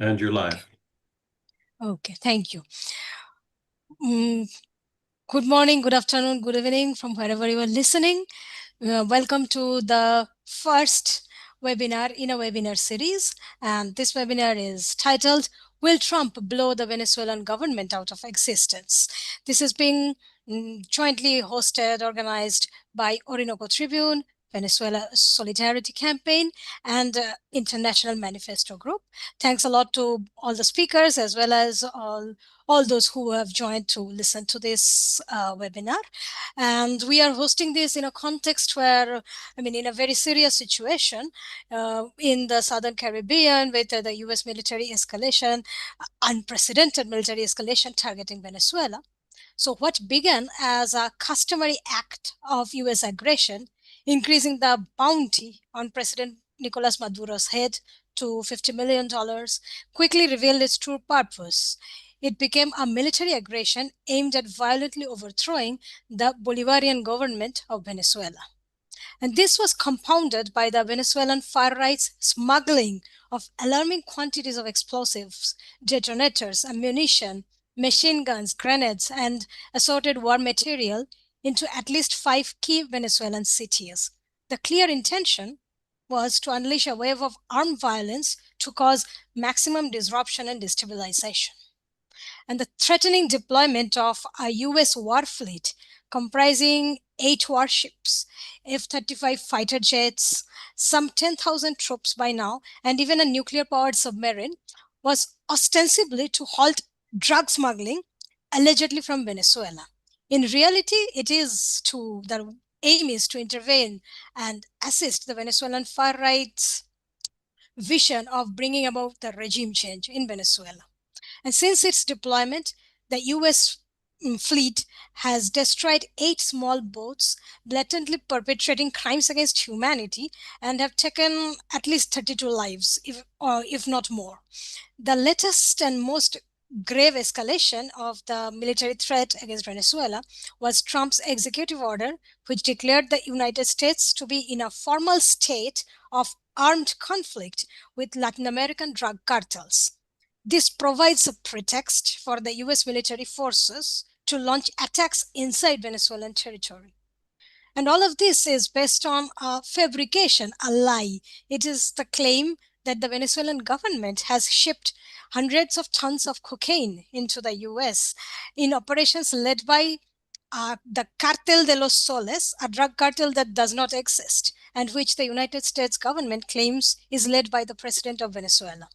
And you're live. Okay, thank you. Good morning, good afternoon, good evening from wherever you are listening. Welcome to the first webinar in a webinar series. And this webinar is titled, Will Trump Blow the Venezuelan Government Out of Existence? This is being jointly hosted, organized by Orinoco Tribune, Venezuela Solidarity Campaign, and International Manifesto Group. Thanks a lot to all the speakers as well as all those who have joined to listen to this webinar. And we are hosting this in a context where, in a very serious situation in the Southern Caribbean with the US military escalation, unprecedented military escalation targeting Venezuela. So what began as a customary act of US aggression, increasing the bounty on President Nicolas Maduro's head to $50 million, quickly revealed its true purpose. It became a military aggression aimed at violently overthrowing the Bolivarian government of Venezuela. And this was compounded by the Venezuelan far right's smuggling of alarming quantities of explosives, detonators, ammunition, machine guns, grenades, and assorted war materiel into at least 5 key Venezuelan cities. The clear intention was to unleash a wave of armed violence to cause maximum disruption and destabilization. And the threatening deployment of a US war fleet comprising 8 warships, F-35 fighter jets, some 10,000 troops by now, and even a nuclear-powered submarine was ostensibly to halt drug smuggling, allegedly from Venezuela. In reality, the aim is to intervene and assist the Venezuelan far right's vision of bringing about the regime change in Venezuela. And since its deployment, the US fleet has destroyed 8 small boats, blatantly perpetrating crimes against humanity, and have taken at least 32 lives, if not more. The latest and most grave escalation of the military threat against Venezuela was Trump's executive order, which declared the United States to be in a formal state of armed conflict with Latin American drug cartels. This provides a pretext for the US military forces to launch attacks inside Venezuelan territory. And all of this is based on a fabrication, a lie. It is the claim that the Venezuelan government has shipped hundreds of tons of cocaine into the US in operations led by the Cartel de los Soles, a drug cartel that does not exist, and which the United States government claims is led by the president of Venezuela.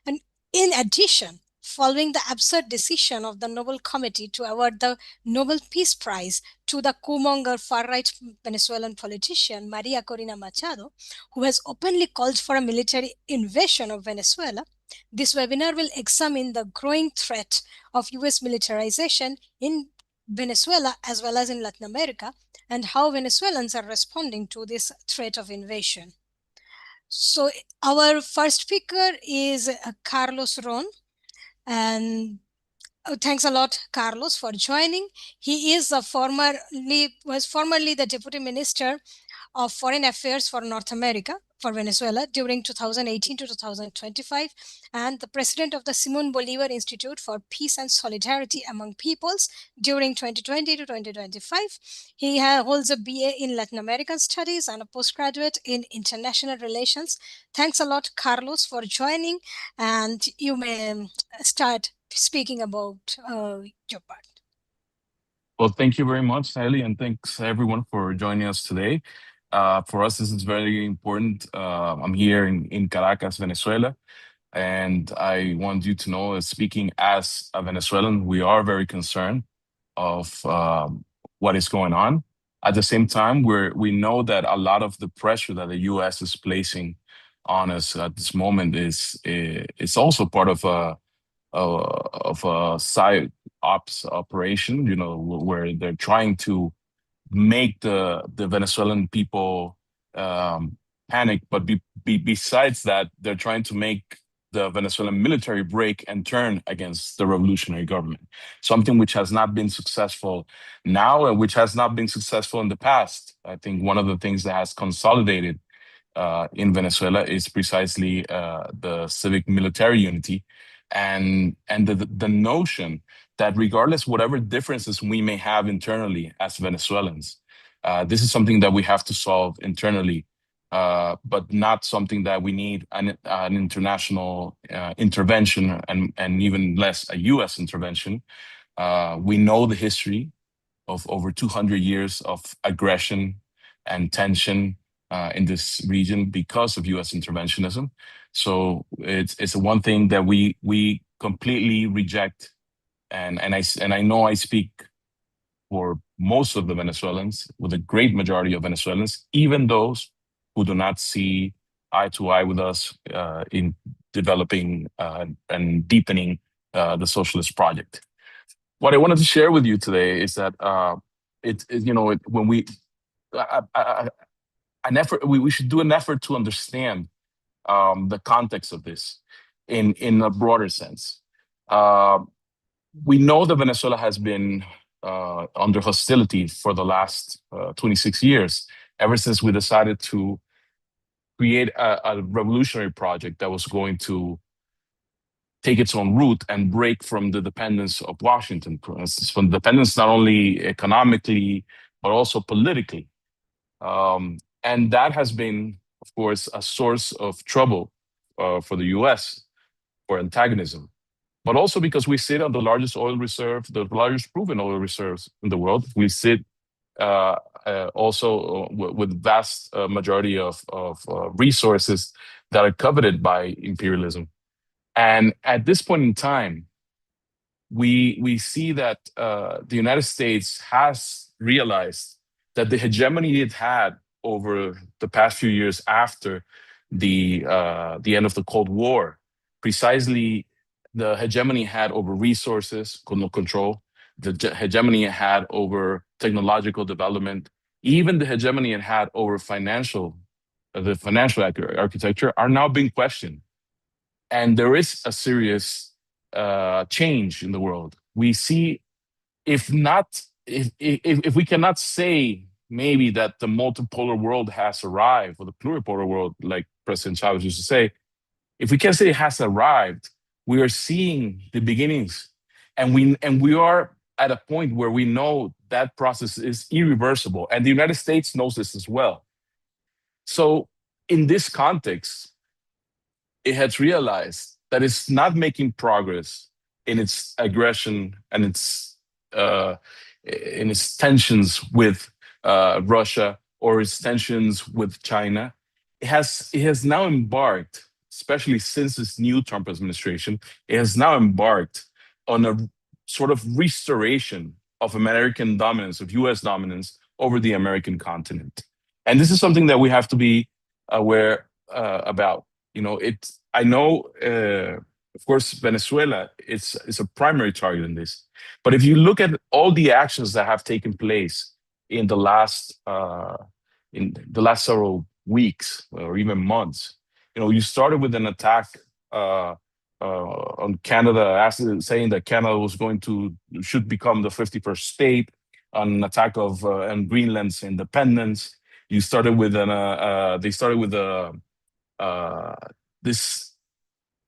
And in addition, following the absurd decision of the Nobel Committee to award the Nobel Peace Prize to the coup-monger far-right Venezuelan politician Maria Corina Machado, who has openly called for a military invasion of Venezuela, this webinar will examine the growing threat of US militarization in Venezuela as well as in Latin America, and how Venezuelans are responding to this threat of invasion. So our first speaker is Carlos Ron, and thanks a lot, Carlos, for joining. He is was formerly the Deputy Minister of Foreign Affairs for North America, for Venezuela, during 2018 to 2025, and the president of the Simon Bolivar Institute for Peace and Solidarity Among Peoples during 2020 to 2025. He holds a BA in Latin American Studies and a postgraduate in International Relations. Thanks a lot, Carlos, for joining, and you may start speaking about your part. Well, thank you very much, Sally, and thanks everyone for joining us today. For us, this is very important. I'm here in Caracas, Venezuela, and I want you to know that speaking as a Venezuelan, we are very concerned of what is going on. At the same time, we know that a lot of the pressure that the U.S. is placing on us at this moment is also part of a side ops operation, where they're trying to make the Venezuelan people panic. But besides that, they're trying to make the Venezuelan military break and turn against the revolutionary government, something which has not been successful now and which has not been successful in the past. I think one of the things that has consolidated in Venezuela is precisely the civic military unity, and the notion that regardless whatever differences we may have internally as Venezuelans, this is something that we have to solve internally, but not something that we need an international intervention, and even less a U.S. intervention. We know the history of over 200 years of aggression and tension in this region because of U.S. interventionism. So it's one thing that we completely reject, and I know I speak for most of the Venezuelans, with a great majority of Venezuelans, even those who do not see eye to eye with us in developing and deepening the socialist project. What I wanted to share with you today is that when we an effort we should do an effort to understand the context of this in a broader sense. Uh, we know that Venezuela has been under hostility for the last 26 years, ever since we decided to create a revolutionary project that was going to take its own route and break from the dependence of Washington, for instance, from dependence not only economically, but also politically. And that has been, of course, a source of trouble for the US, for antagonism, but also because we sit on the largest oil reserve, the largest proven oil reserves in the world. We sit also with vast majority of resources that are coveted by imperialism. And at this point in time, we see that the United States has realized that the hegemony it had over the past few years after the end of the Cold War, precisely the hegemony it had over resources, control, the hegemony it had over technological development, even the hegemony it had over the financial architecture are now being questioned, and there is a serious change in the world. We see, if not, if we cannot say maybe that the multipolar world has arrived, or the pluripolar world, like President Chavez used to say, if we can't say it has arrived, we are seeing the beginnings, and we are at a point where we know that process is irreversible, and the United States knows this as well. So, in this context, it has realized that it's not making progress in its aggression and its in its tensions with Russia, or its tensions with China. It has now embarked, especially since this new Trump administration, it has now embarked on a sort of restoration of American dominance, of U.S. dominance over the American continent. And this is something that we have to be aware about. I know, of course, Venezuela is a primary target in this. But if you look at all the actions that have taken place in the last several weeks or even months, you started with an attack uh, on Canada, saying that Canada should become the 51st state, an attack on Greenland's independence. You started with they started with uh, this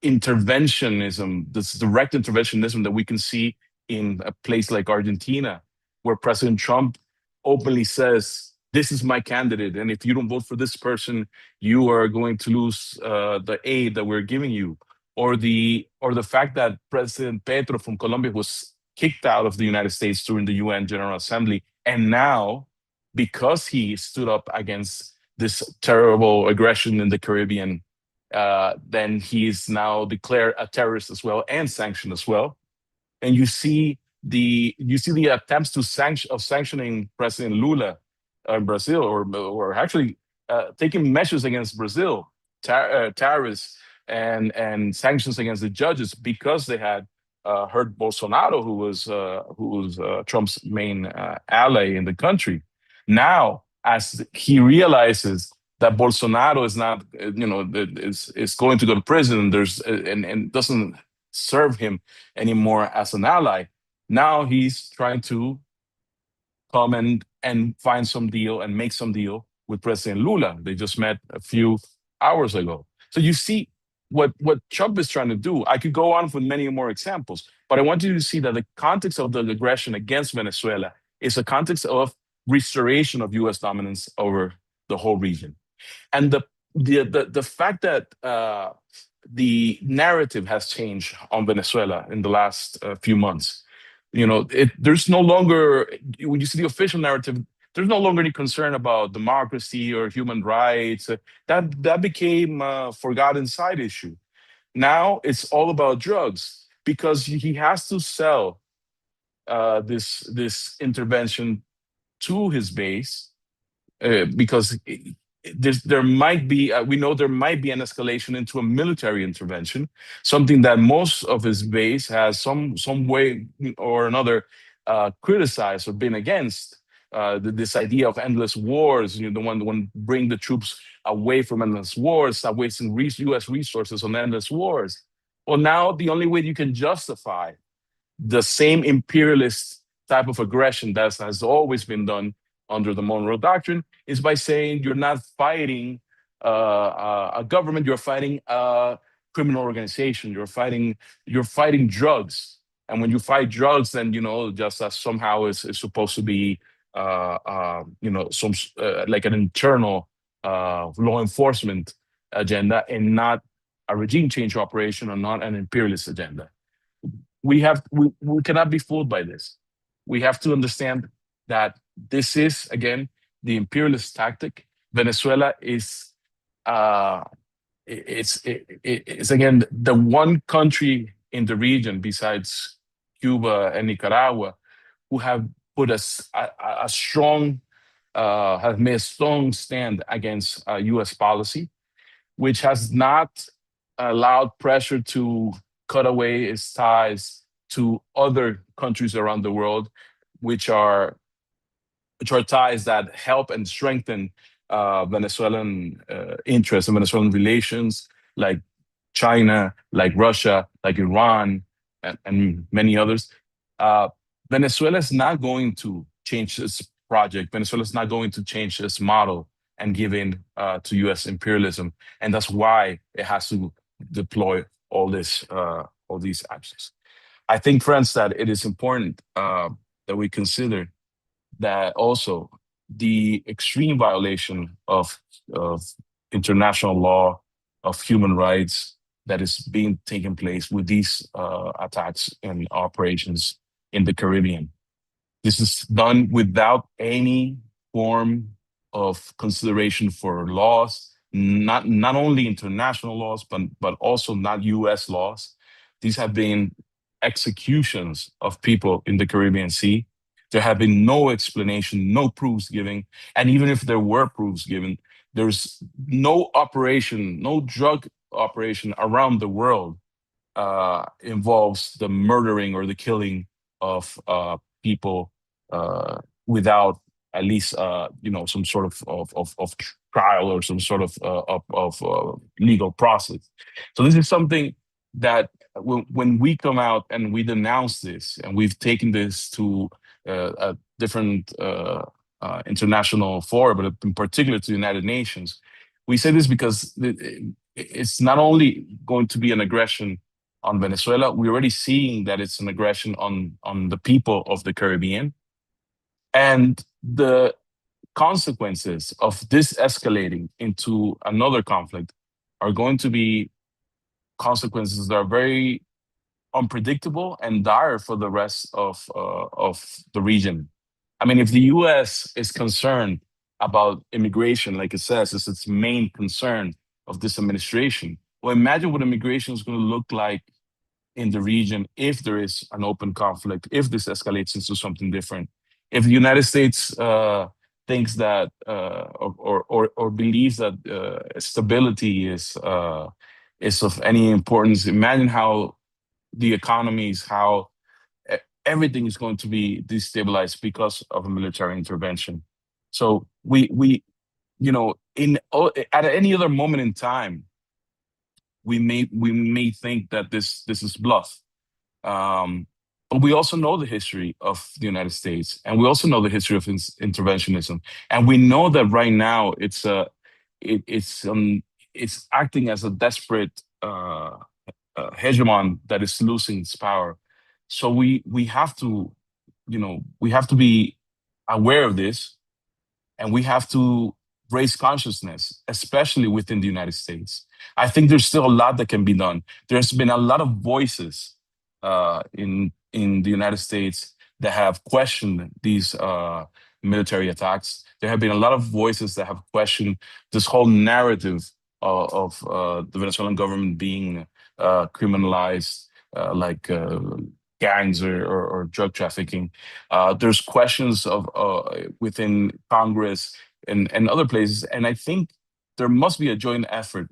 interventionism, this direct interventionism that we can see in a place like Argentina, where President Trump openly says, "This is my candidate, and if you don't vote for this person, you are going to lose the aid that we're giving you." Or the fact that President Petro from Colombia was kicked out of the United States during the UN General Assembly, and now, because he stood up against this terrible aggression in the Caribbean, then he is now declared a terrorist as well and sanctioned as well. And you see the attempts of sanctioning President Lula in Brazil, or actually taking measures against Brazil, tariffs and sanctions against the judges, because they had hurt Bolsonaro, who was Trump's main ally in the country. Now, as he realizes that Bolsonaro is not, is going to go to prison, and doesn't serve him anymore as an ally. Now he's trying to come and find some deal and make some deal with President Lula. They just met a few hours ago. So you see what Trump is trying to do. I could go on with many more examples, but I want you to see that the context of the aggression against Venezuela is a context of restoration of U.S. dominance over the whole region. And the fact that the narrative has changed on Venezuela in the last few months. There's no longer, when you see the official narrative, there's no longer any concern about democracy or human rights. That became a forgotten side issue. Now it's all about drugs because he has to sell this intervention to his base because there might be, we know there might be an escalation into a military intervention, something that most of his base has some way or another criticized or been against. This idea of endless wars, the one bring the troops away from endless wars, stop wasting U.S. resources on endless wars. Well, now the only way you can justify the same imperialist type of aggression that has always been done under the Monroe Doctrine is by saying you're not fighting a government, you're fighting a criminal organization, you're fighting drugs, and when you fight drugs, then just as somehow is supposed to be some like an internal law enforcement agenda and not a regime change operation or not an imperialist agenda. We cannot be fooled by this. We have to understand that this is again the imperialist tactic. Venezuela is it's again the one country in the region besides Cuba and Nicaragua who have put a strong have made a strong stand against U.S. policy, which has not allowed pressure to cut away its ties to other countries around the world, which are ties that help and strengthen Venezuelan interests and Venezuelan relations, like China, like Russia, like Iran, and many others. Uh, Venezuela is not going to change its project. Venezuela is not going to change its model and give in to U.S. imperialism, and that's why it has to deploy all these actions. I think, friends, that it is important that we consider that also the extreme violation of international law, of human rights that is being taken place with these attacks and operations in the Caribbean. This is done without any form of consideration for laws, not only international laws, but also not U.S. laws. These have been executions of people in the Caribbean Sea. There have been no explanation, no proofs given, and even if there were proofs given, there's no operation, no drug operation around the world involves the murdering or the killing of people without at least some sort of trial or some sort of legal process. So this is something that when we come out and we denounce this, and we've taken this to a different international forum, but in particular to the United Nations, we say this because it's not only going to be an aggression on Venezuela. We're already seeing that it's an aggression on the people of the Caribbean. And the consequences of this escalating into another conflict are going to be consequences that are very unpredictable and dire for the rest of the region. I mean, if the U.S. is concerned about immigration, like it says, is its main concern of this administration, well, imagine what immigration is going to look like in the region if there is an open conflict, if this escalates into something different. If the United States thinks that or believes that stability is of any importance, imagine how the economies, how everything is going to be destabilized because of a military intervention. So in at any other moment in time, we may think that this is bluff. Um, But we also know the history of the United States, and we also know the history of interventionism, and we know that right now it, it's um it's acting as a desperate hegemon that is losing its power. So we have to, we have to be aware of this, and we have to raise consciousness, especially within the United States. I think there's still a lot that can be done. There's been a lot of voices in the United States that have questioned these military attacks. There have been a lot of voices that have questioned this whole narrative of the Venezuelan government being criminalized, like gangs or drug trafficking. There's questions of within Congress and other places, and I think there must be a joint effort,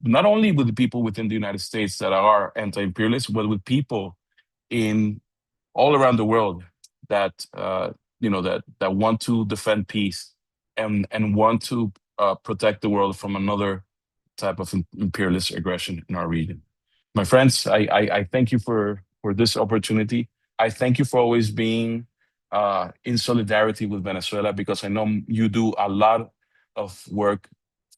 not only with the people within the United States that are anti-imperialist, but with people in all around the world that that want to defend peace and want to protect the world from another type of imperialist aggression in our region. My friends, I thank you for this opportunity. I thank you for always being in solidarity with Venezuela, because I know you do a lot of work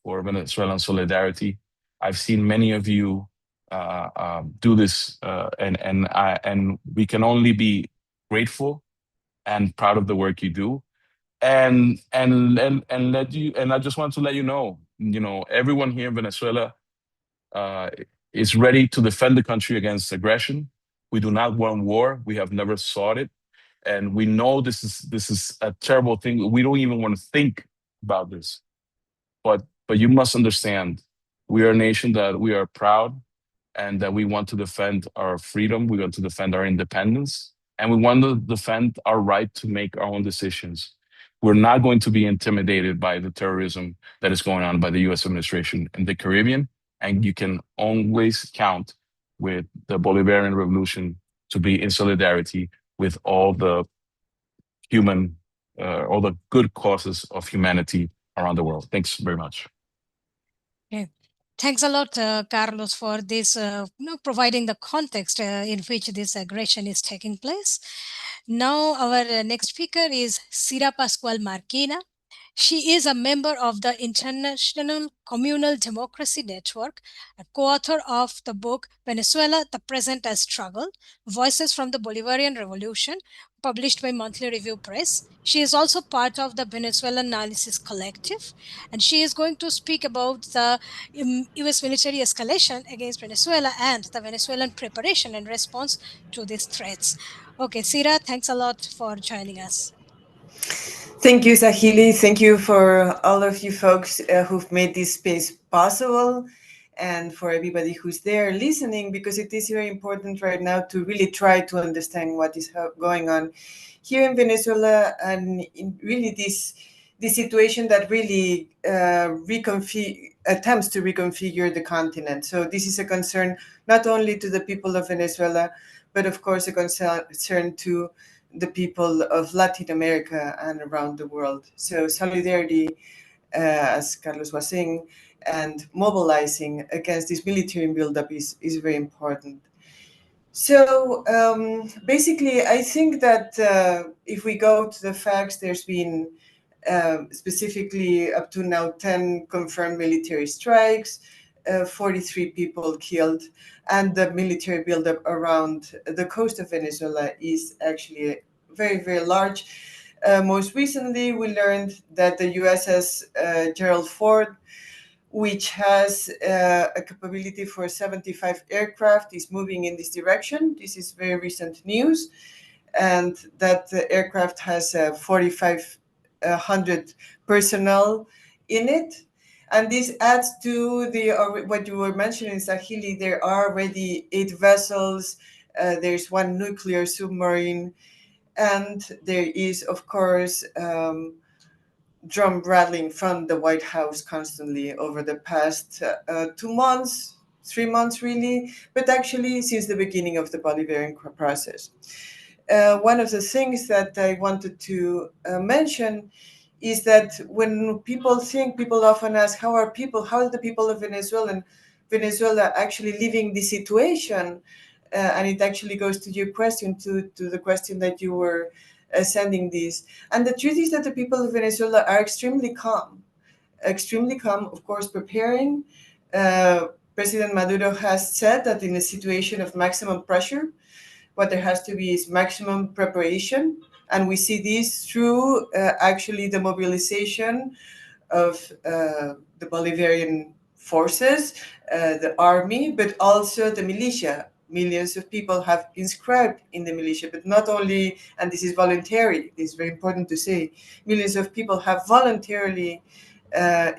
for Venezuelan solidarity. I've seen many of you do this, and we can only be grateful and proud of the work you do. And I just want to let you know, everyone here in Venezuela uh, is ready to defend the country against aggression. We do not want war. We have never sought it, and we know this is a terrible thing. We don't even want to think about this. But you must understand, we are a nation that we are proud, and that we want to defend our freedom. We want to defend our independence, and we want to defend our right to make our own decisions. We're not going to be intimidated by the terrorism that is going on by the US administration in the Caribbean. And you can always count with the Bolivarian Revolution to be in solidarity with human, all the good causes of humanity around the world. Thanks very much. Okay. Thanks a lot, Carlos, for this, providing the context in which this aggression is taking place. Now, our next speaker is Sira Pascual Marquina. She is a member of the International Communal Democracy Network, a co-author of the book Venezuela, The Present as Struggle, Voices from the Bolivarian Revolution, published by Monthly Review Press. She is also part of the Venezuelan Analysis Collective, and she is going to speak about the US military escalation against Venezuela and the Venezuelan preparation and response to these threats. Okay, Sira, thanks a lot for joining us. Thank you, Sahili. Thank you for all of you folks who've made this space possible, and for everybody who's there listening, because it is very important right now to really try to understand what is going on here in Venezuela, and in really this situation that really attempts to reconfigure the continent. So this is a concern not only to the people of Venezuela, but of course a concern to the people of Latin America and around the world. So solidarity, as Carlos was saying, and mobilizing against this military buildup is very important. So basically, I think that if we go to the facts, there's been specifically up to now 10 confirmed military strikes, 43 people killed, and the military buildup around the coast of Venezuela is actually very, very large. Most recently, we learned that the USS Gerald Ford, which has a capability for 75 aircraft, is moving in this direction. This is very recent news. And that the aircraft has 4,500 personnel in it. And this adds to what you were mentioning, Sahili. There are already 8 vessels. There's 1 nuclear submarine. And there is, of course, drum rattling from the White House constantly over the past 2 months, 3 months really, but actually since the beginning of the Bolivarian process. One of the things that I wanted to mention is that when people often ask, how are the people of Venezuela actually living the situation? and it actually goes to your question, to the question that you were sending this. And the truth is that the people of Venezuela are extremely calm, of course, preparing. Uh, President Maduro has said that in a situation of maximum pressure, what there has to be is maximum preparation. And we see this through actually the mobilization of the Bolivarian forces, the army, but also the militia. Millions of people have inscribed in the militia, but not only, and this is voluntary, this is very important to say, millions of people have voluntarily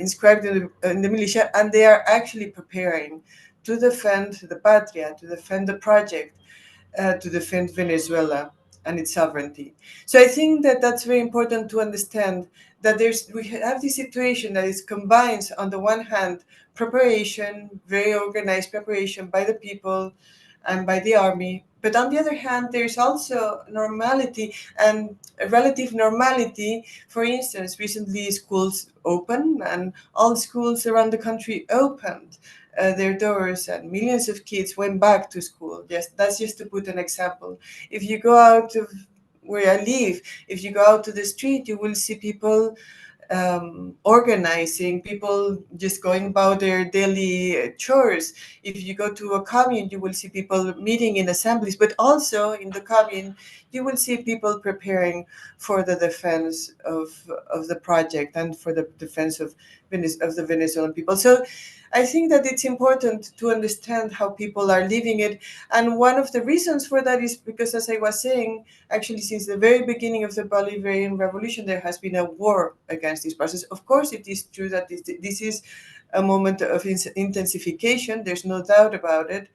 inscribed in the militia, and they are actually preparing to defend the patria, to defend the project, to defend Venezuela and its sovereignty. So I think that that's very important to understand that we have this situation that is combines on the one hand preparation, very organized preparation by the people and by the army, but on the other hand there's also normality and a relative normality. For instance, recently schools opened and all schools around the country opened their doors and millions of kids went back to school. Just that's just to put an example. If you go out of where I live, if you go out to the street, you will see people organizing, people just going about their daily chores. If you go to a commune, you will see people meeting in assemblies, but also in the commune, you will see people preparing for the defense of the project and for the defense of the Venezuelan people. So I think that it's important to understand how people are living it. And one of the reasons for that is because, as I was saying, actually, since the very beginning of the Bolivarian Revolution, there has been a war against this process. Of course, it is true that this is a moment of intensification. There's no doubt about it.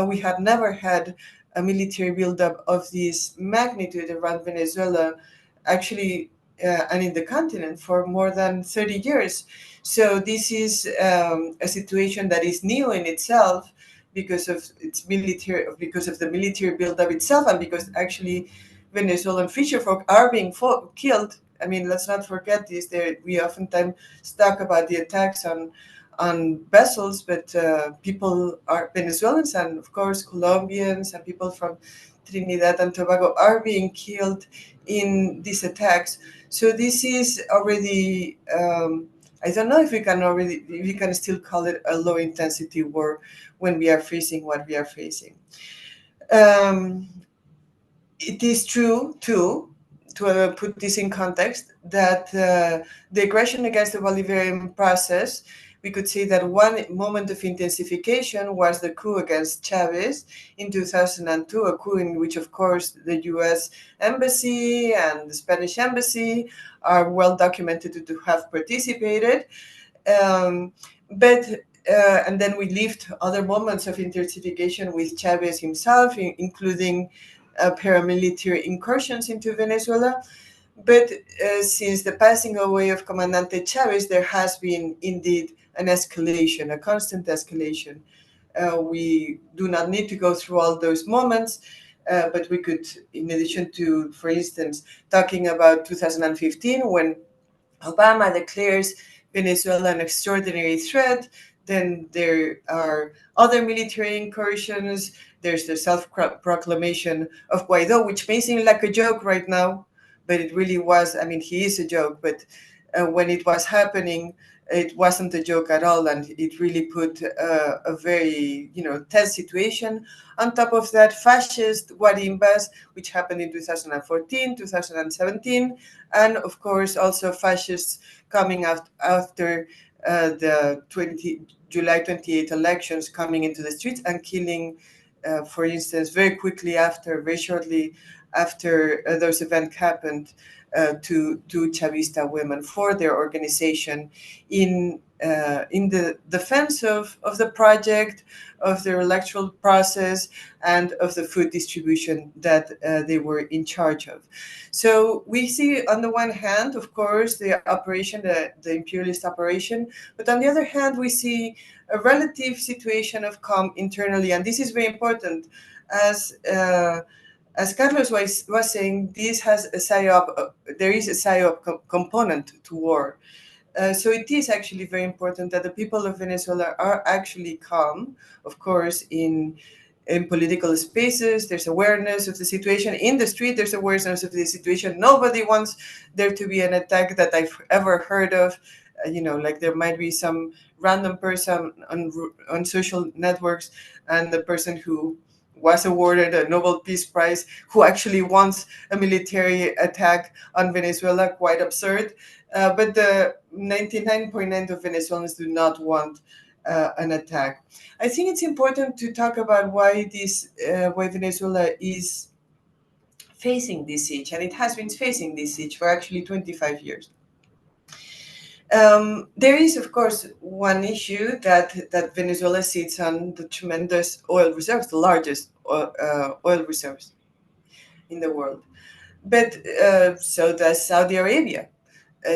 We have never had a military buildup of this magnitude around Venezuela, actually, and in the continent for more than 30 years. So this is a situation that is new in itself because of because of the military buildup itself, and because actually Venezuelan fisherfolk are being killed. I mean, let's not forget this. We oftentimes talk about the attacks on vessels, but people are Venezuelans and of course Colombians and people from Trinidad and Tobago are being killed in these attacks. So this is already. I don't know if we can still call it a low intensity war when we are facing what we are facing. Um, it is true too, to put this in context, that the aggression against the Bolivarian process, we could say that one moment of intensification was the coup against Chavez in 2002, a coup in which, of course, the US embassy and the Spanish embassy are well documented to have participated. Um, but and then we lived other moments of intensification with Chavez himself, including paramilitary incursions into Venezuela. But since the passing away of Comandante Chavez, there has been indeed an escalation, a constant escalation. We do not need to go through all those moments, but we could, in addition to, for instance, talking about 2015, when Obama declares Venezuela an extraordinary threat. Then there are other military incursions. There's the self proclamation of Guaido, which may seem like a joke right now, but it really was. I mean, he is a joke, but when it was happening, it wasn't a joke at all, and it really put a very tense situation. On top of that, fascist guarimbas, which happened in 2014, 2017, and of course also fascists coming out after the July 28 elections, coming into the streets and killing, for instance, very shortly after those events happened, two Chavista women for their organization in the defense of the project, of their electoral process, and of the food distribution that they were in charge of. So we see, on the one hand, of course, the operation, the imperialist operation, but on the other hand, we see a relative situation of calm internally, and this is very important, as Carlos was saying. This has a psyop. There is a psyop component to war. So it is actually very important that the people of Venezuela are actually calm, of course, in in political spaces. There's awareness of the situation in the street. There's awareness of the situation. Nobody wants there to be an attack that I've ever heard of. Like there might be some random person on social networks, and the person who was awarded a Nobel Peace Prize who actually wants a military attack on Venezuela. Quite absurd. But the 99.9 of Venezuelans do not want an attack. I think it's important to talk about why Venezuela is facing this siege, and it has been facing this siege for actually 25 years. There is, of course, one issue that Venezuela sits on the tremendous oil reserves, the largest oil reserves in the world. But so does Saudi Arabia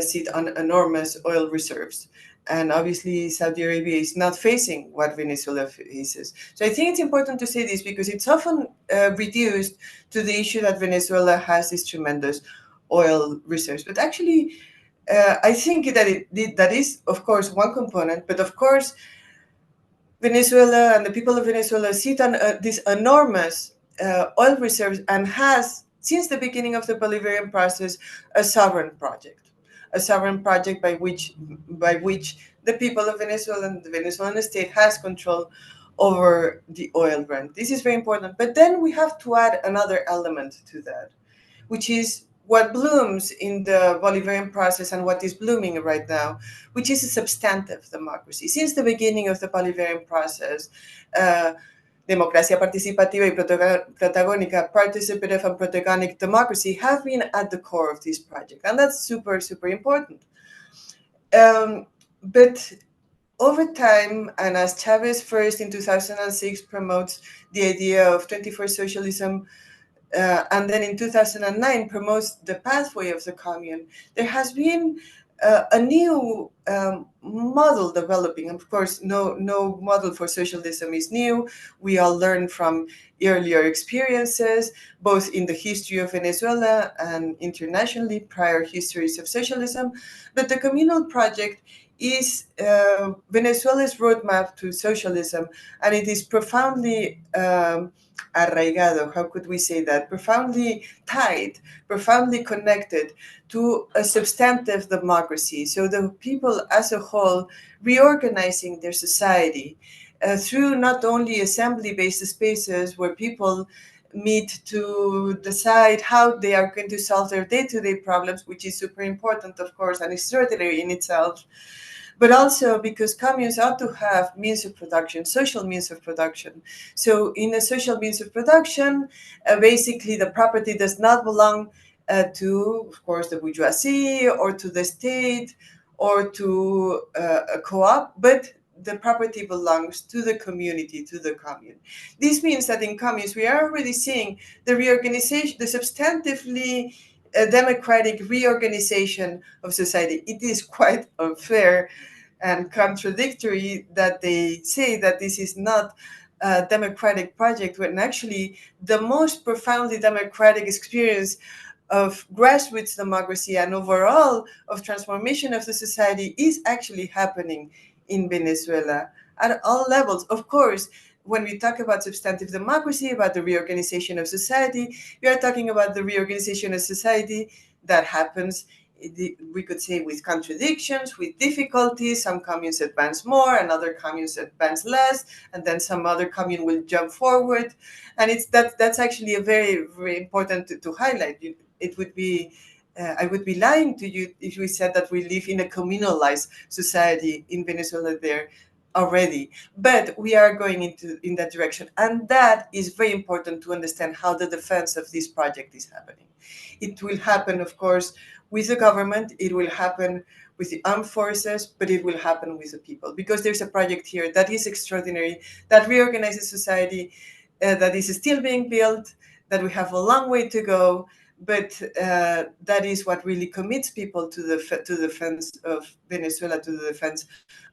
sit on enormous oil reserves. And obviously, Saudi Arabia is not facing what Venezuela faces. So I think it's important to say this because it's often reduced to the issue that Venezuela has these tremendous oil reserves. But actually, I think that is, of course, one component. But of course, Venezuela and the people of Venezuela sit on these enormous oil reserves and has, since the beginning of the Bolivarian process, a sovereign project. A sovereign project by which the people of Venezuela and the Venezuelan state has control over the oil rent. This is very important. But then we have to add another element to that, which is what blooms in the Bolivarian process and what is blooming right now, which is a substantive democracy. Since the beginning of the Bolivarian process, democracia participativa y protagónica, participative and protagonic democracy have been at the core of this project. And that's super, super important. But over time, and as Chavez first in 2006 promotes the idea of 21st socialism, and then in 2009 promotes the pathway of the commune, there has been a new model developing. Of course, no model for socialism is new. We all learn from earlier experiences, both in the history of Venezuela and internationally, prior histories of socialism. But the communal project is Venezuela's roadmap to socialism, and it is profoundly arraigado, how could we say that? Profoundly tied, profoundly connected to a substantive democracy. So the people as a whole reorganizing their society through not only assembly-based spaces where people meet to decide how they are going to solve their day-to-day problems, which is super important, of course, and extraordinary in itself, but also because communes ought to have means of production, social means of production. So in a social means of production, basically the property does not belong to, of course, the bourgeoisie or to the state or to a co-op, but the property belongs to the community, to the commune. This means that in communes, we are already seeing the reorganization, the substantively democratic reorganization of society. It is quite unfair and contradictory that they say that this is not a democratic project when actually the most profoundly democratic experience of grassroots democracy and overall of transformation of the society is actually happening in Venezuela at all levels. Of course, when we talk about substantive democracy, about the reorganization of society, we are talking about the reorganization of society that happens, we could say, with contradictions, with difficulties. Some communes advance more and other communes advance less, and then some other commune will jump forward. And that's actually a very, very important to highlight. It would be I would be lying to you if we said that we live in a communalized society in Venezuela there already. But we are going in that direction. And that is very important to understand how the defense of this project is happening. It will happen, of course, with the government. It will happen with the armed forces, but it will happen with the people. Because there's a project here that is extraordinary, that reorganizes society, that is still being built, that we have a long way to go, but that is what really commits people to the defense of Venezuela, to the defense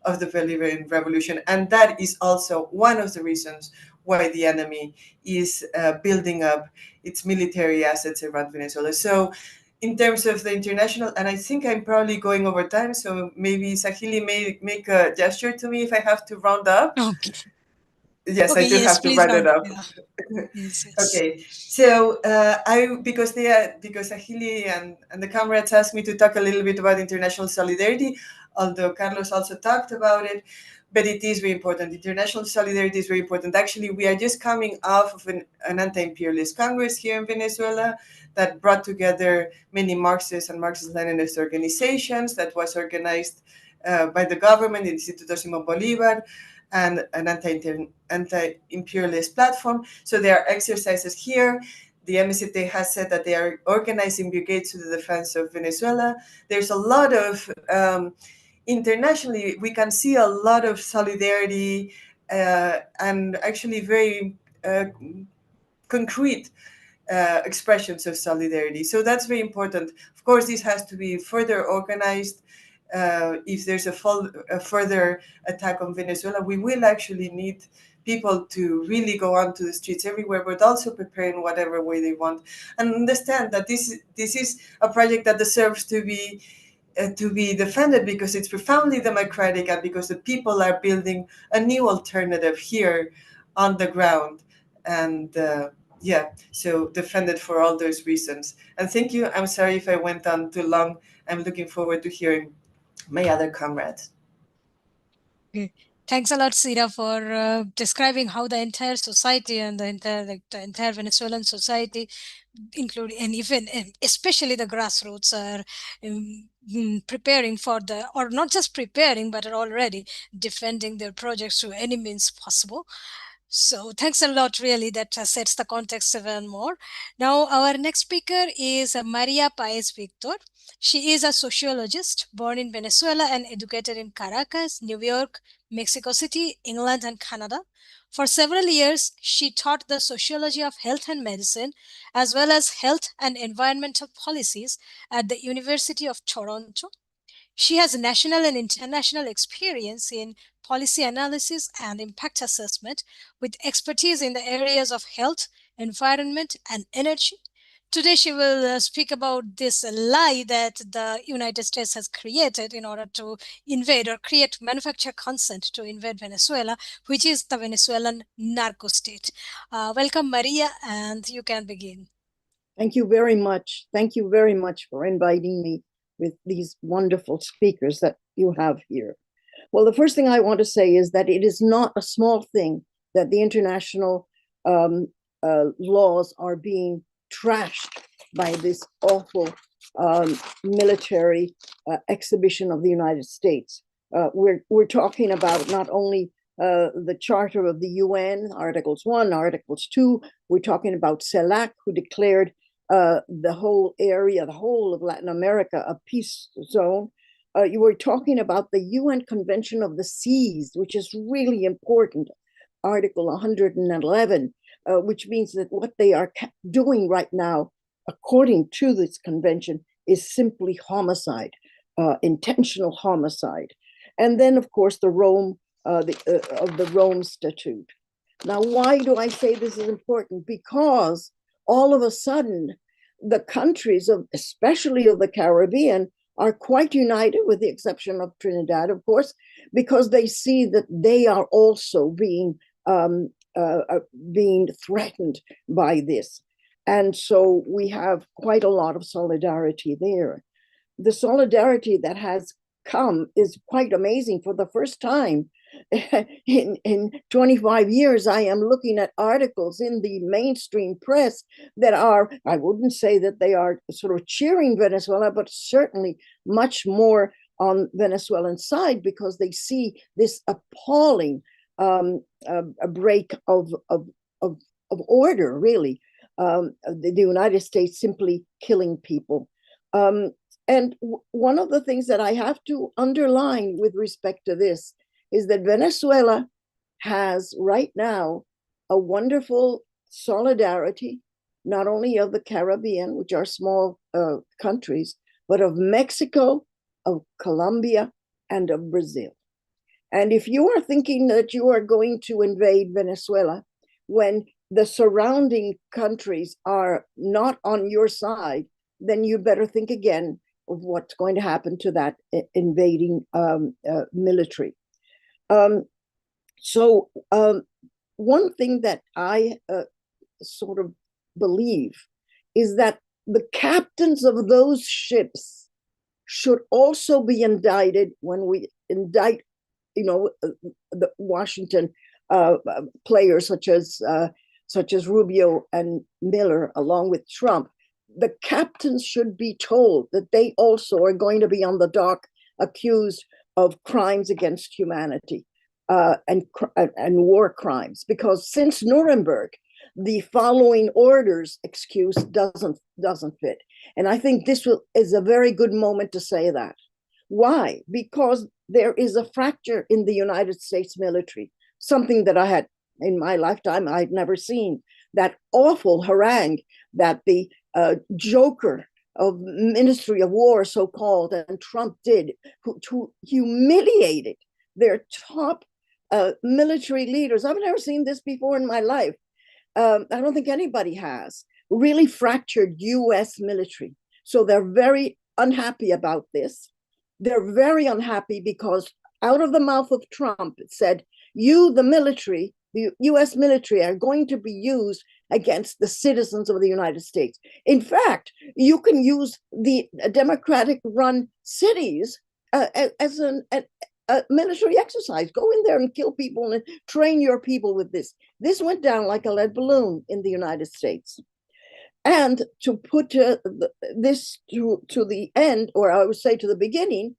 of the Bolivarian revolution. And that is also one of the reasons why the enemy is building up its military assets around Venezuela. So in terms of the international, and I think I'm probably going over time, so maybe Sahili may make a gesture to me if I have to round up. Okay. Yes, I Okay, do yes, have to please write it round. up. Yeah, yes, yes. Okay, so I because Ahili and the comrades asked me to talk a little bit about international solidarity, although Carlos also talked about it, but it is very important. International solidarity is very important. Actually, we are just coming off of an anti-imperialist congress here in Venezuela that brought together many Marxist and Marxist-Leninist organizations that was organized by the government, the Instituto Simón Bolívar, and an anti-imperialist platform. So there are exercises here. The MST has said that they are organizing brigades to the defense of Venezuela. There's a lot of internationally, we can see a lot of solidarity and actually very concrete expressions of solidarity. So that's very important. Of course, this has to be further organized. If there's a further attack on Venezuela, we will actually need people to really go onto the streets everywhere, but also prepare in whatever way they want, and understand that this is a project that deserves to be defended because it's profoundly democratic and because the people are building a new alternative here on the ground. And yeah, so defend it for all those reasons. And thank you. I'm sorry if I went on too long. I'm looking forward to hearing my other comrades. Okay. Thanks a lot, Sira, for describing how the entire society and the entire Venezuelan society, including and even and especially the grassroots, are preparing for or not just preparing, but are already defending their projects through any means possible. So thanks a lot, really, that sets the context even more. Now, our next speaker is Maria Paez Victor. She is a sociologist born in Venezuela and educated in Caracas, New York, Mexico City, England, and Canada. For several years, she taught the sociology of health and medicine, as well as health and environmental policies at the University of Toronto. She has national and international experience in policy analysis and impact assessment with expertise in the areas of health, environment, and energy. Today, she will speak about this lie that the United States has created in order to invade or create manufacture consent to invade Venezuela, which is the Venezuelan narco state. Welcome, Maria, and you can begin. Thank you very much. Thank you very much for inviting me with these wonderful speakers that you have here. Well, the first thing I want to say is that it is not a small thing that the international laws are being trashed by this awful military exhibition of the United States. We're talking about not only the Charter of the UN, Articles 1, Articles 2, we're talking about CELAC, who declared the whole area, the whole of Latin America, a peace zone. You were talking about the UN Convention of the Seas, which is really important, Article 111, which means that what they are doing right now, according to this convention, is simply homicide, intentional homicide. And then, of course, the Rome of the Rome Statute. Now, why do I say this is important? Because all of a sudden, the countries of, especially of the Caribbean, are quite united, with the exception of Trinidad, of course, because they see that they are also being threatened by this. And so we have quite a lot of solidarity there. The solidarity that has come is quite amazing. For the first time in 25 years, I am looking at articles in the mainstream press that are, I wouldn't say that they are sort of cheering Venezuela, but certainly much more on Venezuelan side, because they see this appalling a break of order, really. The United States simply killing people. And one of the things that I have to underline with respect to this is that Venezuela has right now a wonderful solidarity, not only of the Caribbean, which are small countries, but of Mexico, of Colombia, and of Brazil. And if you are thinking that you are going to invade Venezuela when the surrounding countries are not on your side, then you better think again of what's going to happen to that invading military. So one thing that I sort of believe is that the captains of those ships should also be indicted when we indict, the Washington players such as Rubio and Miller, along with Trump. The captains should be told that they also are going to be on the dock accused of crimes against humanity and war crimes, because since Nuremberg, the following orders excuse doesn't fit. And I think this is a very good moment to say that. Why? Because there is a fracture in the United States military, something that I had in my lifetime I'd never seen. That awful harangue that the joker of Ministry of War, so-called, and Trump did to humiliated their top military leaders. I've never seen this before in my life. I don't think anybody has. Really fractured US military. So they're very unhappy about this. They're very unhappy because out of the mouth of Trump, it said, you, the military, the US military, are going to be used against the citizens of the United States. In fact, you can use the Democratic run cities as a military exercise. Go in there and kill people and train your people with this. This went down like a lead balloon in the United States. And to put this to the end, or I would say to the beginning,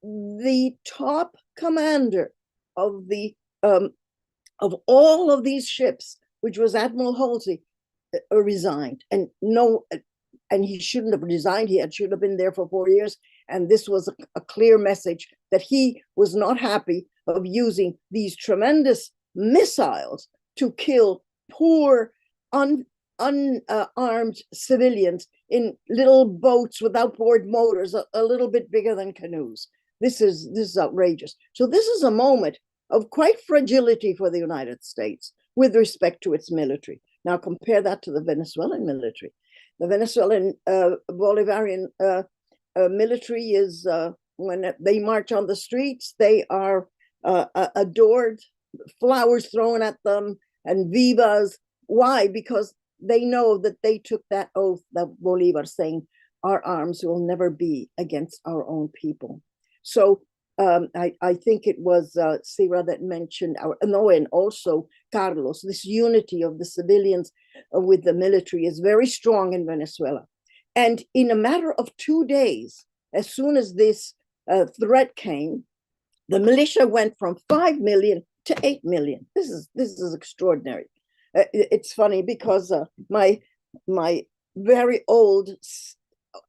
the top commander of the of all of these ships, which was Admiral Halsey, resigned. And he shouldn't have resigned. He should have been there for 4 years. And this was a clear message that he was not happy of using these tremendous missiles to kill poor, unarmed civilians in little boats with outboard motors, a little bit bigger than canoes. This is outrageous. So this is a moment of quite fragility for the United States with respect to its military. Now compare that to the Venezuelan military. The Venezuelan Bolivarian military is, when they march on the streets, they are adored, flowers thrown at them, and vivas. Why? Because they know that they took that oath, that Bolivar, saying, our arms will never be against our own people. So I think it was Sira that mentioned, and also Carlos, this unity of the civilians with the military is very strong in Venezuela. And in a matter of 2 days, as soon as this threat came, the militia went from 5 million to 8 million. This is extraordinary. It's funny because my very old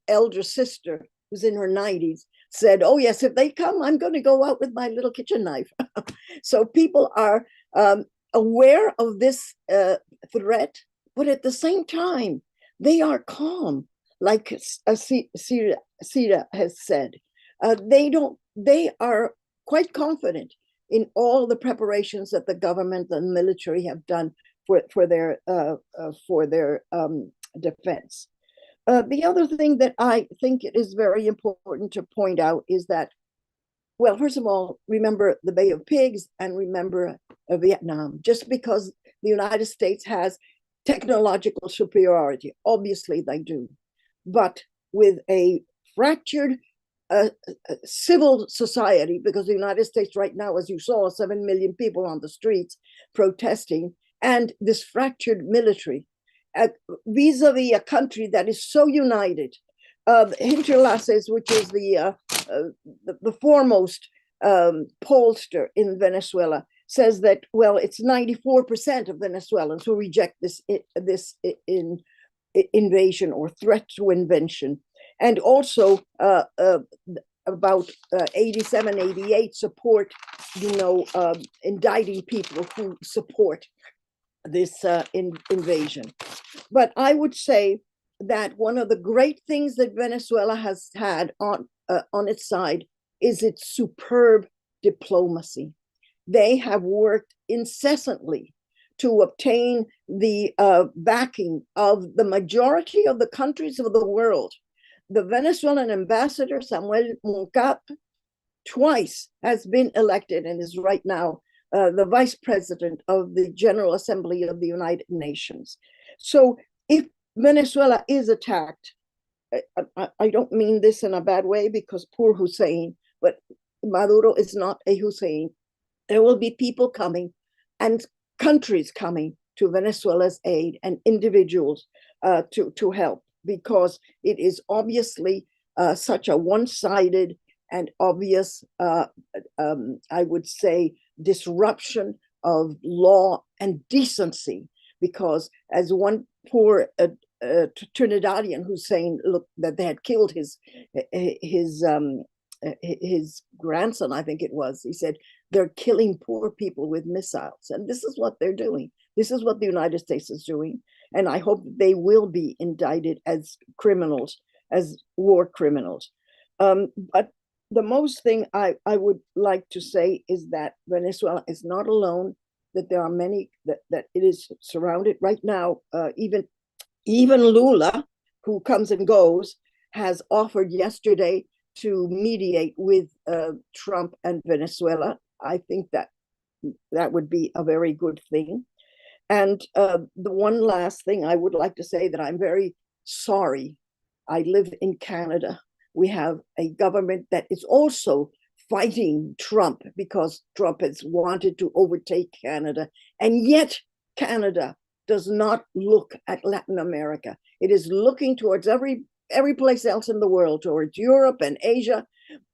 elder sister, who's in her 90s, said, oh yes, if they come, I'm going to go out with my little kitchen knife. So people are aware of this threat, but at the same time, they are calm, like Sira has said. They are quite confident in all the preparations that the government and military have done for their defense. The other thing that I think it is very important to point out is that, well, first of all, remember the Bay of Pigs and remember Vietnam. Just because the United States has technological superiority, obviously they do, but with a fractured civil society, because the United States right now, as you saw, 7 million people on the streets protesting, and this fractured military, vis-a-vis a country that is so united. Hinterlasses, which is the foremost pollster in Venezuela, says that, well, it's 94% of Venezuelans who reject this invasion or threat to invasion. And also about 87, 88 support, indicting people who support this invasion. But I would say that one of the great things that Venezuela has had on its side is its superb diplomacy. They have worked incessantly to obtain the backing of the majority of the countries of the world. The Venezuelan ambassador, Samuel Moncap, twice has been elected and is right now the vice president of the General Assembly of the United Nations. So if Venezuela is attacked, I don't mean this in a bad way, because poor Hussein, but Maduro is not a Hussein. There will be people coming and countries coming to Venezuela's aid and individuals to help, because it is obviously such a one-sided and obvious, I would say, disruption of law and decency. Because as one poor Trinidadian who's saying, look, that they had killed his grandson, I think it was, he said, they're killing poor people with missiles. And this is what they're doing. This is what the United States is doing. And I hope they will be indicted as criminals, as war criminals. But the most thing I would like to say is that Venezuela is not alone, that there are many, that it is surrounded right now. Even Lula, who comes and goes, has offered yesterday to mediate with Trump and Venezuela. I think that would be a very good thing. And the one last thing I would like to say, that I'm very sorry. I live in Canada. We have a government that is also fighting Trump, because Trump has wanted to overtake Canada. And yet Canada does not look at Latin America. It is looking towards every place else in the world, towards Europe and Asia.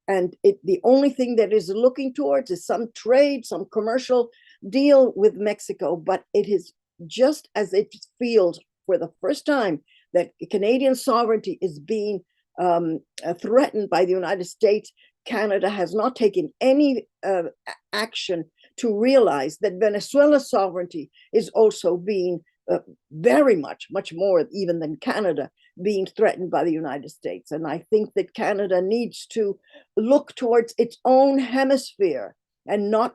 And the only thing that is looking towards is some trade, some commercial deal with Mexico. But it is just as it feels for the first time that Canadian sovereignty is being threatened by the United States. Canada has not taken any action to realize that Venezuela's sovereignty is also being very much more even than Canada, being threatened by the United States. And I think that Canada needs to look towards its own hemisphere and not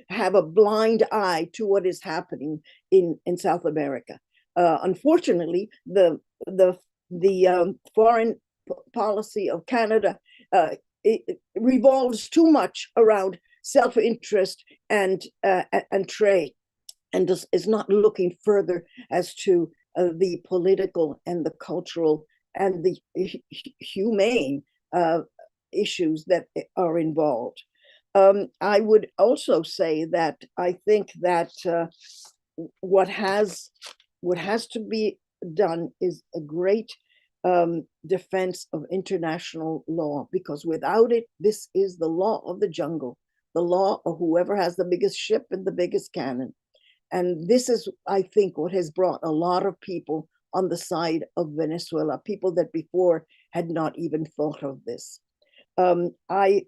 have a blind eye to what is happening in South America. Unfortunately, the foreign policy of Canada it revolves too much around self-interest and trade, and is not looking further as to the political and the cultural and the humane issues that are involved. I would also say that I think that what has to be done is a great defense of international law, because without it, this is the law of the jungle, the law of whoever has the biggest ship and the biggest cannon. And this is, I think, what has brought a lot of people on the side of Venezuela, people that before had not even thought of this. I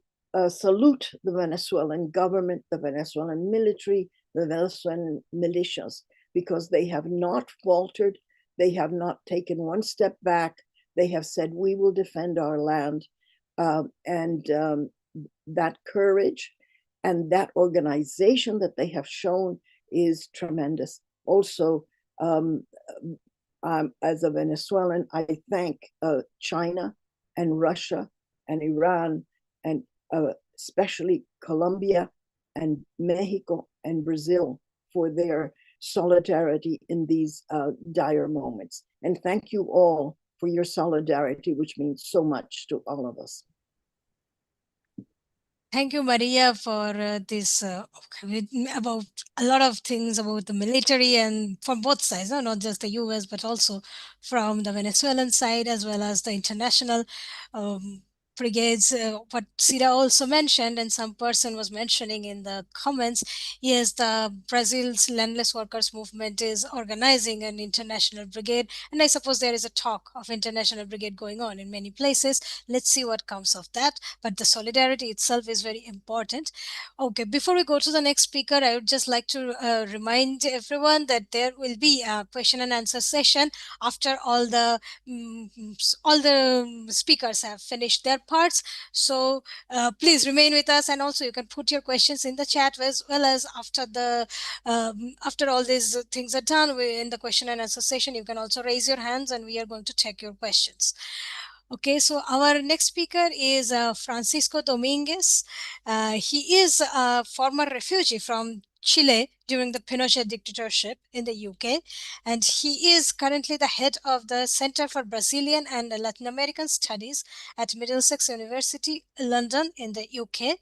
salute the Venezuelan government, the Venezuelan military, the Venezuelan militias, because they have not faltered. They have not taken one step back. They have said, we will defend our land. And that courage and that organization that they have shown is tremendous. Also, as a Venezuelan, I thank China and Russia and Iran, and especially Colombia and Mexico and Brazil for their solidarity in these dire moments. And thank you all for your solidarity, which means so much to all of us. Thank you, Maria, for this about a lot of things about the military, and from both sides, not just the US, but also from the Venezuelan side as well as the international brigades. What Sira also mentioned, and some person was mentioning in the comments, yes, the Brazil's landless workers movement is organizing an international brigade, and I suppose there is a talk of international brigade going on in many places. Let's see what comes of that. But the solidarity itself is very important. Okay, before we go to the next speaker, I would just like to remind everyone that there will be a question and answer session after all the speakers have finished their parts. So please remain with us, and also you can put your questions in the chat as well as after all these things are done in the question and answer session. You can also raise your hands, and we are going to check your questions. Okay, so our next speaker is Francisco Dominguez. He is a former refugee from Chile during the Pinochet dictatorship in the UK, and he is currently the head of the Center for Brazilian and Latin American Studies at Middlesex University, London, in the UK.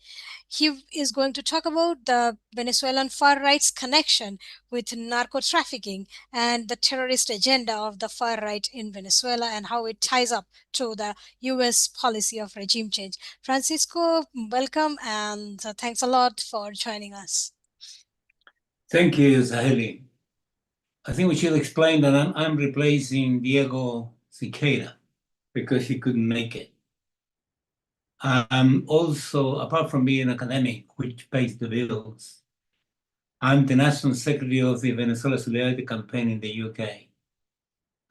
He is going to talk about the Venezuelan far right's connection with narco trafficking and the terrorist agenda of the far right in Venezuela and how it ties up to the US policy of regime change. Francisco, welcome and thanks a lot for joining us. Thank you, Zaheli. I think we should explain that I'm replacing Diego Siqueira because he couldn't make it. I'm also, apart from being an academic, which pays the bills, I'm the National Secretary of the Venezuela Solidarity Campaign in the UK.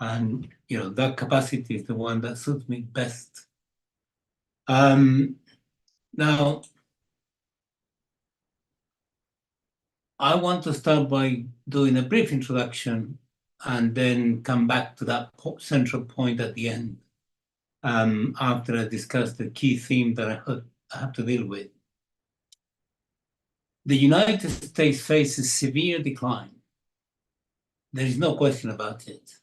And, that capacity is the one that suits me best. Now, I want to start by doing a brief introduction and then come back to that central point at the end after I discuss the key theme that I have to deal with. The United States faces severe decline. There is no question about it.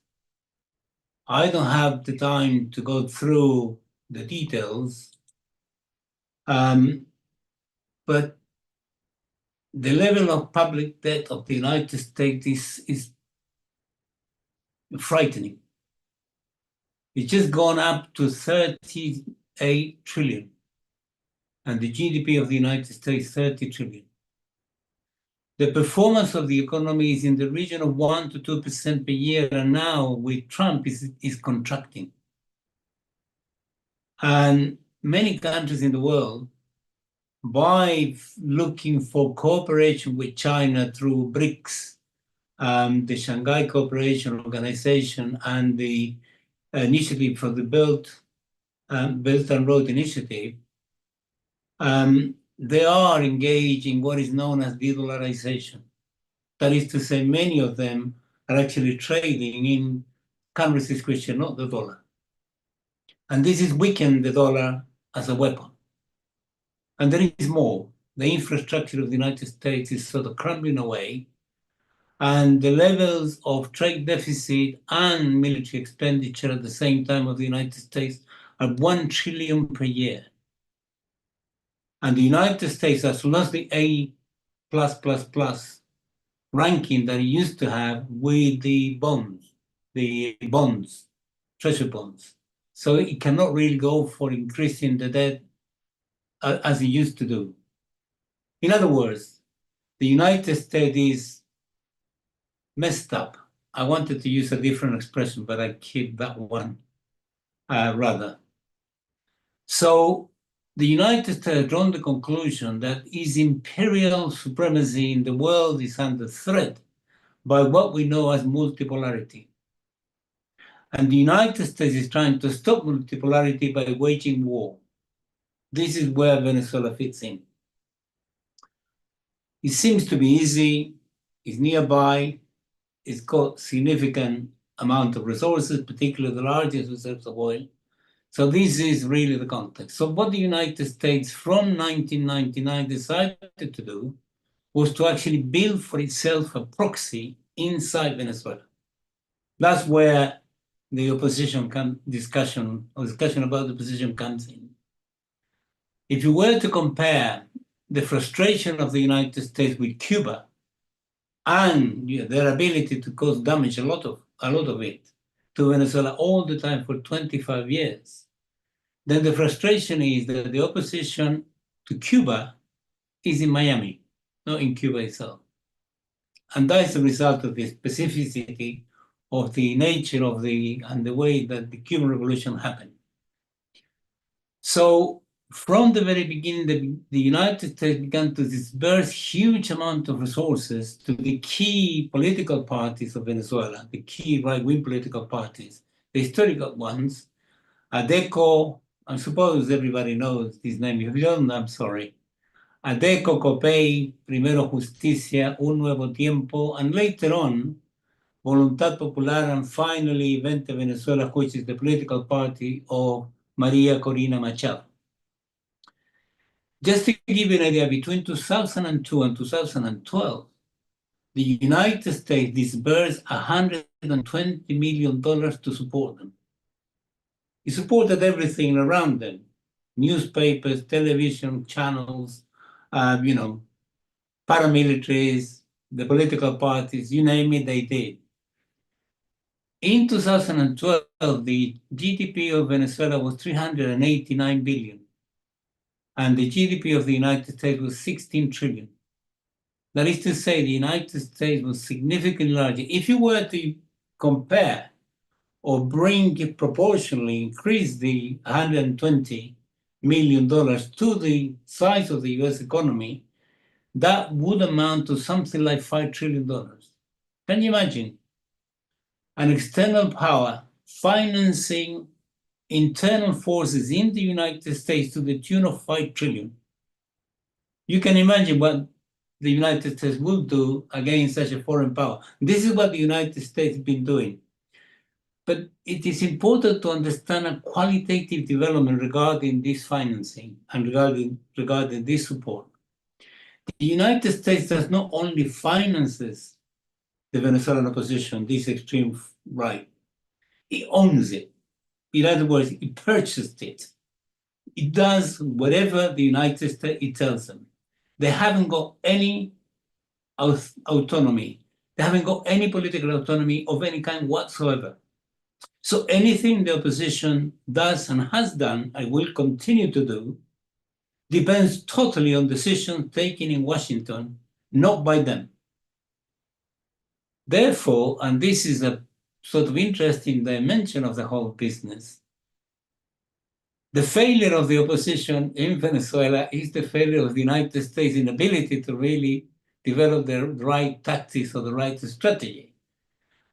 I don't have the time to go through the details, but the level of public debt of the United States is frightening. It's just gone up to 38 trillion, and the GDP of the United States, 30 trillion. The performance of the economy is in the region of 1 to 2% per year, and now with Trump is contracting. And many countries in the world, by looking for cooperation with China through BRICS, the Shanghai Cooperation Organization, and the initiative for the Belt and Road Initiative, they are engaged in what is known as de-dollarization. That is to say, many of them are actually trading in currencies which are not the dollar. And this has weakened the dollar as a weapon. And there is more. The infrastructure of the United States is sort of crumbling away, and the levels of trade deficit and military expenditure at the same time of the United States are 1 trillion per year. And the United States has lost the A++ ranking that it used to have with the bonds, treasury bonds. So it cannot really go for increasing the debt as it used to do. In other words, the United States is messed up. I wanted to use a different expression, but I keep that one rather. So the United States has drawn the conclusion that its imperial supremacy in the world is under threat by what we know as multipolarity. And the United States is trying to stop multipolarity by waging war. This is where Venezuela fits in. It seems to be easy, it's nearby, it's got significant amount of resources, particularly the largest reserves of oil. So this is really the context. So what the United States from 1999 decided to do was to actually build for itself a proxy inside Venezuela. That's where the discussion about the position comes in. If you were to compare the frustration of the United States with Cuba and their ability to cause damage, a lot of it, to Venezuela all the time for 25 years, then the frustration is that the opposition to Cuba is in Miami, not in Cuba itself. And that is the result of the specificity of the nature of and the way that the Cuban Revolution happened. So from the very beginning, the United States began to disperse huge amount of resources to the key political parties of Venezuela, the key right-wing political parties, the historical ones, ADECO, I suppose everybody knows this name. If you don't, I'm sorry. ADECO, COPEI, Primero Justicia, Un Nuevo Tiempo, and later on, Voluntad Popular, and finally Vente Venezuela, which is the political party of Maria Corina Machado. Just to give you an idea, between 2002 and 2012, the United States disbursed $120 million to support them. It supported everything around them, newspapers, television channels, paramilitaries, the political parties, you name it, they did. In 2012, the GDP of Venezuela was 389 billion, and the GDP of the United States was 16 trillion. That is to say, the United States was significantly larger. If you were to compare or bring it proportionally, increase the $120 million to the size of the US economy, that would amount to something like $5 trillion. Can you imagine? An external power financing internal forces in the United States to the tune of 5 trillion. You can imagine what the United States will do against such a foreign power. This is what the United States has been doing. But it is important to understand a qualitative development regarding this financing and regarding this support. The United States does not only finances the Venezuelan opposition, this extreme right, it owns it. In other words, it purchased it. It does whatever the United States it tells them. They haven't got any autonomy. They haven't got any political autonomy of any kind whatsoever. So anything the opposition does and has done and will continue to do depends totally on decisions taken in Washington, not by them. Therefore, and this is a sort of interesting dimension of the whole business, the failure of the opposition in Venezuela is the failure of the United States' inability to really develop the right tactics or the right strategy.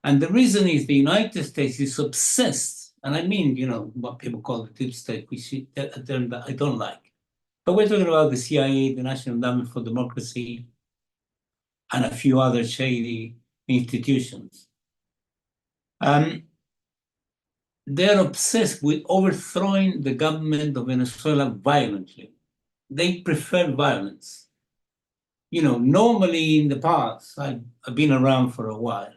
And the reason is the United States is obsessed, and I mean, what people call the deep state, which is a term that I don't like. But we're talking about the CIA, the National Endowment for Democracy, and a few other shady institutions. They're obsessed with overthrowing the government of Venezuela violently. They prefer violence. Normally in the past, I've been around for a while.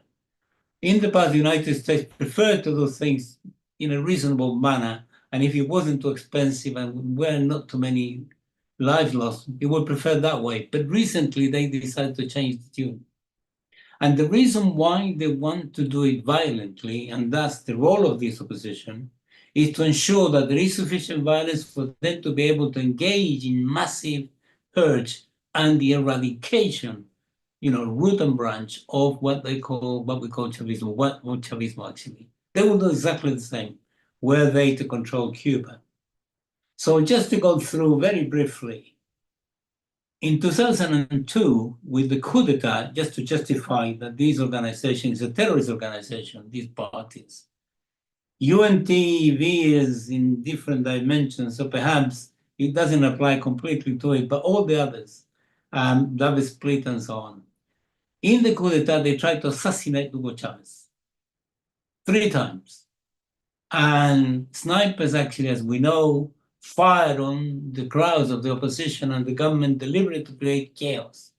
In the past, the United States preferred to do things in a reasonable manner, and if it wasn't too expensive and were not too many lives lost, it would prefer that way. But recently, they decided to change the tune. And the reason why they want to do it violently, and that's the role of this opposition, is to ensure that there is sufficient violence for them to be able to engage in massive purge and the eradication, root and branch of what we call Chavismo, what Chavismo actually. They will do exactly the same were they to control Cuba. So just to go through very briefly, in 2002, with the coup d'etat, just to justify that this organization is a terrorist organization, these parties, UNTV is in different dimensions, so perhaps it doesn't apply completely to it, but all the others, David Split and so on. In the coup d'etat, they tried to assassinate Hugo Chavez 3 times. And snipers actually, as we know, fired on the crowds of the opposition and the government deliberately to create chaos.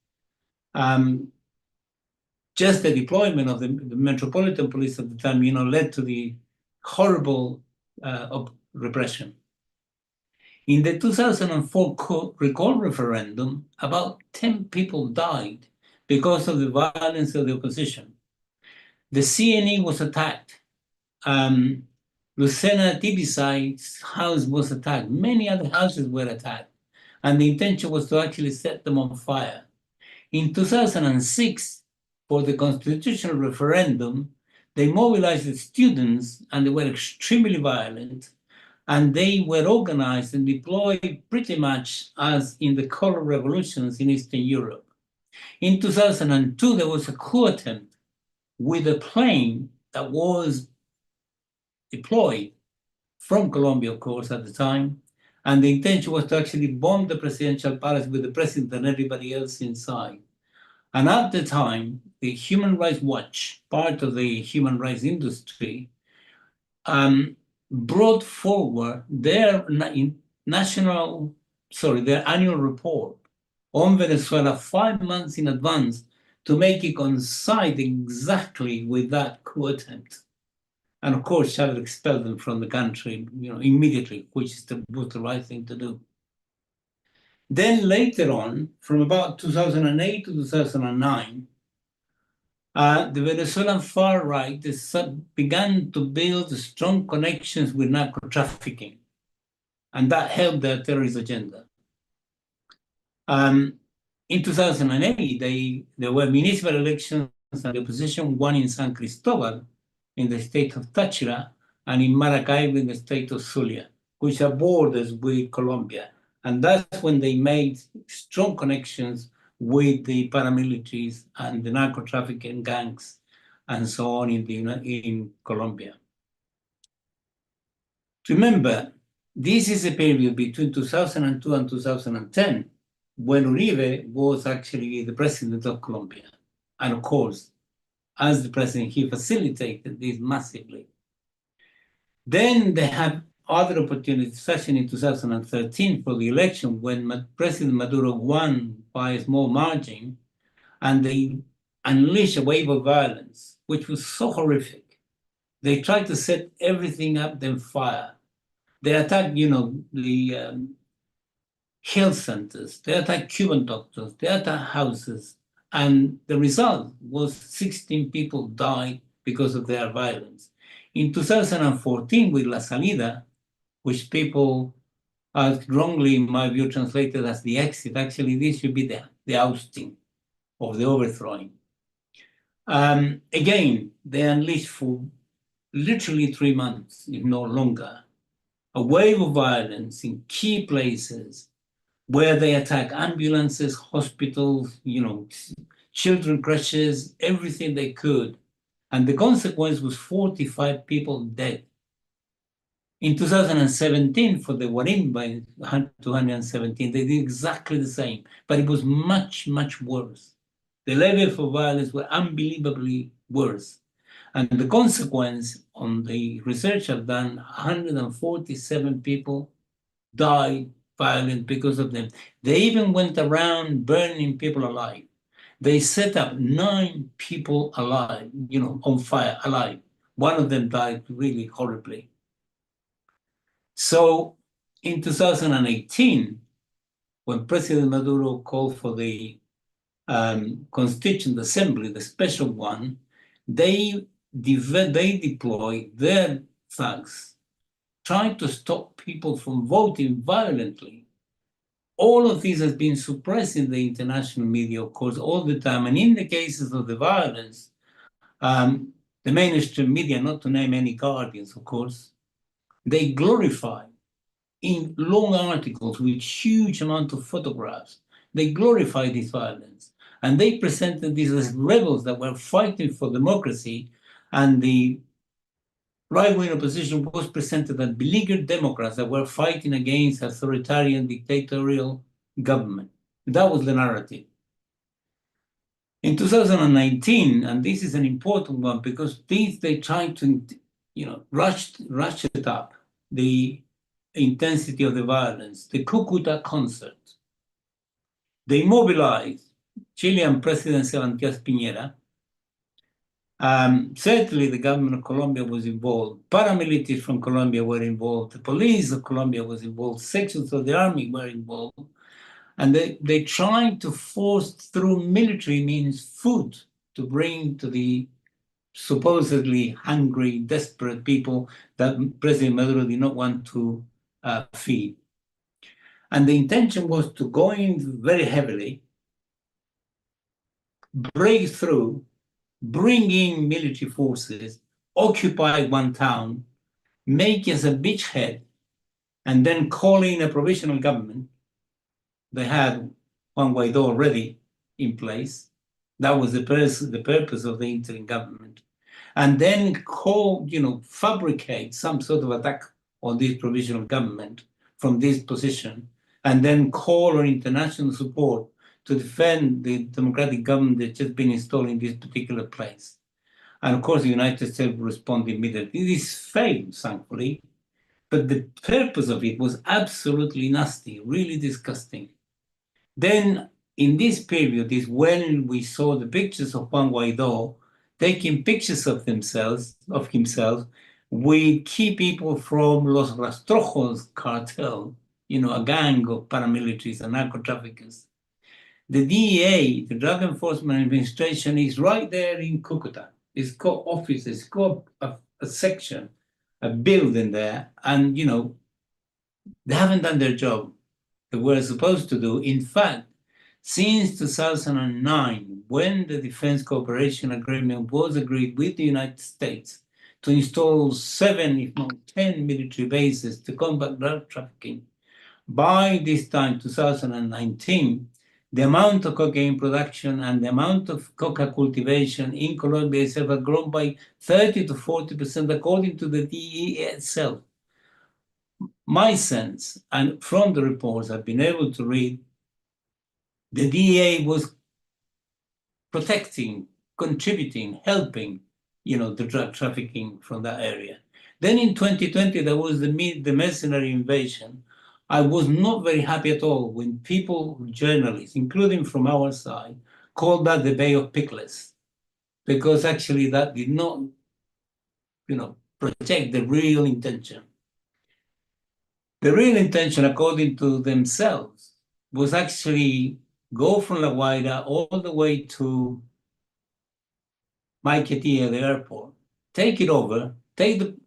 Just the deployment of the Metropolitan Police at the time, led to the horrible repression. In the 2004 recall referendum, about 10 people died because of the violence of the opposition. The CNE was attacked. Lucena Tibisay's house was attacked. Many other houses were attacked. And the intention was to actually set them on fire. In 2006, for the constitutional referendum, they mobilized the students and they were extremely violent. And they were organized and deployed pretty much as in the color revolutions in Eastern Europe. In 2002, there was a coup attempt with a plane that was deployed from Colombia, of course, at the time. And the intention was to actually bomb the presidential palace with the president and everybody else inside. And at the time, the Human Rights Watch, part of the human rights industry, brought forward their their annual report on Venezuela 5 months in advance to make it coincide exactly with that coup attempt. And of course, Chavez expelled them from the country, immediately, which was the right thing to do. Then later on, from about 2008 to 2009, the Venezuelan far right began to build strong connections with narco trafficking, and that helped their terrorist agenda. In 2008, there were municipal elections, and the opposition won in San Cristobal, in the state of Táchira, and in Maracaibo, in the state of Zulia, which are borders with Colombia. And that's when they made strong connections with the paramilitaries and the narco-trafficking gangs and so on in Colombia. Remember, this is a period between 2002 and 2010 when Uribe was actually the president of Colombia. And of course, as the president, he facilitated this massively. Then they had other opportunities, especially in 2013 for the election when President Maduro won by a small margin, and they unleashed a wave of violence, which was so horrific. They tried to set everything up on fire. They attacked, the health centers, they attacked Cuban doctors, they attacked houses, and the result was 16 people died because of their violence. In 2014, with La Salida, which people wrongly, in my view, translated as the exit, actually this should be the ousting of the overthrowing. Again, they unleashed for literally 3 months, if not longer, a wave of violence in key places where they attack ambulances, hospitals, children crashes, everything they could. And the consequence was 45 people dead. In 2017, for the Guarimba, 217, they did exactly the same, but it was much, much worse. The level of violence were unbelievably worse. And the consequence on the research I've done, 147 people died violent because of them. They even went around burning people alive. They set up 9 people alive, on fire, alive. One of them died really horribly. So in 2018, when President Maduro called for the Constituent Assembly, the special one, they deployed their thugs, trying to stop people from voting violently. All of this has been suppressed in the international media, of course, all the time. And in the cases of the violence, the mainstream media, not to name any guardians, of course, they glorify in long articles with huge amount of photographs, they glorify this violence. And they presented this as rebels that were fighting for democracy, and the right-wing opposition was presented as beleaguered Democrats that were fighting against authoritarian dictatorial government. That was the narrative. In 2019, and this is an important one because they tried to, ratchet up the intensity of the violence, the Cucuta concert. They mobilized Chilean President Sebastián Piñera. Certainly the government of Colombia was involved, paramilitaries from Colombia were involved, the police of Colombia was involved, sections of the army were involved, and they tried to force through military means food to bring to the supposedly hungry, desperate people that President Maduro did not want to feed. And the intention was to go in very heavily, break through, bring in military forces, occupy one town, make as a beachhead, and then call in a provisional government. They had Juan Guaidó already in place. That was the purpose of the interim government. And then fabricate some sort of attack on this provisional government from this position, and then call on international support to defend the democratic government that's just been installed in this particular place. And of course, the United States will respond immediately. This failed, thankfully, But the purpose of it was absolutely nasty, really disgusting. Then, in this period, is when we saw the pictures of Juan Guaido taking pictures of himself with key people from Los Rastrojos cartel, a gang of paramilitaries and narco traffickers. The DEA, the Drug Enforcement Administration, is right there in Cucuta. It's got offices, it's got a section, a building there, and they haven't done their job they were supposed to do. In fact, since 2009, when the Defense Cooperation Agreement was agreed with the United States to install 7, if not 10 military bases to combat drug trafficking, by this time, 2019, the amount of cocaine production and the amount of coca cultivation in Colombia itself have grown by 30 to 40%, according to the DEA itself. My sense, and from the reports I've been able to read, the DEA was protecting, contributing, helping, the drug trafficking from that area. Then in 2020, there was the mercenary invasion. I was not very happy at all when people, journalists, including from our side, called that the Bay of Pickles, because actually that did not, project the real intention. The real intention, according to themselves, was actually go from La Guaira all the way to Maiquetía, the airport, take it over,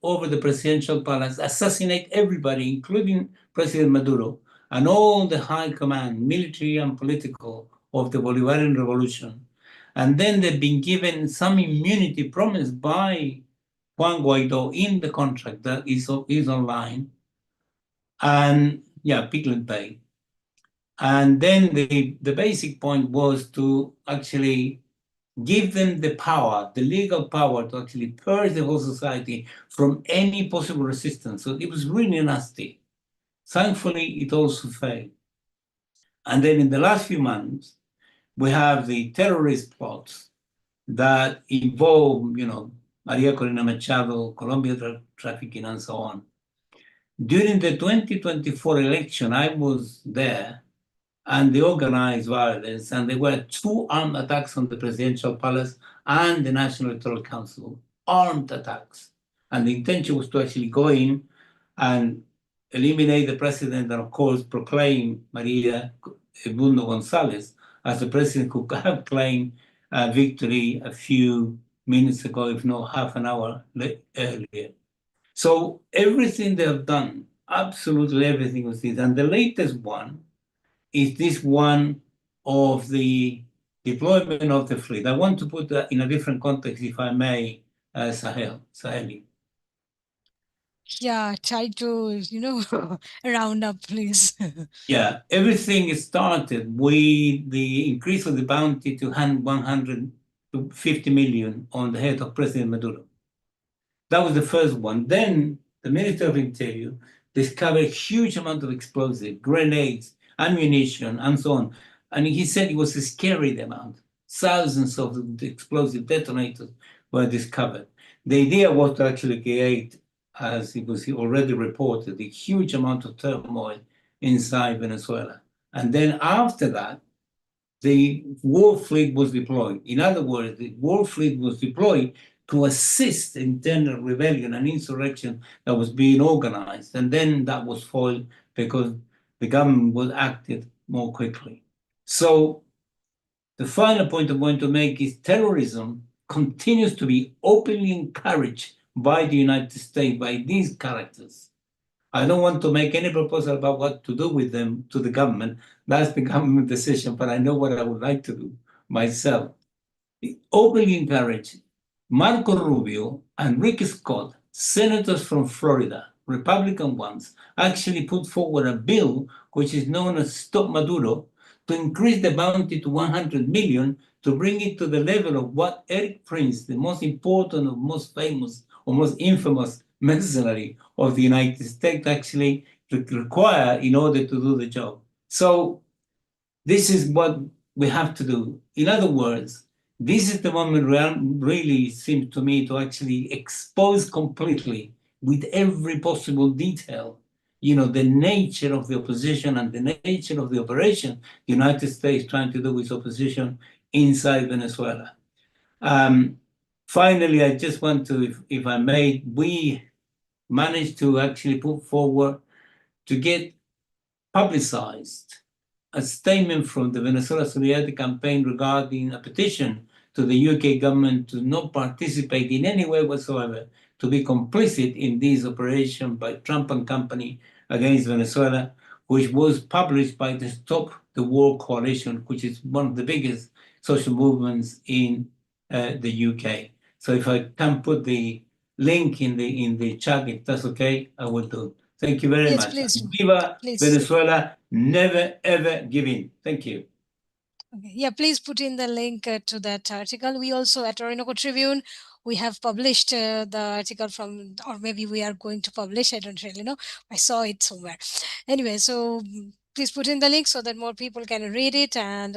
over the presidential palace, assassinate everybody, including President Maduro, and all the high command, military and political, of the Bolivarian revolution. And then they've been given some immunity promised by Juan Guaido in the contract that is online. And Piglet Bay. And then the basic point was to actually give them the power, the legal power to actually purge the whole society from any possible resistance. So it was really nasty. Thankfully, it also failed. And then in the last few months, we have the terrorist plots that involve, Maria Corina Machado, Colombia drug trafficking, and so on. During the 2024 election, I was there, and they organized violence, and there were 2 armed attacks on the presidential palace and the National Electoral Council, armed attacks. And the intention was to actually go in and eliminate the president and, of course, proclaim Maria Edmundo Gonzalez as the president who had claimed victory a few minutes ago, if not half an hour earlier. So everything they have done, absolutely everything was this. And the latest one is this one of the deployment of the fleet. I want to put that in a different context, if I may, Saheli. Yeah, try to, round up, please. Yeah, everything started with the increase of the bounty to 150 million on the head of President Maduro. That was the first one. Then the Minister of Interior discovered a huge amount of explosives, grenades, ammunition, and so on. And he said it was a scary amount. Thousands of explosive detonators were discovered. The idea was to actually create, as it was already reported, a huge amount of turmoil inside Venezuela. And then after that, the war fleet was deployed. In other words, the war fleet was deployed to assist internal rebellion and insurrection that was being organized. And then that was foiled because the government was acted more quickly. So the final point I'm going to make is terrorism continues to be openly encouraged by the United States, by these characters. I don't want to make any proposal about what to do with them to the government. That's the government decision, but I know what I would like to do myself. Openly encouraged Marco Rubio and Rick Scott, senators from Florida, Republican ones, actually put forward a bill which is known as Stop Maduro to increase the bounty to 100 million to bring it to the level of what Eric Prince, the most important or most famous or most infamous mercenary of the United States, actually require in order to do the job. So this is what we have to do. In other words, this is the moment really seems to me to actually expose completely with every possible detail, the nature of the opposition and the nature of the operation the United States trying to do with opposition inside Venezuela. Finally, I just want to, if I may, we managed to actually put forward to get publicized a statement from the Venezuela Solidarity Campaign regarding a petition to the UK government to not participate in any way whatsoever, to be complicit in this operation by Trump and company against Venezuela, which was published by the Stop the War Coalition, which is one of the biggest social movements in the UK. So if I can put the link in the chat, if that's okay, I will do. Thank you very Yes, much. please do. Viva Please. Venezuela, never ever give in. Thank you. Okay. Yeah, please put in the link to that article. We also at Orinoco Tribune, we have published the article from, or maybe we are going to publish, I don't really know. I saw it somewhere. Anyway, so please put in the link so that more people can read it and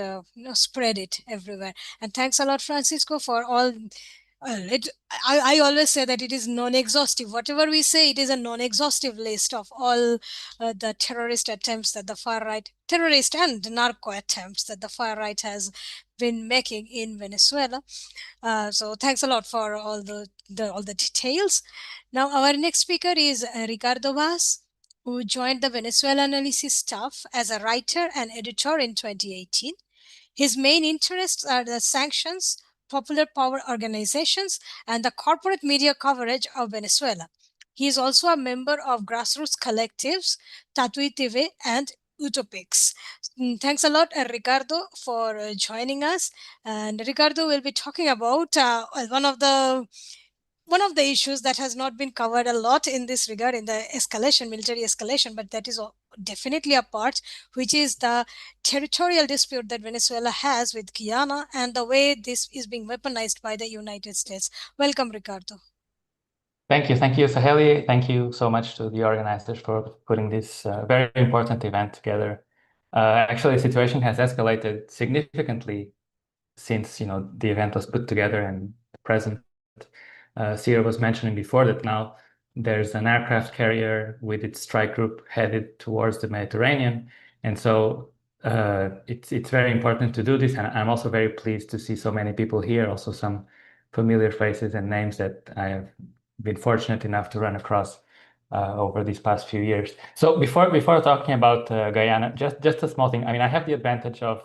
spread it everywhere. And thanks a lot, Francisco, for all. I always say that it is non-exhaustive. Whatever we say, it is a non-exhaustive list of all the terrorist attempts that the far right, terrorist and narco attempts that the far right has been making in Venezuela. So thanks a lot for all the details. Now our next speaker is Ricardo Vaz, who joined the Venezuela analysis staff as a writer and editor in 2018. His main interests are the sanctions, popular power organizations, and the corporate media coverage of Venezuela. He is also a member of grassroots collectives, Tatui TV and Utopics. Thanks a lot, Ricardo, for joining us. And Ricardo will be talking about one of the issues that has not been covered a lot in this regard in the escalation, military escalation, but that is definitely a part, which is the territorial dispute that Venezuela has with Guyana and the way this is being weaponized by the United States. Welcome, Ricardo. Thank you, Saheli. Thank you so much to the organizers for putting this very important event together. Actually, the situation has escalated significantly since the event was put together, and the President Ciro was mentioning before that now there's an aircraft carrier with its strike group headed towards the Mediterranean, and so it's very important to do this. And I'm also very pleased to see so many people here, also some familiar faces and names that I have been fortunate enough to run across over these past few years. So before talking about Guyana, just a small thing. I mean, I have the advantage of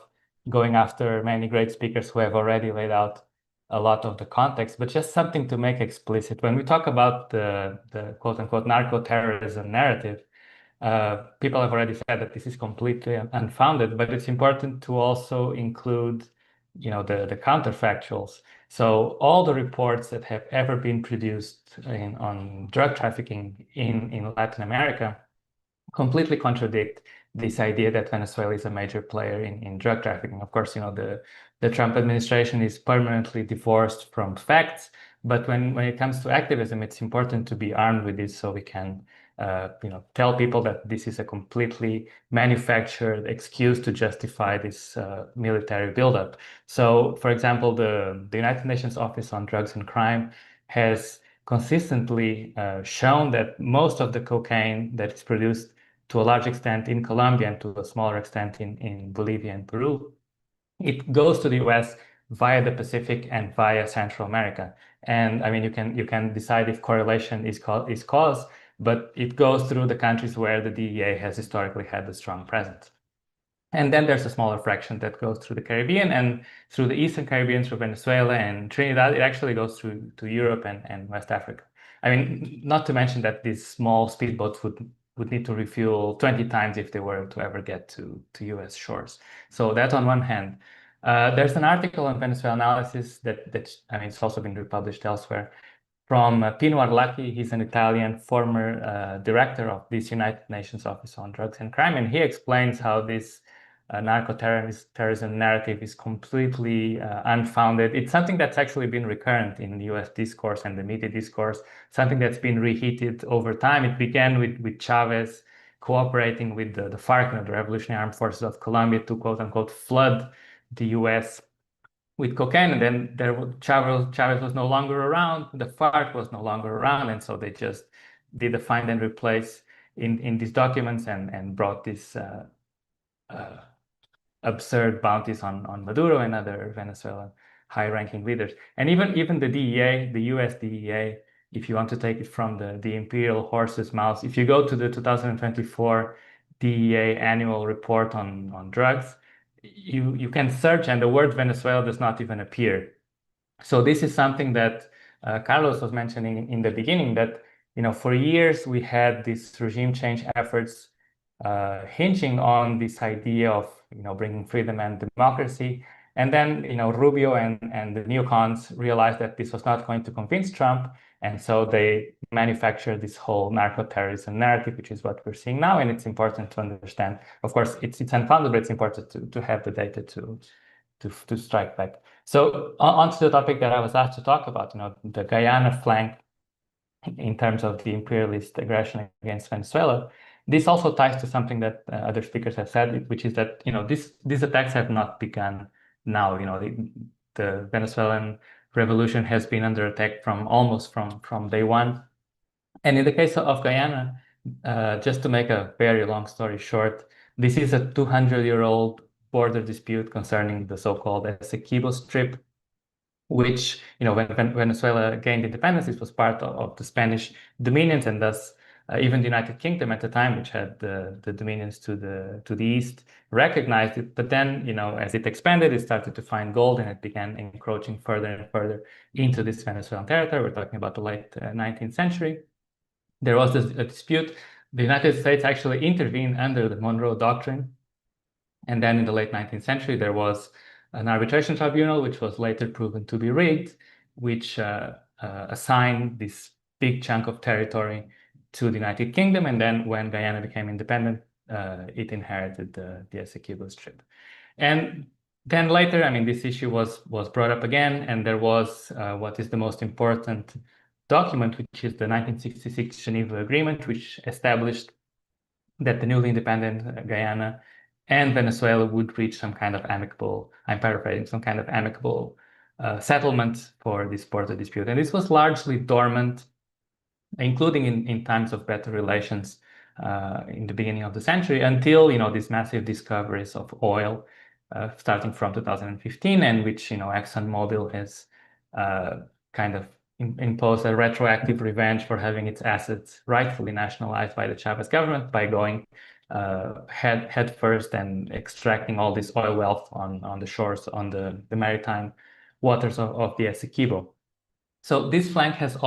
going after many great speakers who have already laid out a lot of the context, but just something to make explicit. When we talk about the quote-unquote narco-terrorism narrative, people have already said that this is completely unfounded, but it's important to also include the counterfactuals. So all the reports that have ever been produced on drug trafficking in Latin America completely contradict this idea that Venezuela is a major player in drug trafficking. Of course, the Trump administration is permanently divorced from facts, but when it comes to activism, it's important to be armed with this so we can tell people that this is a completely manufactured excuse to justify this military buildup. So, for example, the United Nations Office on Drugs and Crime has consistently shown that most of the cocaine that is produced to a large extent in Colombia and to a smaller extent in Bolivia and Peru, it goes to the US via the Pacific and via Central America. And I mean, you can decide if correlation is cause, but it goes through the countries where the DEA has historically had a strong presence. And then there's a smaller fraction that goes through the Caribbean, and through the Eastern Caribbean, through Venezuela and Trinidad, it actually goes through to Europe and West Africa. I mean, not to mention that these small speedboats would need to refuel 20 times if they were to ever get to US shores. So that on one hand. There's an article on Venezuela analysis that I mean, it's also been republished elsewhere, from Pino Arlacchi. He's an Italian former director of this United Nations Office on Drugs and Crime, and he explains how this narco-terrorism narrative is completely unfounded. It's something that's actually been recurrent in the US discourse and the media discourse, something that's been reheated over time. It began with Chavez cooperating with the FARC, the Revolutionary Armed Forces of Colombia, to quote-unquote flood the US with cocaine, and then Chavez was no longer around, the FARC was no longer around, and so they just did a find and replace in these documents and brought these absurd bounties on Maduro and other Venezuelan high-ranking leaders. And even the DEA, the US DEA, if you want to take it from the imperial horse's mouth, if you go to the 2024 DEA annual report on drugs, you can search and the word Venezuela does not even appear. So this is something that Carlos was mentioning in the beginning, that for years we had these regime change efforts hinging on this idea of bringing freedom and democracy. And then Rubio and the neocons realized that this was not going to convince Trump, and so they manufactured this whole narco-terrorism narrative, which is what we're seeing now. And it's important to understand. Of course, it's unfounded, but it's important to have the data to strike back. So on to the topic that I was asked to talk about, the Guyana flank in terms of the imperialist aggression against Venezuela. This also ties to something that other speakers have said, which is that these attacks have not begun now. The Venezuelan revolution has been under attack almost from day one. And in the case of Guyana, just to make a very long story short, this is a 200-year-old border dispute concerning the so-called Essequibo Strip, which, when Venezuela gained independence, it was part of the Spanish dominions, and thus even the United Kingdom at the time, which had the dominions to the east, recognized it. But then, as it expanded, it started to find gold, and it began encroaching further and further into this Venezuelan territory. We're talking about the late 19th century. There was a dispute. The United States actually intervened under the Monroe Doctrine. And then in the late 19th century, there was an arbitration tribunal, which was later proven to be rigged, which assigned this big chunk of territory to the United Kingdom. And then when Guyana became independent, it inherited the Essequibo Strip. And then later, this issue was brought up again, and there was what is the most important document, which is the 1966 Geneva Agreement, which established that the newly independent Guyana and Venezuela would reach some kind of amicable, I'm paraphrasing, some kind of amicable settlement for this border dispute. And this was largely dormant, including in times of better relations in the beginning of the century, until these massive discoveries of oil starting from 2015, and which ExxonMobil has kind of imposed a retroactive revenge for having its assets rightfully nationalized by the Chavez government by going head first and extracting all this oil wealth on the shores, on the maritime waters of the Essequibo. So this flank has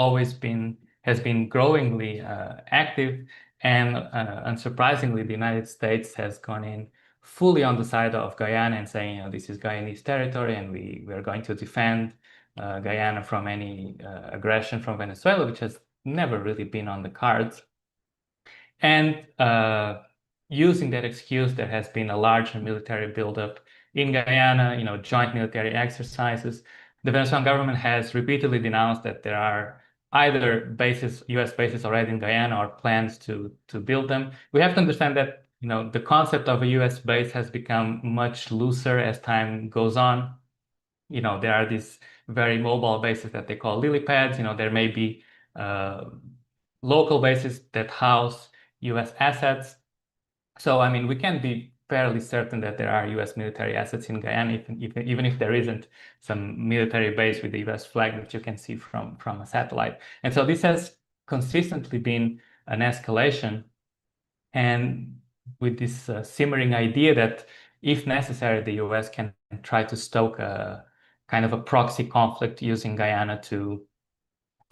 been growingly active, and unsurprisingly, the United States has gone in fully on the side of Guyana and saying, this is Guyanese territory, and we are going to defend Guyana from any aggression from Venezuela, which has never really been on the cards. And using that excuse, there has been a larger military buildup in Guyana, joint military exercises. The Venezuelan government has repeatedly denounced that there are either US bases already in Guyana or plans to build them. We have to understand that the concept of a US base has become much looser as time goes on. There are these very mobile bases that they call lily pads. There may be local bases that house US assets. So, we can be fairly certain that there are US military assets in Guyana, even if there isn't some military base with the US flag that you can see from a satellite. And so this has consistently been an escalation, and with this simmering idea that if necessary, the US can try to stoke a kind of a proxy conflict using Guyana to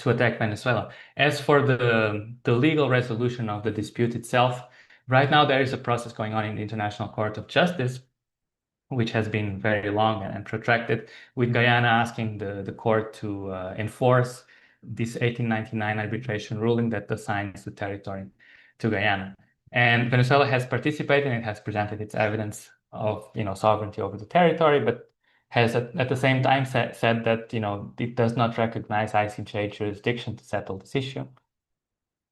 attack Venezuela. As for the legal resolution of the dispute itself, right now there is a process going on in the International Court of Justice, which has been very long and protracted, with Guyana asking the court to enforce this 1899 arbitration ruling that assigns the territory to Guyana. And Venezuela has participated, and it has presented its evidence of sovereignty over the territory, but has at the same time said that it does not recognize ICJ jurisdiction to settle this issue.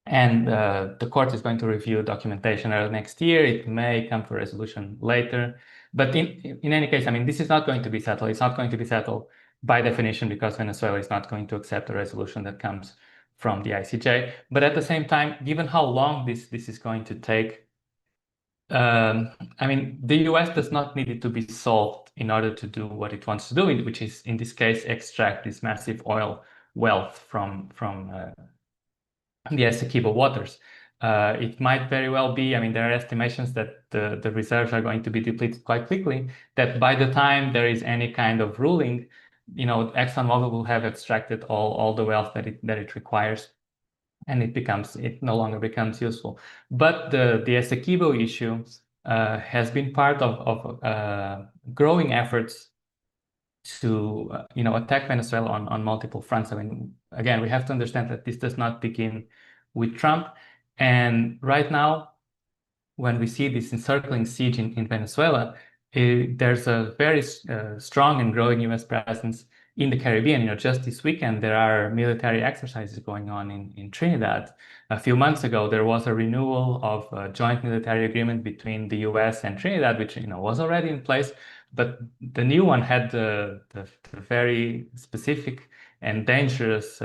And the court is going to review documentation early next year. It may come to a resolution later. But in any case, this is not going to be settled. It's not going to be settled by definition because Venezuela is not going to accept a resolution that comes from the ICJ. But at the same time, given how long this is going to take, I mean, the US does not need it to be solved in order to do what it wants to do, which is, in this case, extract this massive oil wealth from the Essequibo waters. It might very well be, I mean, there are estimations that the reserves are going to be depleted quite quickly, that by the time there is any kind of ruling, ExxonMobil will have extracted all the wealth that it requires, and it no longer becomes useful. But the Essequibo issue has been part of growing efforts to attack Venezuela on multiple fronts. I mean, again, we have to understand that this does not begin with Trump. And right now, when we see this encircling siege in Venezuela, there's a very strong and growing US presence in the Caribbean. Just this weekend, there are military exercises going on in Trinidad. A few months ago, there was a renewal of a joint military agreement between the US and Trinidad, which was already in place. But the new one had the very specific and dangerous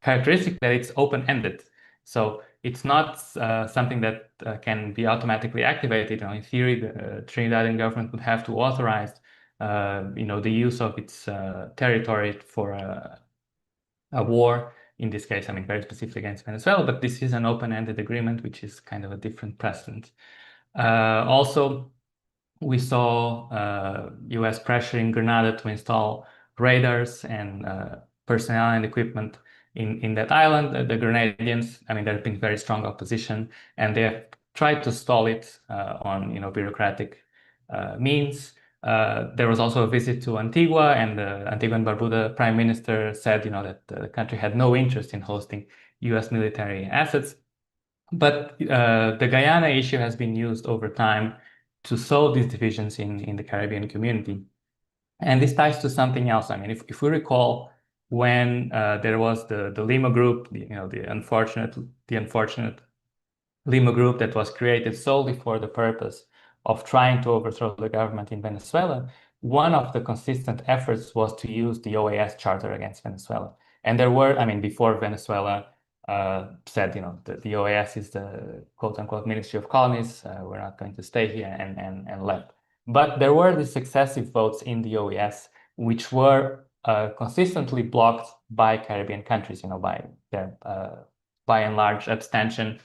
characteristic that it's open-ended. So it's not something that can be automatically activated. In theory, the Trinidadian government would have to authorize, the use of its territory for a war. In this case, I mean, very specific against Venezuela. But this is an open-ended agreement, which is kind of a different precedent. Also, we saw U.S. pressuring Grenada to install radars and personnel and equipment in that island. The Grenadians, I mean, there have been very strong opposition, and they have tried to stall it on bureaucratic means. There was also a visit to Antigua, and the Antigua and Barbuda Prime Minister said, that the country had no interest in hosting U.S. military assets. But the Guyana issue has been used over time to solve these divisions in the Caribbean community. And this ties to something else. I mean, if we recall, when there was the Lima Group, the unfortunate Lima Group that was created solely for the purpose of trying to overthrow the government in Venezuela, one of the consistent efforts was to use the OAS Charter against Venezuela. And there were, I mean, before Venezuela said, the OAS is the quote-unquote Ministry of Colonies, we're not going to stay here and left. But there were these successive votes in the OAS, which were consistently blocked by Caribbean countries, by their, by and large, abstention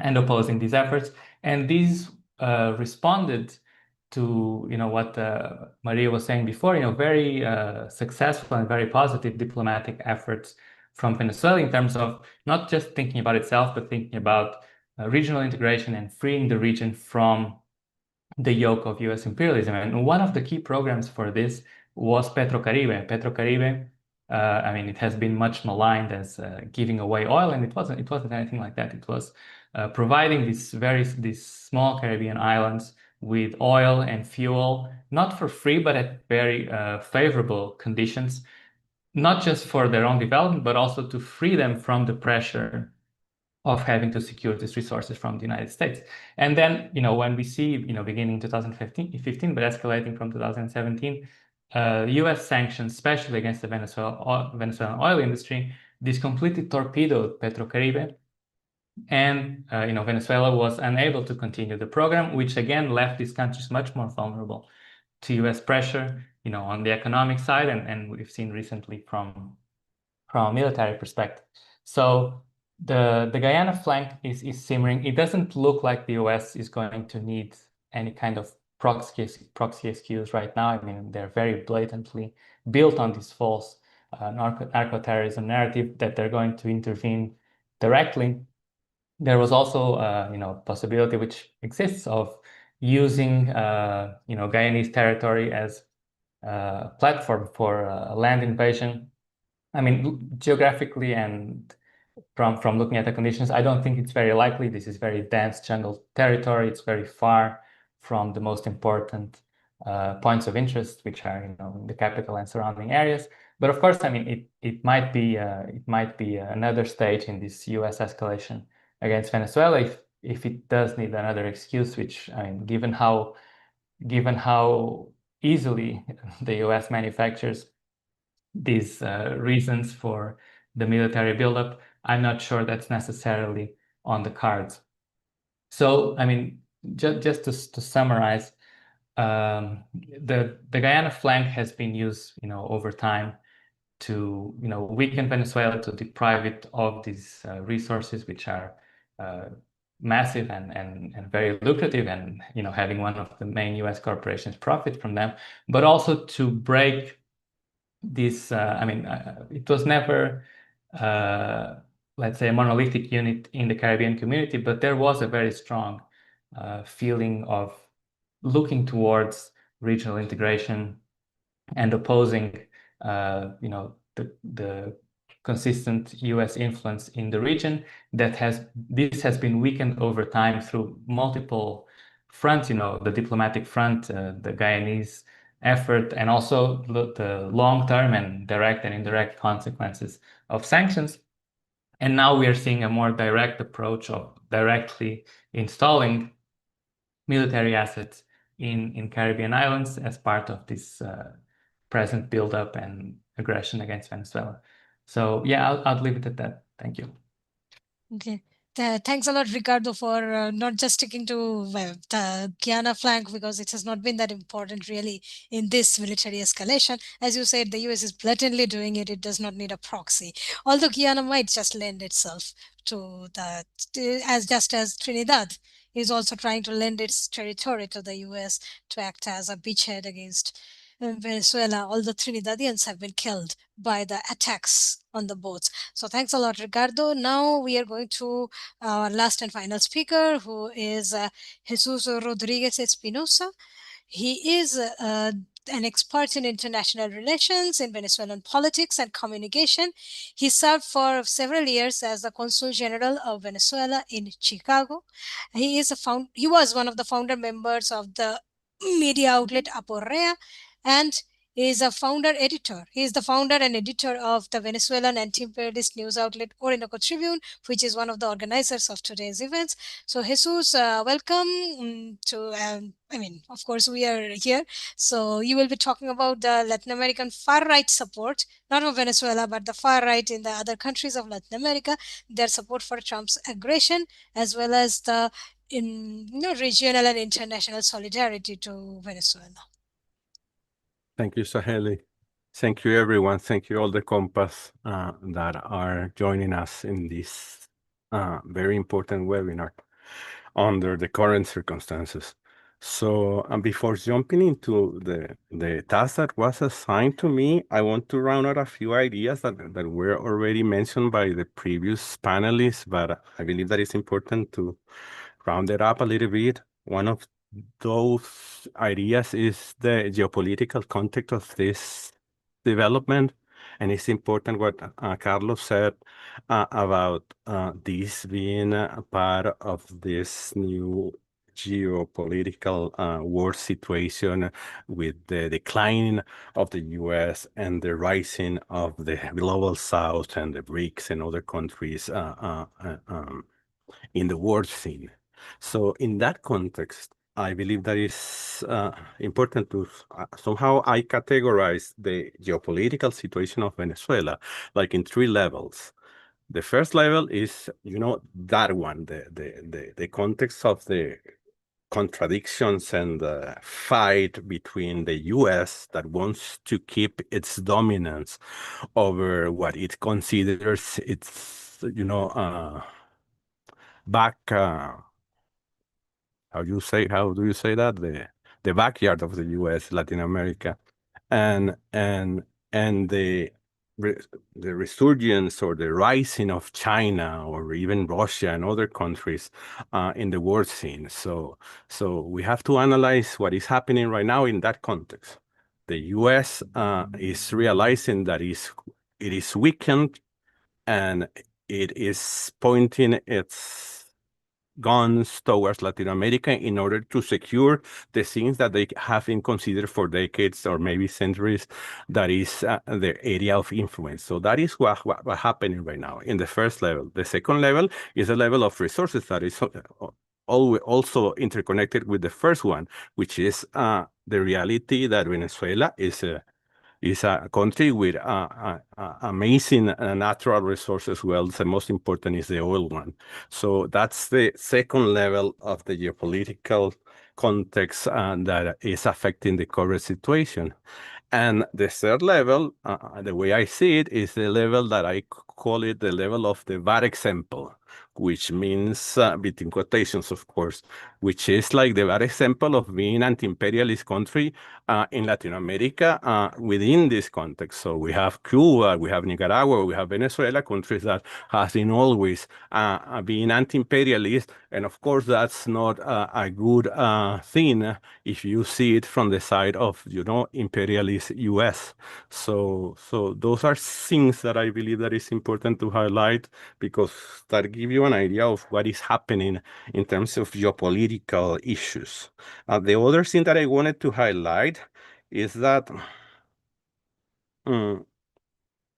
and opposing these efforts. And these responded to, what Maria was saying before, very successful and very positive diplomatic efforts from Venezuela in terms of not just thinking about itself, but thinking about regional integration and freeing the region from the yoke of US imperialism. And one of the key programs for this was Petrocaribe. Petrocaribe, I mean, it has been much maligned as giving away oil, and it wasn't anything like that. It was providing these small Caribbean islands with oil and fuel, not for free, but at very favorable conditions, not just for their own development, but also to free them from the pressure of having to secure these resources from the United States. And then, when we see, beginning 2015, but escalating from 2017, US sanctions, especially against the Venezuelan oil industry, this completely torpedoed Petrocaribe. And, Venezuela was unable to continue the program, which again left these countries much more vulnerable to US pressure, on the economic side, and we've seen recently from a military perspective. So the Guyana flank is simmering. It doesn't look like the US is going to need any kind of proxy excuse right now. I mean, they're very blatantly built on this false narco-terrorism narrative that they're going to intervene directly. There was also, possibility which exists of using, Guyanese territory as a platform for a land invasion. I mean, geographically and from looking at the conditions, I don't think it's very likely. This is very dense jungle territory. It's very far from the most important points of interest, which are, the capital and surrounding areas. But of course, I mean, it might be another stage in this U.S. escalation against Venezuela if it does need another excuse. Which, I mean, given how easily the U.S. manufactures these reasons for the military buildup, I'm not sure that's necessarily on the cards. So, I mean, just to summarize, the Guyana flank has been used, over time to, weaken Venezuela, to deprive it of these resources, which are massive and very lucrative, and having one of the main U.S. corporations profit from them, but also to break this. It was never, let's say, a monolithic unit in the Caribbean community, but there was a very strong feeling of looking towards regional integration and opposing, the consistent U.S. influence in the region. This has been weakened over time through multiple fronts. The diplomatic front, the Guyanese effort, and also the long-term and direct and indirect consequences of sanctions. And now we are seeing a more direct approach of directly installing military assets in Caribbean islands as part of this present buildup and aggression against Venezuela. So yeah, I'll leave it at that. Thank you. Okay. Thanks a lot, Ricardo, for not just sticking to the Guyana flank, because it has not been that important really in this military escalation. As you said, the US is blatantly doing it. It does not need a proxy. Although Guyana might just lend itself to that, just as Trinidad is also trying to lend its territory to the US to act as a beachhead against Venezuela. All the Trinidadians have been killed by the attacks on the boats. So thanks a lot, Ricardo. Now we are going to our last and final speaker, who is Jesus Rodriguez Espinosa. He is an expert in international relations, in Venezuelan politics and communication. He served for several years as the Consul General of Venezuela in Chicago. He was one of the founder members of the media outlet Aporrea, and is a founder editor. He is the founder and editor of the Venezuelan anti-imperialist news outlet Orinoco Tribune, which is one of the organizers of today's events. So Jesus, welcome of course, we are here. So you will be talking about the Latin American far right support, not of Venezuela, but the far right in the other countries of Latin America, their support for Trump's aggression, as well as the regional and international solidarity to Venezuela. Thank you, Saheli. Thank you, everyone. Thank you, all the compas that are joining us in this very important webinar under the current circumstances. So before jumping into the task that was assigned to me, I want to round out a few ideas that were already mentioned by the previous panelists, but I believe that it's important to round it up a little bit. One of those ideas is the geopolitical context of this development. And it's important what Carlos said about this being a part of this new geopolitical war situation with the decline of the US and the rising of the global South and the BRICS and other countries in the world scene. So in that context, I believe that is important to somehow I categorize the geopolitical situation of Venezuela like in three levels. The first level is, that one, the context of the contradictions and the fight between the US that wants to keep its dominance over what it considers its, back how do you say that, the backyard of the US, Latin America, and the resurgence or the rising of China or even Russia and other countries in the world scene. So we have to analyze what is happening right now in that context. The US is realizing that it is weakened, and it is pointing its guns towards Latin America in order to secure the things that they have been considered for decades or maybe centuries, that is their area of influence. So that is what happening right now in the first level. The second level is a level of resources that is also interconnected with the first one, which is the reality that Venezuela is is a country with amazing natural resources. Well, the most important is the oil one. So that's the second level of the geopolitical context that is affecting the current situation. And the third level, the way I see it, is the level that I call it the level of the bad example, which means, between quotations, of course, which is like the bad example of being anti-imperialist country in Latin America within this context. So we have Cuba, we have Nicaragua, we have Venezuela, countries that have been always being anti-imperialist. And of course, that's not a good thing if you see it from the side of, imperialist US. So those are things that I believe that is important to highlight, because that give you an idea of what is happening in terms of geopolitical issues. The other thing that I wanted to highlight is that and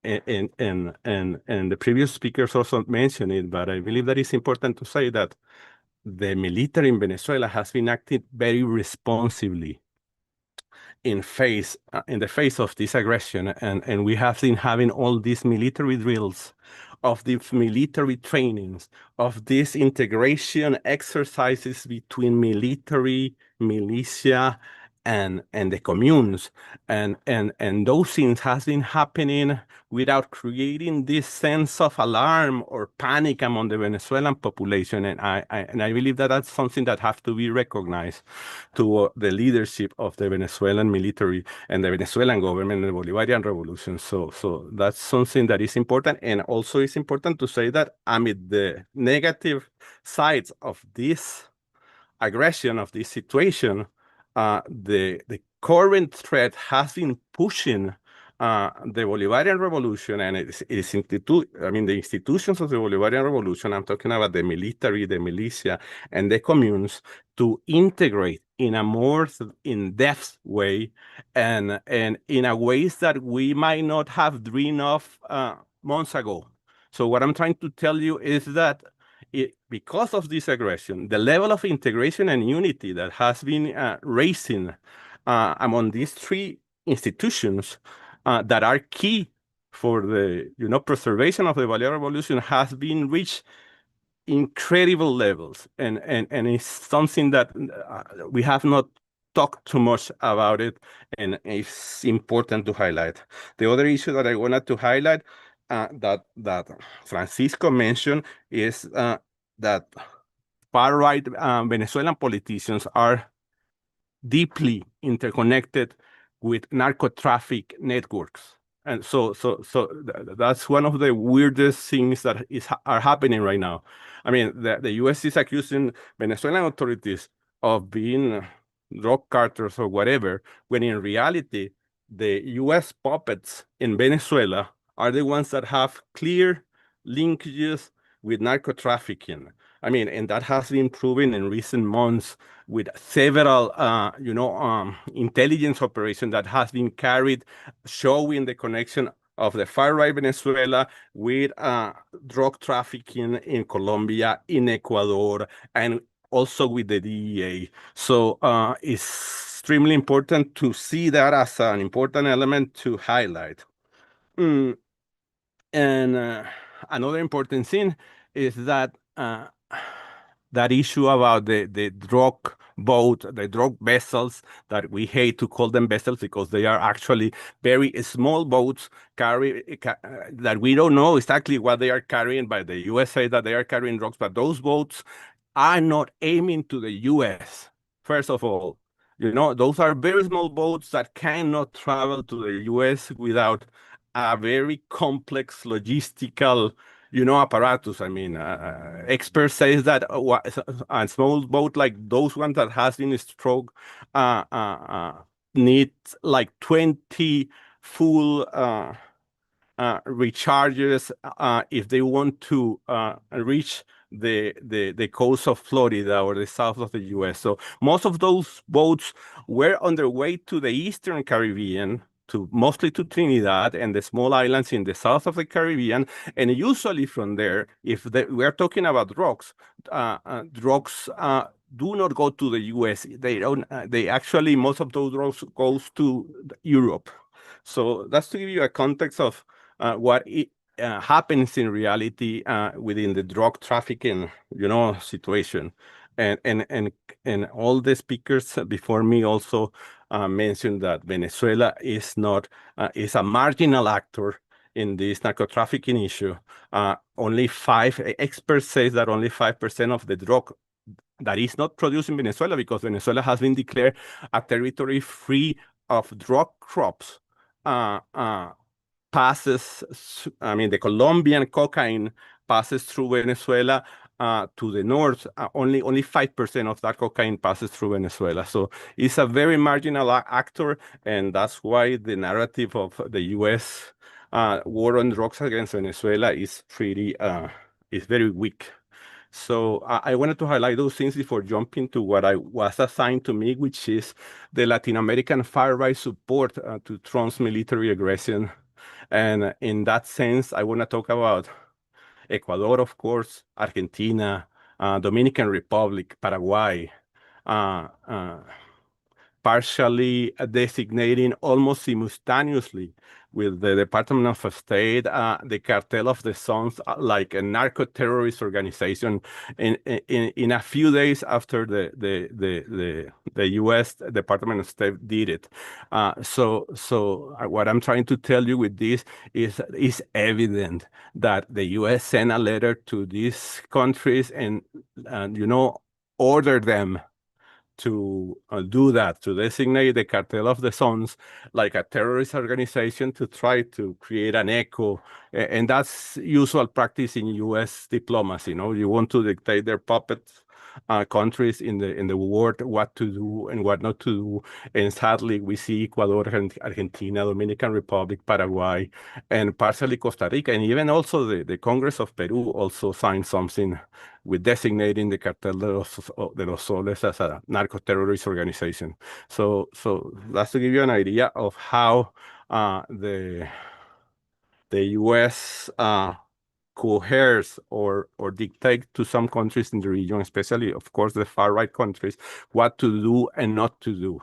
the previous speakers also mentioned it, but I believe that it's important to say that the military in Venezuela has been acting very responsibly in the face of this aggression, and we have been having all these military drills, of these military trainings, of these integration exercises between military, militia, and the communes, and those things has been happening without creating this sense of alarm or panic among the Venezuelan population, and I believe that that's something that has to be recognized to the leadership of the Venezuelan military and the Venezuelan government and the Bolivarian revolution. So that's something that is important, and also it's important to say that amid the negative sides of this aggression, of this situation, the current threat has been pushing the Bolivarian revolution and the institutions of the Bolivarian revolution. I'm talking about the military, the militia, and the communes, to integrate in a more in-depth way, and in a ways that we might not have dreamed of months ago. So what I'm trying to tell you is that because of this aggression, the level of integration and unity that has been raising among these three institutions that are key for the preservation of the Bolivarian Revolution has been reached incredible levels, and it's something that we have not talked too much about it, and it's important to highlight. The other issue that I wanted to highlight that Francisco mentioned is that far-right Venezuelan politicians are deeply interconnected with narco-traffic networks. And so that's one of the weirdest things that are happening right now. I mean, the U.S. is accusing Venezuelan authorities of being drug cartels or whatever, when in reality, the U.S. puppets in Venezuela are the ones that have clear linkages with narco-trafficking. I mean, and that has been proven in recent months with several, intelligence operations that has been carried, showing the connection of the far-right Venezuela with drug trafficking in Colombia, in Ecuador, and also with the DEA. So it's extremely important to see that as an important element to highlight. And another important thing is that that issue about the drug boat, the drug vessels, that we hate to call them vessels because they are actually very small boats that we don't know exactly what they are carrying, but the US say that they are carrying drugs, but those boats are not aiming to the US, first of all. Those are very small boats that cannot travel to the US without a very complex logistical apparatus. I mean, experts say that a small boat like those ones that has been struck needs like 20 full recharges if they want to reach the coast of Florida or the south of the US. So most of those boats were on their way to the Eastern Caribbean, mostly to Trinidad and the small islands in the south of the Caribbean. And usually from there, if we're talking about drugs do not go to the US. They don't. They actually, most of those drugs goes to Europe. So that's to give you a context of what happens in reality within the drug trafficking, situation. And all the speakers before me also mentioned that Venezuela is not is a marginal actor in this narco trafficking issue. Only experts say that only 5% of the drug that is not produced in Venezuela, because Venezuela has been declared a territory free of drug crops, passes, the Colombian cocaine passes through Venezuela to the north. Only 5% of that cocaine passes through Venezuela. So it's a very marginal actor, and that's why the narrative of the U.S. War on drugs against Venezuela is very weak. So I wanted to highlight those things before jumping to what I was assigned to me, which is the Latin American far-right support to Trump's military aggression. And in that sense, I want to talk about Ecuador, of course, Argentina, Dominican Republic, Paraguay, partially designating almost simultaneously with the Department of State, the Cartel of the Suns, like a narco-terrorist organization, in a few days after the U.S. Department of State did it. So what I'm trying to tell you with this is evident that the U.S. sent a letter to these countries and order them to do that, to designate the Cartel of the Suns like a terrorist organization to try to create an echo. And that's usual practice in U.S. diplomacy. You want to dictate their puppets countries in the world what to do and what not to do. And sadly, we see Ecuador, Argentina, Dominican Republic, Paraguay, and partially Costa Rica, and even also the Congress of Peru also signed something with designating the Cartel de los Soles as a narco-terrorist organization. So that's to give you an idea of how the U.S. coerce or dictate to some countries in the region, especially, of course, the far-right countries, what to do and not to do.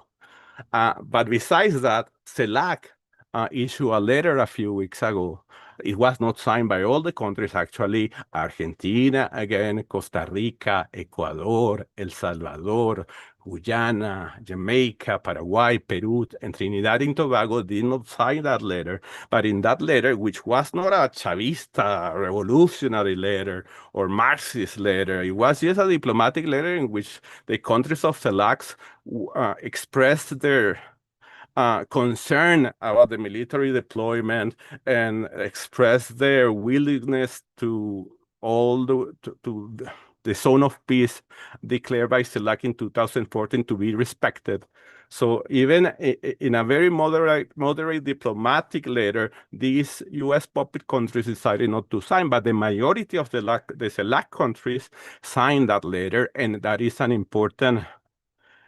But besides that, CELAC issued a letter a few weeks ago. It was not signed by all the countries, actually. Argentina, again, Costa Rica, Ecuador, El Salvador, Guyana, Jamaica, Paraguay, Peru, and Trinidad and Tobago did not sign that letter. But in that letter, which was not a Chavista revolutionary letter or Marxist letter, it was just a diplomatic letter in which the countries of CELAC expressed their concern about the military deployment and express their willingness to the zone of peace declared by CELAC in 2014 to be respected. So even in a very moderate diplomatic letter, these U.S. puppet countries decided not to sign, but the majority of the CELAC countries signed that letter, and that is an important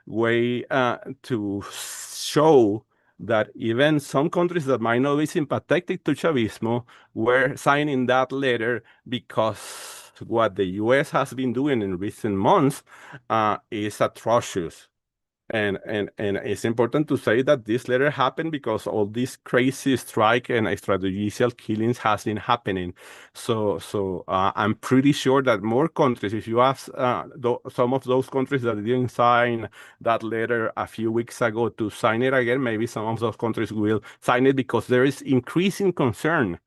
way to show that even some countries that might not be sympathetic to Chavismo were signing that letter because what the U.S. has been doing in recent months is atrocious. And it's important to say that this letter happened because all these crazy strike and extrajudicial killings has been happening. So I'm pretty sure that more countries, if you ask some of those countries that didn't sign that letter a few weeks ago to sign it again, maybe some of those countries will sign it because there is increasing concern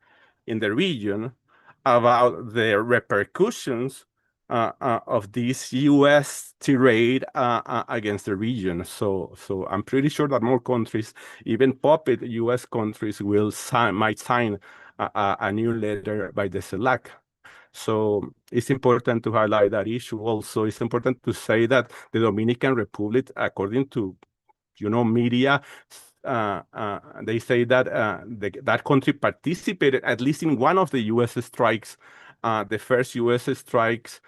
in the region about the repercussions of this U.S. tirade against the region. So I'm pretty sure that more countries, even puppet U.S. countries, might sign a new letter by the CELAC. So it's important to highlight that issue. Also, it's important to say that the Dominican Republic, according to media, they say that that country participated at least in one of the U.S. strikes, the first U.S. strikes,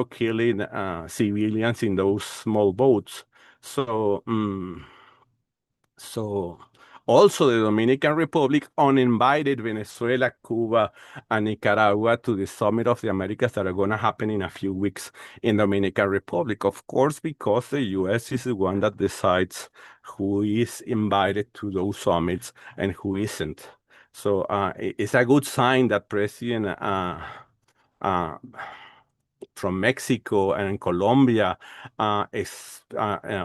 killing civilians in those small boats. So Also, the Dominican Republic uninvited Venezuela, Cuba, and Nicaragua to the Summit of the Americas that are going to happen in a few weeks in Dominican Republic. Of course, because the U.S. is the one that decides who is invited to those summits and who isn't. So it's a good sign that President from Mexico and Colombia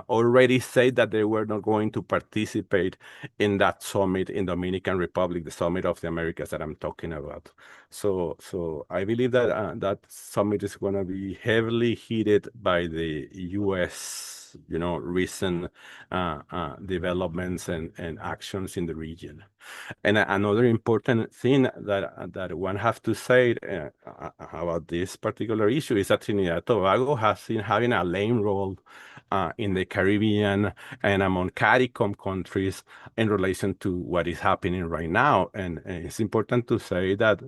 already said that they were not going to participate in that summit in Dominican Republic, the Summit of the Americas that I'm talking about. So I believe that that summit is going to be heavily heated by the U.S., recent developments and actions in the region. And another important thing that one have to say about this particular issue is that Trinidad and Tobago has been having a lame role in the Caribbean and among CARICOM countries in relation to what is happening right now. And it's important to say that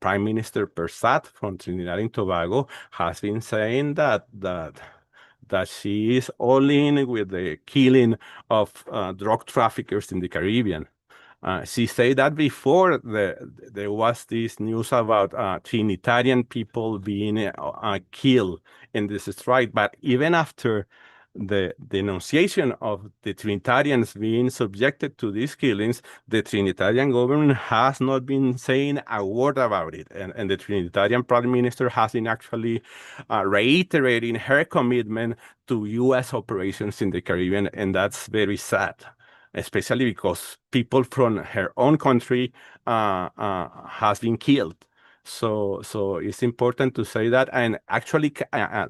Prime Minister Persat from Trinidad and Tobago has been saying that she is all in with the killing of drug traffickers in the Caribbean. She said that before there was this news about Trinitarian people being killed in this strike, but even after the denunciation of the Trinitarians being subjected to these killings, the Trinitarian government has not been saying a word about it. And the Trinitarian Prime Minister has been actually reiterating her commitment to U.S. operations in the Caribbean, and that's very sad, especially because people from her own country has been killed. So it's important to say that. And actually,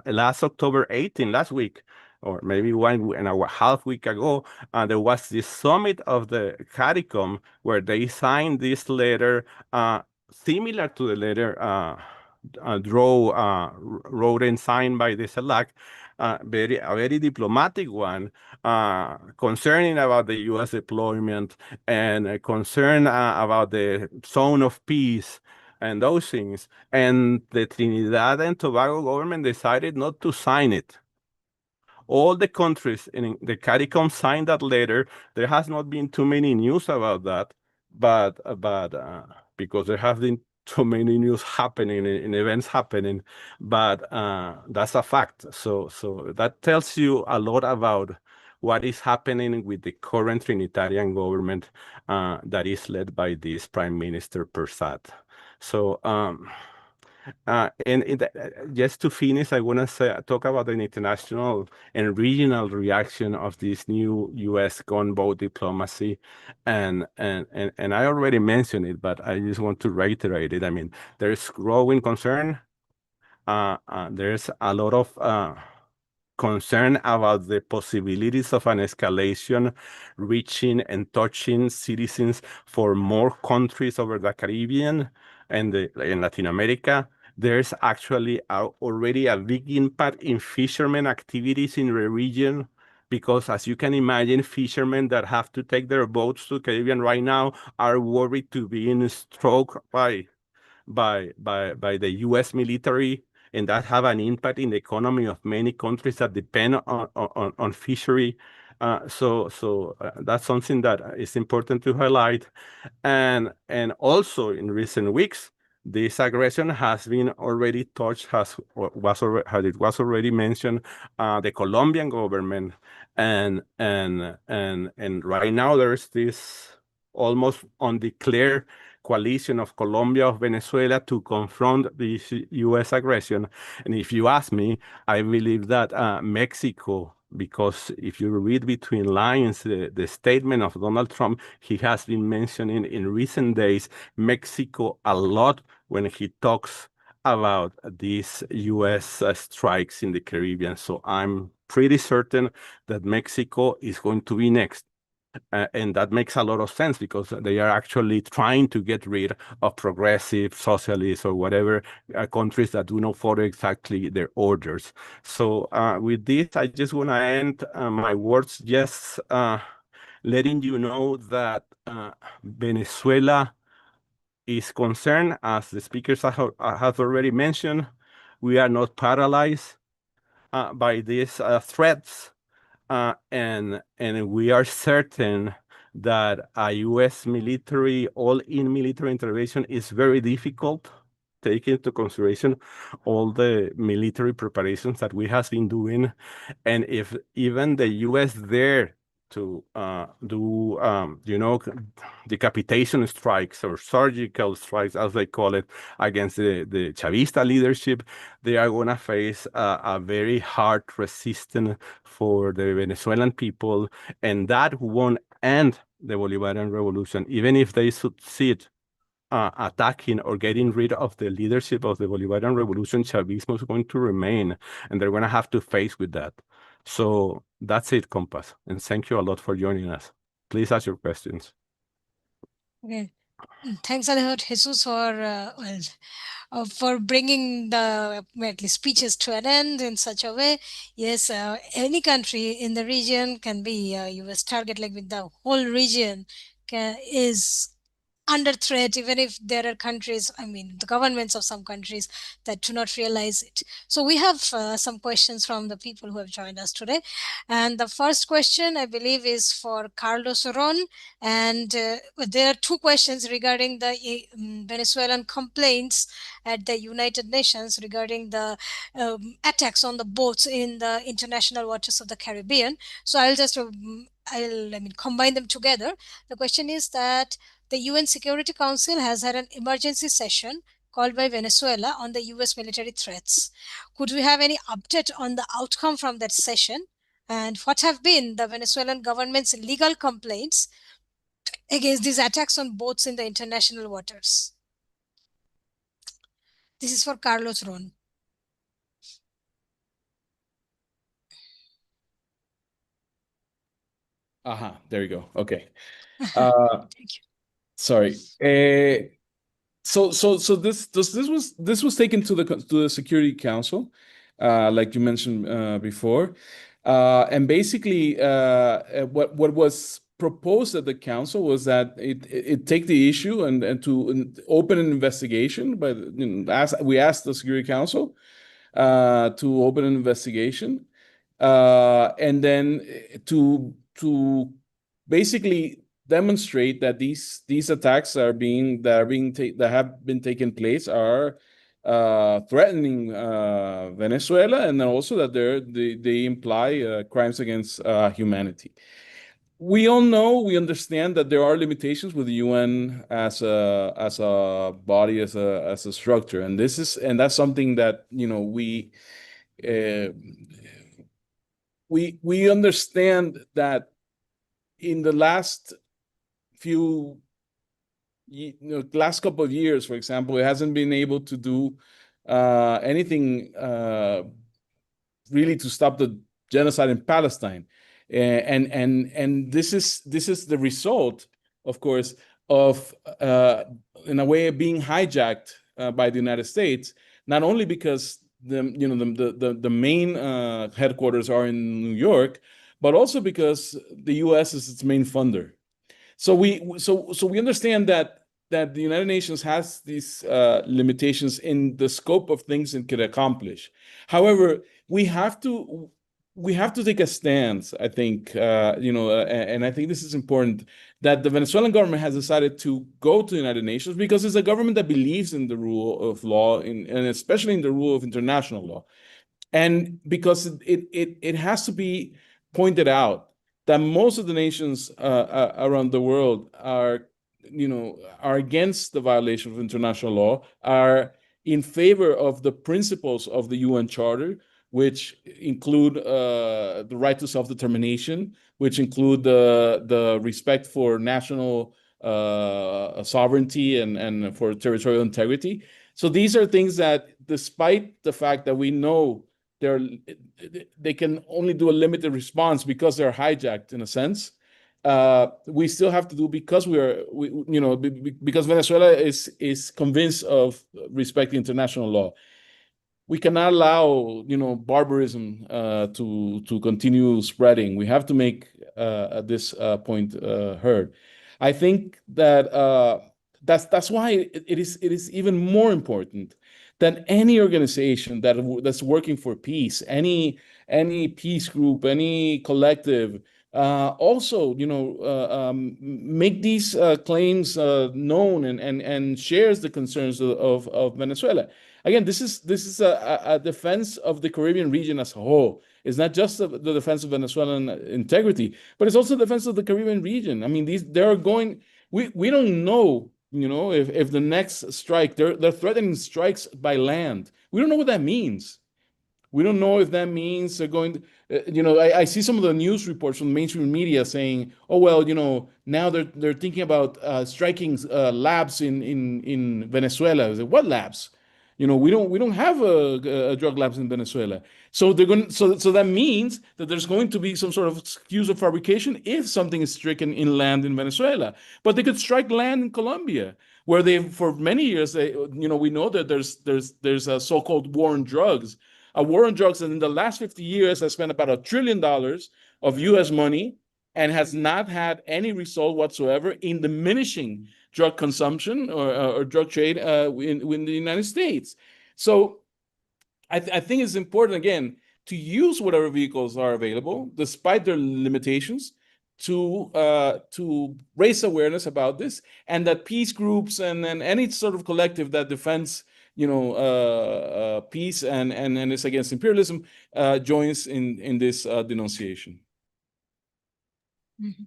last October 18, last week, or maybe 1.5 weeks ago, there was this summit of the CARICOM where they signed this letter similar to the letter wrote and signed by the CELAC, a very diplomatic one, concerning about the U.S. deployment and concern about the zone of peace and those things. And the Trinidad and Tobago government decided not to sign it. All the countries in the CARICOM signed that letter. There has not been too many news about that, but because there have been too many news happening and events happening, but that's a fact. So that tells you a lot about what is happening with the current Trinitarian government that is led by this Prime Minister Persat. So just to finish, I want to talk about the international and regional reaction of this new U.S. gunboat diplomacy, and I already mentioned it, but I just want to reiterate it. I mean, there's growing concern. There's a lot of concern about the possibilities of an escalation reaching and touching citizens for more countries over the Caribbean and in Latin America. There's actually already a big impact in fishermen activities in the region, because as you can imagine, fishermen that have to take their boats to the Caribbean right now are worried to being struck by the U.S. military, and that have an impact in the economy of many countries that depend on fishery. So that's something that is important to highlight. And also in recent weeks, this aggression has been already touched, as it was already mentioned, the Colombian government, and right now there's this almost undeclared coalition of Colombia, of Venezuela, to confront the U.S. aggression. And if you ask me, I believe that Mexico, because if you read between lines the statement of Donald Trump, he has been mentioning in recent days Mexico a lot when he talks about these U.S. strikes in the Caribbean. So I'm pretty certain that Mexico is going to be next. And that makes a lot of sense, because they are actually trying to get rid of progressive, socialist, or whatever countries that do not follow exactly their orders. So with this, I just want to end my words just letting you know that Venezuela is concerned, as the speakers have already mentioned. We are not paralyzed by these threats. and we are certain that a U.S. military, all-in military intervention is very difficult, taking into consideration all the military preparations that we have been doing. And if even the U.S. there to do, decapitation strikes or surgical strikes, as they call it, against the Chavista leadership, they are going to face a very hard resistance for the Venezuelan people, and that won't end the Bolivarian revolution, even if they succeed attacking or getting rid of the leadership of the Bolivarian revolution. Chavismo is going to remain, and they're going to have to face with that. So that's it, Compass. And thank you a lot for joining us. Please ask your questions. Okay. Thanks a lot, Jesus, for bringing the at least speeches to an end in such a way. Yes, any country in the region can be a US target, like with the whole region is under threat, even if there are countries, I mean, the governments of some countries that do not realize it. So we have some questions from the people who have joined us today. And the first question, I believe, is for Carlos Ron. And there are two questions regarding the Venezuelan complaints at the United Nations regarding the attacks on the boats in the international waters of the Caribbean. So I'll just combine them together. The question is that the UN Security Council has had an emergency session called by Venezuela on the US military threats. Could we have any update on the outcome from that session? And what have been the Venezuelan government's legal complaints against these attacks on boats in the international waters? This is for Carlos Ron. There you go. Okay. Thank you. Sorry. So this was taken to the Security Council, like you mentioned before, and basically what was proposed at the council was that it take the issue and to open an investigation. But we asked the Security Council to open an investigation, and then to basically demonstrate that these attacks that have been taking place are threatening Venezuela, and then also that they imply crimes against humanity. We all know, we understand that there are limitations with the UN as a body, as a structure, and that's something that we understand that in the last couple of years, for example, it hasn't been able to do anything really to stop the genocide in Palestine, and this is the result, of course, of in a way being hijacked by the United States, not only because the main headquarters are in New York, but also because the U.S. is its main funder. So we understand that the United Nations has these limitations in the scope of things it could accomplish. However, we have to take a stance, I think, and I think this is important, that the Venezuelan government has decided to go to the United Nations because it's a government that believes in the rule of law, and especially in the rule of international law. And because it has to be pointed out that most of the nations around the world are against the violation of international law, are in favor of the principles of the UN Charter, which include the right to self-determination, which include the respect for national sovereignty and for territorial integrity. So these are things that, despite the fact that we know they can only do a limited response because they're hijacked in a sense, we still have to do because because Venezuela is convinced of respecting international law. We cannot allow barbarism to continue spreading. We have to make this point heard. I think that that's why it is even more important that any organization that's working for peace, any peace group, any collective, also, make these claims known and shares the concerns of Venezuela. Again, this is a defense of the Caribbean region as a whole. It's not just the defense of Venezuelan integrity, but it's also the defense of the Caribbean region. I mean, we don't know, if the next strike, they're threatening strikes by land. We don't know what that means. We don't know if that means they're going to, I see some of the news reports from mainstream media saying, oh, well, now they're thinking about striking labs in Venezuela. What labs? We don't have a drug labs in Venezuela. So so that means that there's going to be some sort of excuse of fabrication if something is stricken in land in Venezuela. But they could strike land in Colombia, where for many years, we know that there's a so-called war on drugs. A war on drugs, and in the last 50 years has spent about $1 trillion of US money and has not had any result whatsoever in diminishing drug consumption or drug trade in the United States. So I think it's important, again, to use whatever vehicles are available, despite their limitations, to raise awareness about this, and that peace groups and any sort of collective that defends peace and is against imperialism joins in this denunciation. Mm-hmm.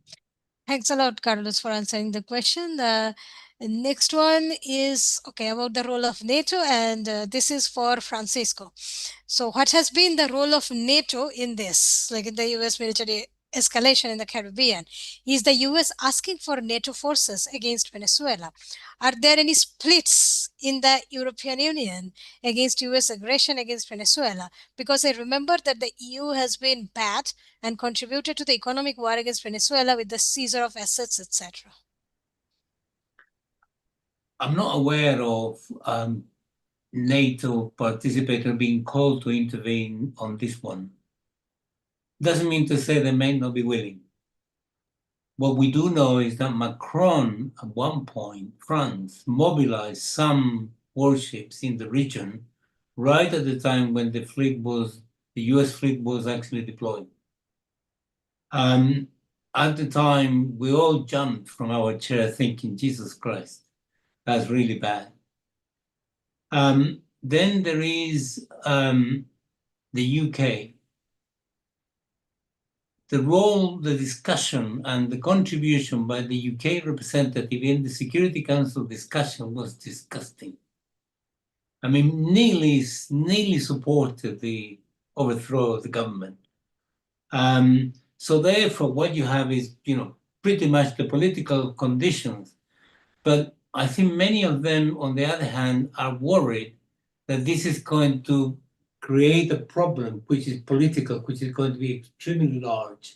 Thanks a lot, Carlos, for answering the question. The next one is about the role of NATO, and this is for Francisco. So, what has been the role of NATO in this, like in the U.S. military escalation in the Caribbean? Is the U.S. asking for NATO forces against Venezuela? Are there any splits in the European Union against U.S. aggression against Venezuela? Because I remember that the EU has been bad and contributed to the economic war against Venezuela with the seizure of assets, etc. I'm not aware of NATO participator being called to intervene on this one. Doesn't mean to say they may not be willing. What we do know is that Macron, at one point, France, mobilized some warships in the region right at the time when the US fleet was actually deployed. At the time, we all jumped from our chair thinking, Jesus Christ, that's really bad. Then there is the UK. The role, the discussion, and the contribution by the UK representative in the Security Council discussion was disgusting. I mean, nearly supported the overthrow of the government. So therefore, what you have is, pretty much the political conditions. But I think many of them, on the other hand, are worried that this is going to create a problem which is political, which is going to be extremely large.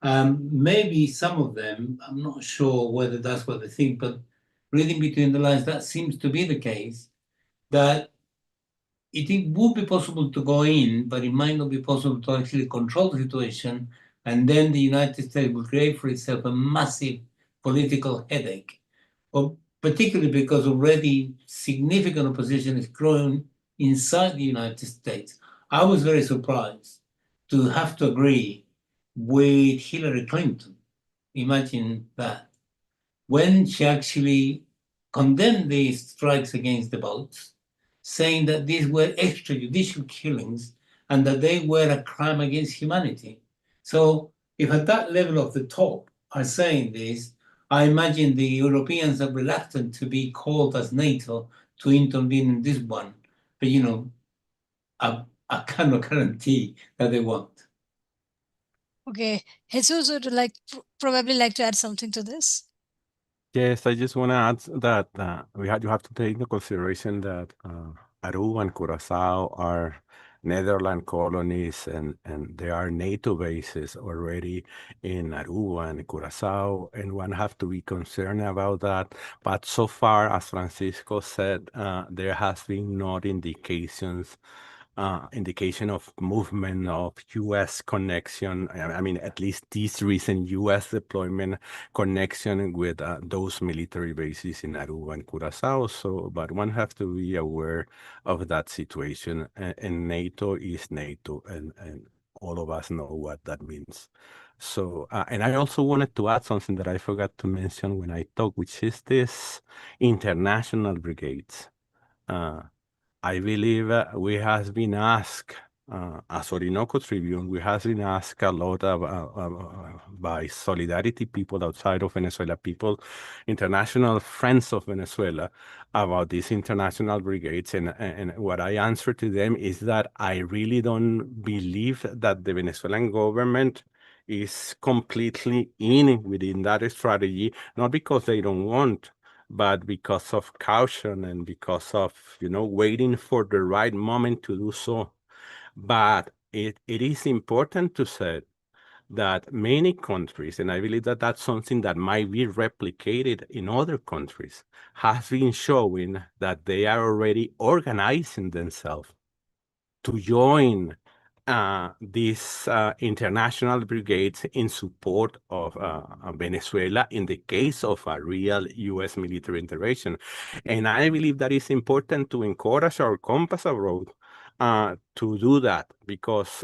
Maybe some of them, I'm not sure whether that's what they think, but reading between the lines, that seems to be the case, that it would be possible to go in, but it might not be possible to actually control the situation, and then the United States will create for itself a massive political headache, particularly because already significant opposition is growing inside the United States. I was very surprised to have to agree with Hillary Clinton. Imagine that. When she actually condemned these strikes against the boats, saying that these were extrajudicial killings and that they were a crime against humanity. So if at that level of the top are saying this, I imagine the Europeans are reluctant to be called as NATO to intervene in this one. But, I cannot guarantee that they won't. Okay, Jesus would probably like to add something to this. Yes, I just want to add that you have to take into consideration that Aruba and Curacao are Netherlands colonies, and there are NATO bases already in Aruba and Curacao, and one have to be concerned about that. But so far, as Francisco said, there has been no indications indication of movement of U.S. connection. I mean, at least this recent U.S. deployment connection with those military bases in Aruba and Curacao. So, but one has to be aware of that situation. And NATO is NATO, and all of us know what that means. So, and I also wanted to add something that I forgot to mention when I talk, which is this international brigades. I believe we has been asked, as Orinoco Tribune, we has been asked a lot by Solidarity people outside of Venezuela, people, international friends of Venezuela, about these international brigades. And what I answer to them is that I really don't believe that the Venezuelan government is completely within that strategy, not because they don't want, but because of caution and because of, waiting for the right moment to do so. But it is important to say that many countries, and I believe that that's something that might be replicated in other countries, has been showing that they are already organizing themselves to join these international brigades in support of Venezuela in the case of a real U.S. military intervention. And I believe that it's important to encourage our compass abroad to do that, because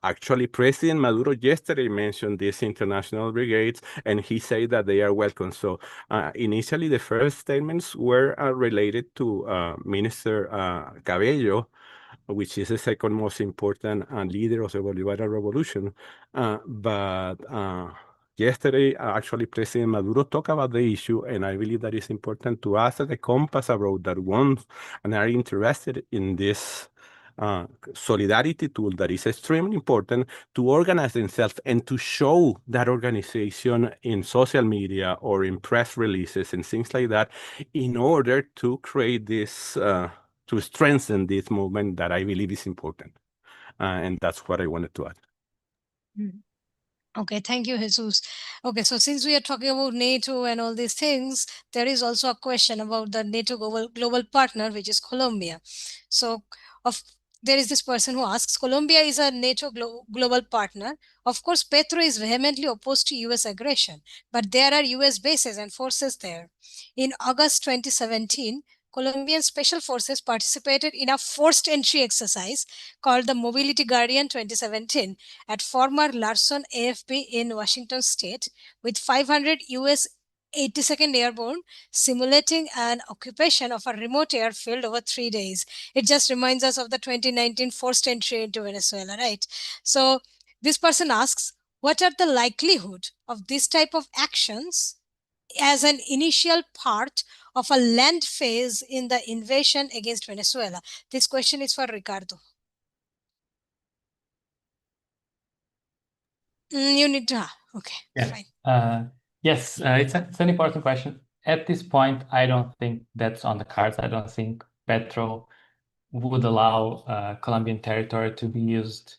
actually President Maduro yesterday mentioned these international brigades, and he said that they are welcome. So initially the first statements were related to Minister Cabello, which is the second most important leader of the Bolivarian revolution. But yesterday, actually, President Maduro talked about the issue, and I believe that it's important to ask the compass abroad that want and are interested in this solidarity tool that is extremely important to organize themselves and to show that organization in social media or in press releases and things like that, in order to create this to strengthen this movement that I believe is important. And that's what I wanted to add. Mm. Okay, thank you, Jesus. Okay, so since we are talking about NATO and all these things, there is also a question about the NATO global partner, which is Colombia. So, there is this person who asks, Colombia is a NATO global partner. Of course, Petro is vehemently opposed to US aggression, but there are US bases and forces there. In August 2017, Colombian special forces participated in a forced entry exercise called the Mobility Guardian 2017 at former Larson AFP in Washington state with 500 US 82nd Airborne simulating an occupation of a remote airfield over 3 days. It just reminds us of the 2019 forced entry into Venezuela, right? So this person asks, what are the likelihood of this type of actions as an initial part of a land phase in the invasion against Venezuela? This question is for Ricardo. You need to, okay, Yeah. fine. Yes, it's an important question. At this point, I don't think that's on the cards. I don't think Petro would allow Colombian territory to be used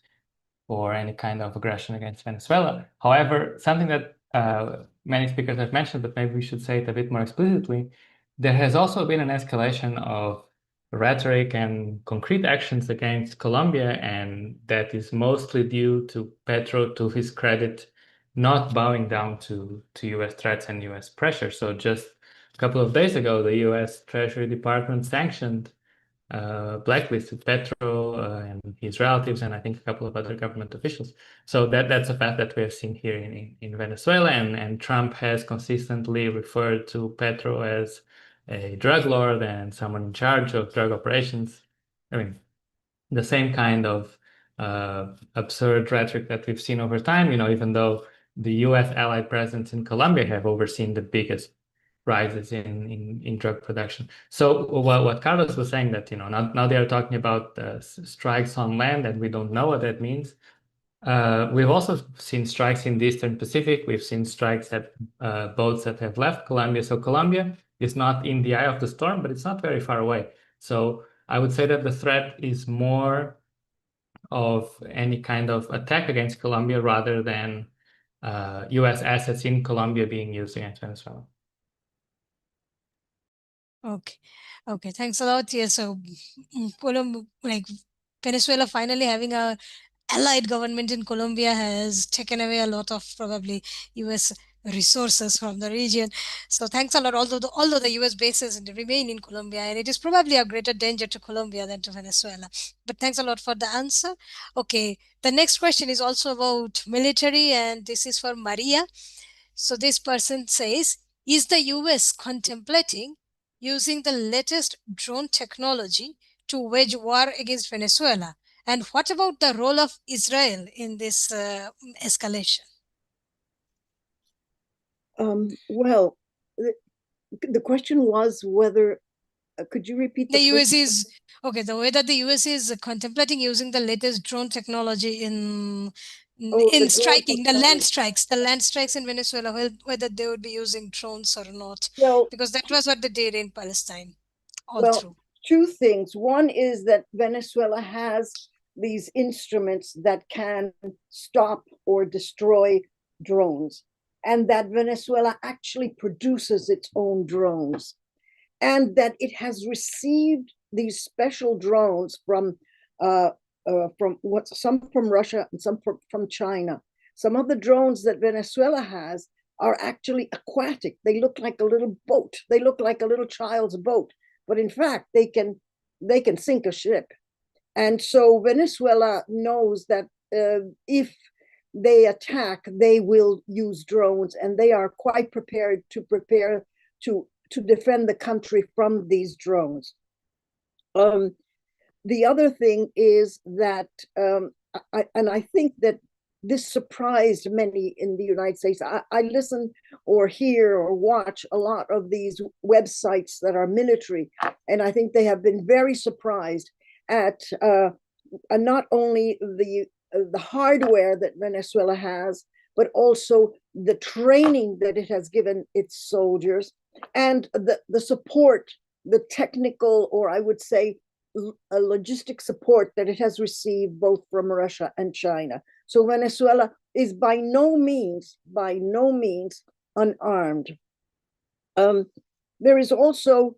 for any kind of aggression against Venezuela. However, something that many speakers have mentioned, but maybe we should say it a bit more explicitly, there has also been an escalation of rhetoric and concrete actions against Colombia, and that is mostly due to Petro, to his credit, not bowing down to US threats and US pressure. So just a couple of days ago, the US Treasury Department sanctioned blacklisted Petro and his relatives, and I think a couple of other government officials. So that's a fact that we have seen here in Venezuela, and Trump has consistently referred to Petro as a drug lord and someone in charge of drug operations. I mean, the same kind of absurd rhetoric that we've seen over time, even though the US allied presidents in Colombia have overseen the biggest rises in drug production. So what Carlos was saying, that now they are talking about strikes on land, and we don't know what that means. We've also seen strikes in the Eastern Pacific. We've seen strikes at boats that have left Colombia. So Colombia is not in the eye of the storm, but it's not very far away. So I would say that the threat is more of any kind of attack against Colombia rather than US assets in Colombia being used against Venezuela. Okay, thanks a lot. Yeah, so Venezuela finally having a allied government in Colombia has taken away a lot of probably US resources from the region. So thanks a lot, although the US bases remain in Colombia, and it is probably a greater danger to Colombia than to Venezuela. But thanks a lot for the answer. Okay, the next question is also about military, and this is for Maria. So this person says, is the US contemplating using the latest drone technology to wage war against Venezuela? And what about the role of Israel in this escalation? Well, the question was whether, could you repeat the US first? is, okay, the way that the US is contemplating using the latest drone technology in the striking the land technology. strikes in Venezuela, whether they would be using drones or not, Well, because that was what they did in Palestine all well, through. two things. One is that Venezuela has these instruments that can stop or destroy drones, and that Venezuela actually produces its own drones, and that it has received these special drones from some from Russia and some from China. Some of the drones that Venezuela has are actually aquatic. They look like a little boat. They look like a little child's boat, but in fact, they can sink a ship. And so Venezuela knows that if they attack, they will use drones, and they are quite prepared to defend the country from these drones. The other thing is that, I think that this surprised many in the United States. I listen or hear or watch a lot of these websites that are military, and I think they have been very surprised at not only the hardware that Venezuela has, but also the training that it has given its soldiers, and the support, the technical, or I would say a logistic support that it has received both from Russia and China. So Venezuela is by no means unarmed. There is also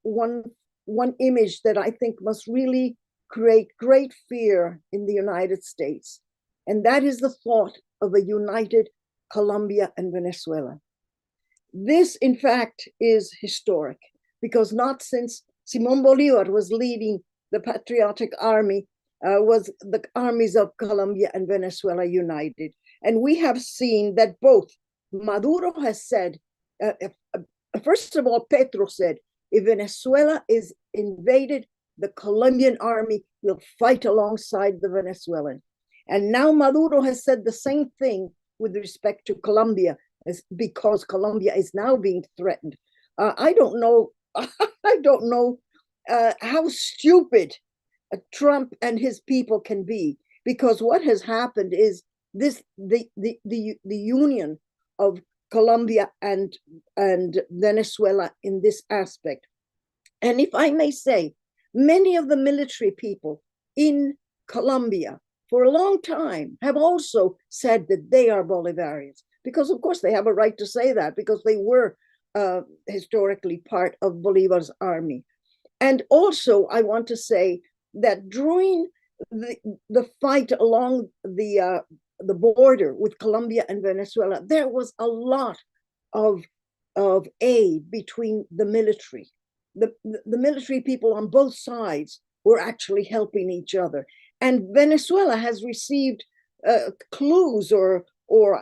one image that I think must really create great fear in the United States, and that is the thought of a united Colombia and Venezuela. This, in fact, is historic, because not since Simón Bolívar was leading the patriotic army was the armies of Colombia and Venezuela united. And we have seen that both Maduro has said, first of all, Petro said, if Venezuela is invaded, the Colombian army will fight alongside the Venezuelan. And now Maduro has said the same thing with respect to Colombia, because Colombia is now being threatened. I don't know how stupid Trump and his people can be, because what has happened is the union of Colombia and Venezuela in this aspect. And if I may say, many of the military people in Colombia for a long time have also said that they are Bolivarians, because of course they have a right to say that, because they were historically part of Bolivar's army. And also I want to say that during the fight along the border with Colombia and Venezuela, there was a lot of aid between the military. The military people on both sides were actually helping each other. And Venezuela has received clues or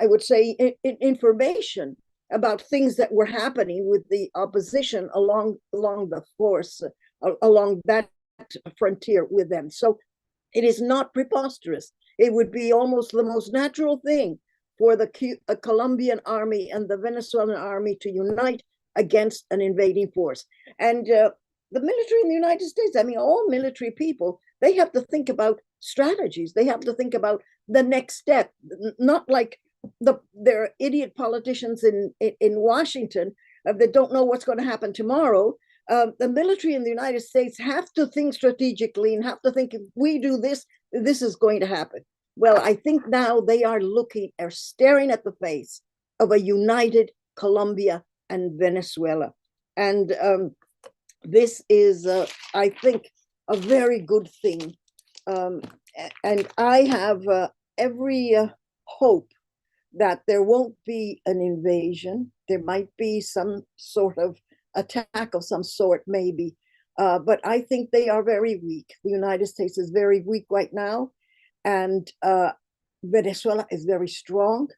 I would say information about things that were happening with the opposition along the force, along that frontier with them. So it is not preposterous. It would be almost the most natural thing for the Colombian army and the Venezuelan army to unite against an invading force. And the military in the United States, I mean, all military people, they have to think about strategies. They have to think about the next step, not like their idiot politicians in Washington that don't know what's going to happen tomorrow. The military in the United States have to think strategically and have to think, if we do this, this is going to happen. Well, I think now they are staring at the face of a united Colombia and Venezuela. And this is, I think, a very good thing. And I have every hope that there won't be an invasion. There might be some sort of attack of some sort, maybe. But I think they are very weak. The United States is very weak right now. And Venezuela is very strong.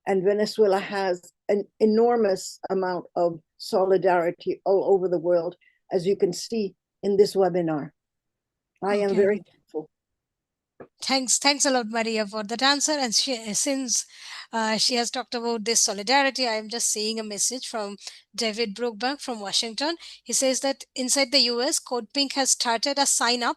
And Venezuela has an enormous amount of solidarity all over the world, as you can see in this webinar. I am very thankful. Thanks a lot, Maria, for that answer. And since she has talked about this solidarity, I am just seeing a message from David Brookbank from Washington. He says that inside the US, Code Pink has started a sign up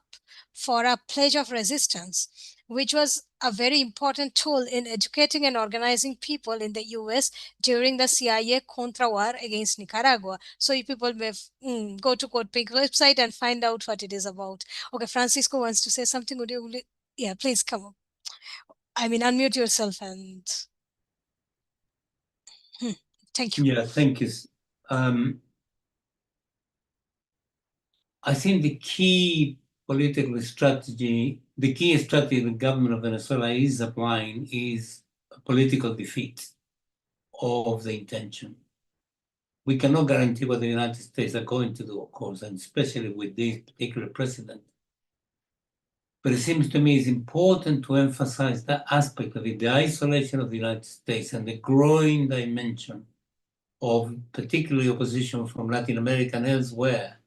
for a pledge of resistance, which was a very important tool in educating and organizing people in the US during the CIA Contra war against Nicaragua. So you people may go to Code Pink website and find out what it is about. Okay, Francisco wants to say something. Would you? Yeah, please come up. I mean, unmute yourself and thank you. Yeah, thank you. I think the key political strategy, the key strategy the government of Venezuela is applying is a political defeat of the intention. We cannot guarantee what the United States are going to do, of course, and especially with this particular president. But it seems to me it's important to emphasize that aspect of it, the isolation of the United States and the growing dimension of particularly opposition from Latin America and elsewhere,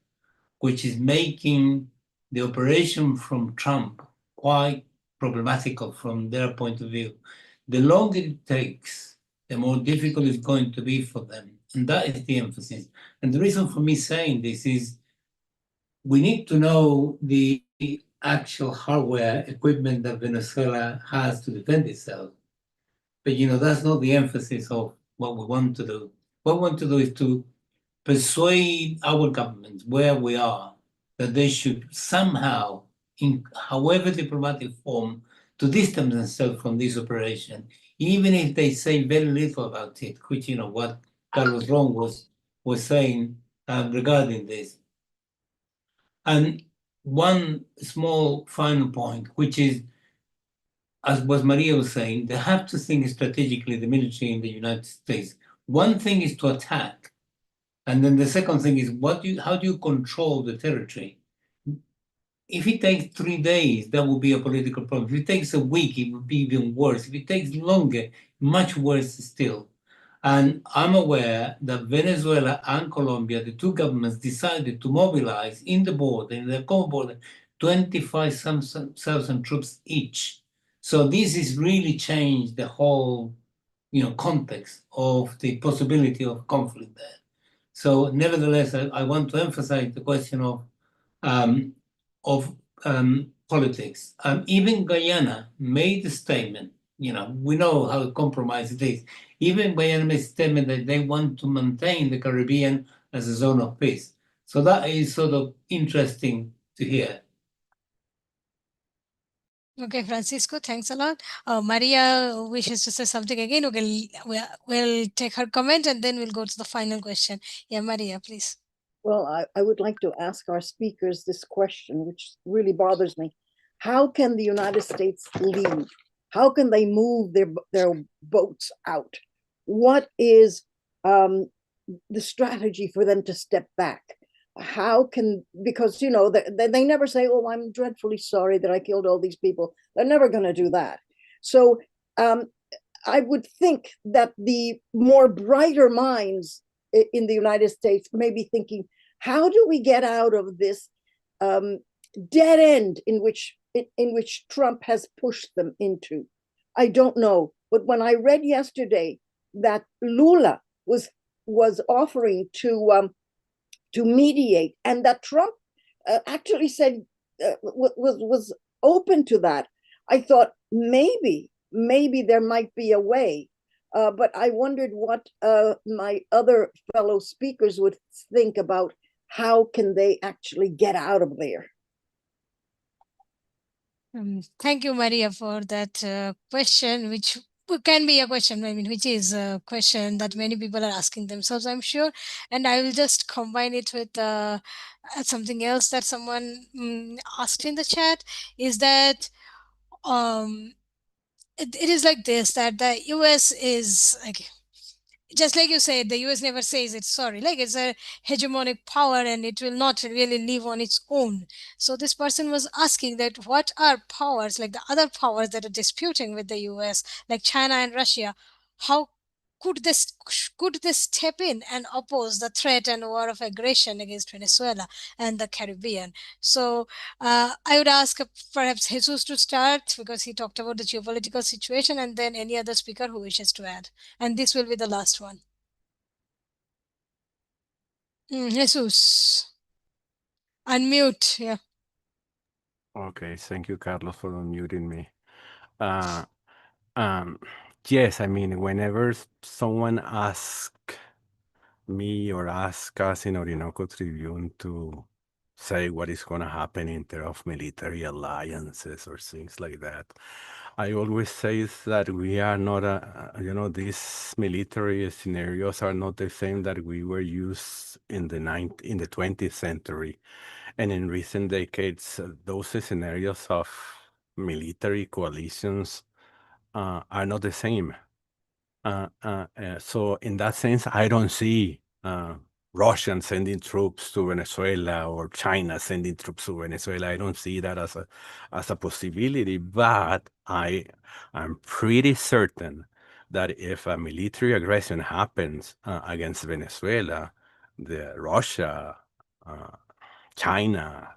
which is making the operation from Trump quite problematical from their point of view. The longer it takes, the more difficult it's going to be for them. And that is the emphasis. And the reason for me saying this is we need to know the actual hardware equipment that Venezuela has to defend itself. But that's not the emphasis of what we want to do. What we want to do is to persuade our governments where we are that they should somehow, in however diplomatic form, to distance themselves from this operation, even if they say very little about it, which what Carlos Ron was saying regarding this. And one small final point, which is, as was Maria was saying, they have to think strategically, the military in the United States. One thing is to attack, and then the second thing is how do you control the territory? If it takes 3 days, that will be a political problem. If it takes a week, it would be even worse. If it takes longer, much worse still. And I'm aware that Venezuela and Colombia, the two governments, decided to mobilize in the border, in the common border, 25,000 troops each. So this has really changed the whole, context of the possibility of conflict there. So nevertheless, I want to emphasize the question of politics. Even Guyana made a statement. We know how compromised it is. Even Guyana made a statement that they want to maintain the Caribbean as a zone of peace. So that is sort of interesting to hear. Okay, Francisco, thanks a lot. Maria wishes to say something again. Okay, we'll take her comment and then we'll go to the final question. Yeah, Maria, please. Well, I would like to ask our speakers this question, which really bothers me. How can the United States lead? How can they move their boats out? What is the strategy for them to step back? Because they never say, oh, I'm dreadfully sorry that I killed all these people. They're never going to do that. So I would think that the more brighter minds in the United States may be thinking, how do we get out of this dead end in which Trump has pushed them into? I don't know. But when I read yesterday that Lula was offering to mediate, and that Trump actually said was open to that, I thought maybe there might be a way. But I wondered what my other fellow speakers would think about how can they actually get out of there. Thank you, Maria, for that question, which can be a question, I mean, which is a question that many people are asking themselves, I'm sure. And I will just combine it with something else that someone asked in the chat, is that um, it is like this, that the US is like, just like you said, the US never says it's sorry. Like, it's a hegemonic power and it will not really live on its own. So this person was asking that what are powers, like the other powers that are disputing with the US, like China and Russia, how could this step in and oppose the threat and war of aggression against Venezuela and the Caribbean? So I would ask perhaps Jesus to start, because he talked about the geopolitical situation, and then any other speaker who wishes to add. And this will be the last one. Jesus. Unmute, yeah. Okay, thank you, Carlos, for unmuting me. Uh, um, yes, I mean, whenever someone asks me or asks us in Orinoco Tribune to say what is going to happen in terms of military alliances or things like that, I always say that we are not, these military scenarios are not the same that we were used in the 20th century. And in recent decades, those scenarios of military coalitions are not the same. So in that sense, I don't see Russia sending troops to Venezuela or China sending troops to Venezuela. I don't see that as a possibility. But I'm pretty certain that if a military aggression happens against Venezuela, Russia, China,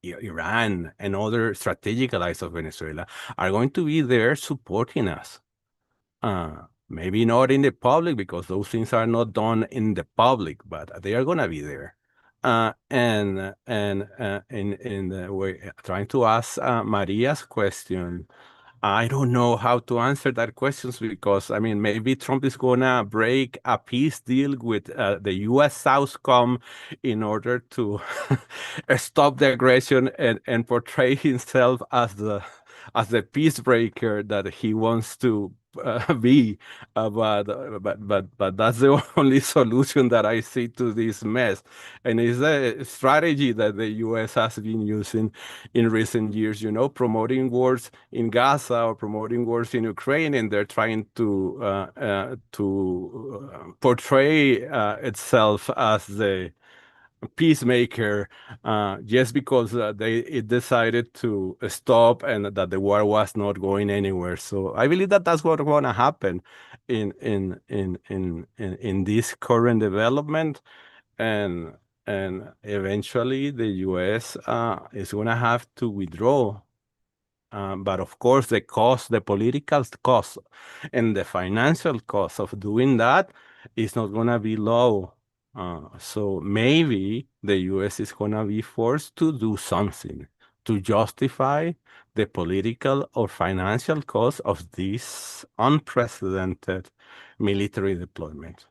Iran, and other strategic allies of Venezuela are going to be there supporting us. Maybe not in the public, because those things are not done in the public, but they are gonna be there. And in the way, trying to ask Maria's question, I don't know how to answer that question, because I mean, maybe Trump is gonna break a peace deal with the U.S. Southcom in order to stop the aggression and portray himself as the peace breaker that he wants to be. But that's the only solution that I see to this mess, and it's a strategy that the U.S. has been using in recent years, promoting wars in Gaza or promoting wars in Ukraine, and they're trying to portray itself as the peacemaker, just because it decided to stop and that the war was not going anywhere. So I believe that that's what's going to happen in this current development, and eventually the U.S. Is going to have to withdraw. But of course, the political cost and the financial cost of doing that is not going to be low. So maybe the US is going to be forced to do something to justify the political or financial cost of this unprecedented military deployment.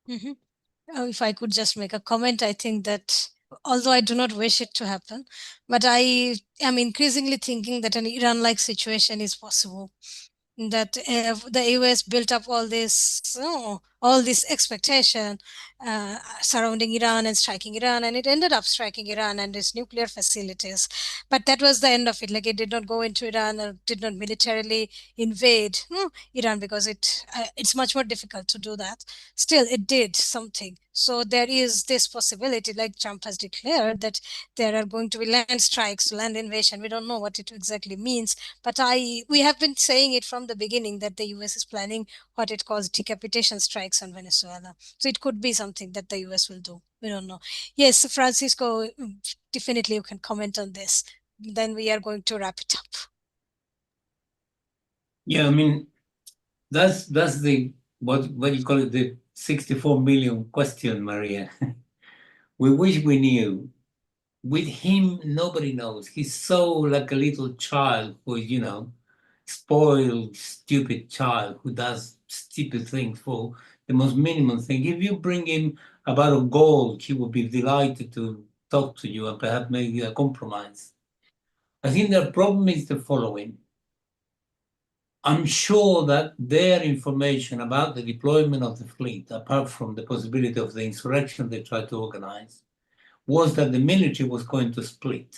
If I could just make a comment, I think that although I do not wish it to happen, but I am increasingly thinking that an Iran-like situation is possible. That the US built up all this expectation surrounding Iran and striking Iran, and it ended up striking Iran and its nuclear facilities. But that was the end of it. Like, it did not go into Iran or did not militarily invade Iran, because it's much more difficult to do that. Still, it did something. So there is this possibility, like Trump has declared, that there are going to be land strikes, land invasion. We don't know what it exactly means, but we have been saying it from the beginning that the US is planning what it calls decapitation strikes on Venezuela. So it could be something that the US will do. We don't know. Yes, Francisco, definitely you can comment on this. Then we are going to wrap it up. Yeah, I mean, that's the what you call it, the 64 million question, Maria. We wish we knew. With him, nobody knows. He's so like a little child who, spoiled, stupid child who does stupid things for the most minimum thing. If you bring him a bottle of gold, he will be delighted to talk to you and perhaps make a compromise. I think the problem is the following. I'm sure that their information about the deployment of the fleet, apart from the possibility of the insurrection they tried to organize, was that the military was going to split.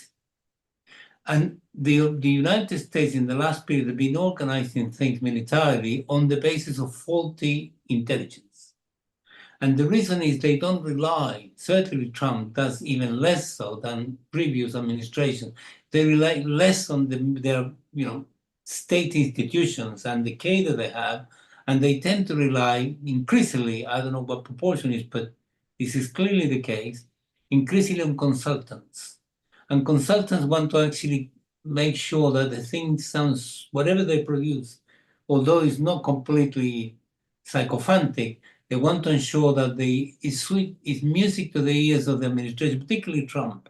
And the United States in the last period have been organizing things militarily on the basis of faulty intelligence. And the reason is they don't rely, certainly Trump does even less so than previous administrations, they rely less on their state institutions and the cadre they have, and they tend to rely increasingly, I don't know what proportion is, but this is clearly the case, increasingly on consultants. And consultants want to actually make sure that the thing sounds, whatever they produce, although it's not completely sycophantic, they want to ensure that it's sweet, it's music to the ears of the administration, particularly Trump.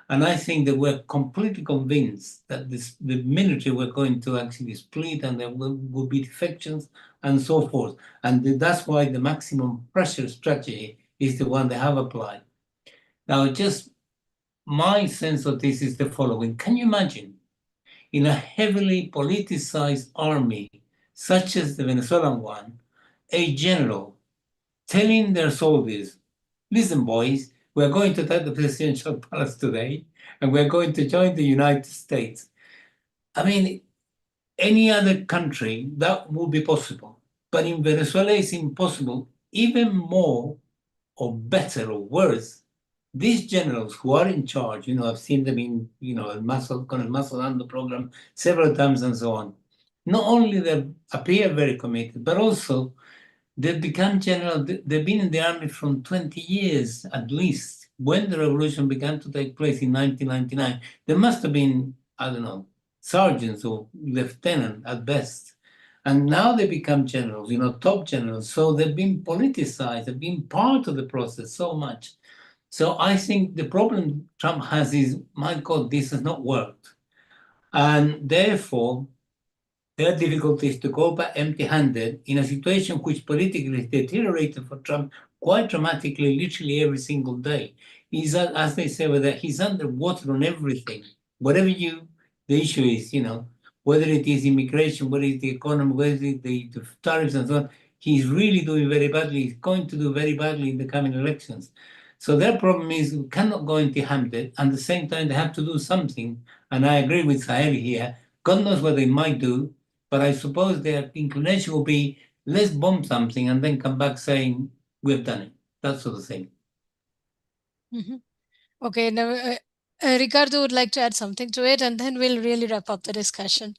And I think they were completely convinced that the military were going to actually split and there would be defections and so forth. And that's why the maximum pressure strategy is the one they have applied. Now, just my sense of this is the following. Can you imagine in a heavily politicized army, such as the Venezuelan one, a general telling their soldiers, listen, boys, we're going to take the presidential palace today, and we're going to join the United States. I mean, any other country, that would be possible. But in Venezuela, it's impossible, even more or better or worse. These generals who are in charge, I've seen them in, Colonel Masolando program several times and so on. Not only they appear very committed, but also they've become general. They've been in the army from 20 years at least. When the revolution began to take place in 1999, there must have been, I don't know, sergeants or lieutenant at best. And now they become generals, top generals. So they've been politicized, they've been part of the process so much. So I think the problem Trump has is, my God, this has not worked. And therefore, their difficulty is to go back empty-handed in a situation which politically has deteriorated for Trump quite dramatically, literally every single day. He's, as they say, whether he's underwater on everything. Whatever the issue is, whether it is immigration, whether it's the economy, whether it's the tariffs and so on, he's really doing very badly. He's going to do very badly in the coming elections. So their problem is we cannot go empty-handed. At the same time, they have to do something. And I agree with Saheli here. God knows what they might do. But I suppose their inclination will be, let's bomb something and then come back saying, we've done it. That sort of thing. Mm-hmm. Okay, now Ricardo would like to add something to it, and then we'll really wrap up the discussion.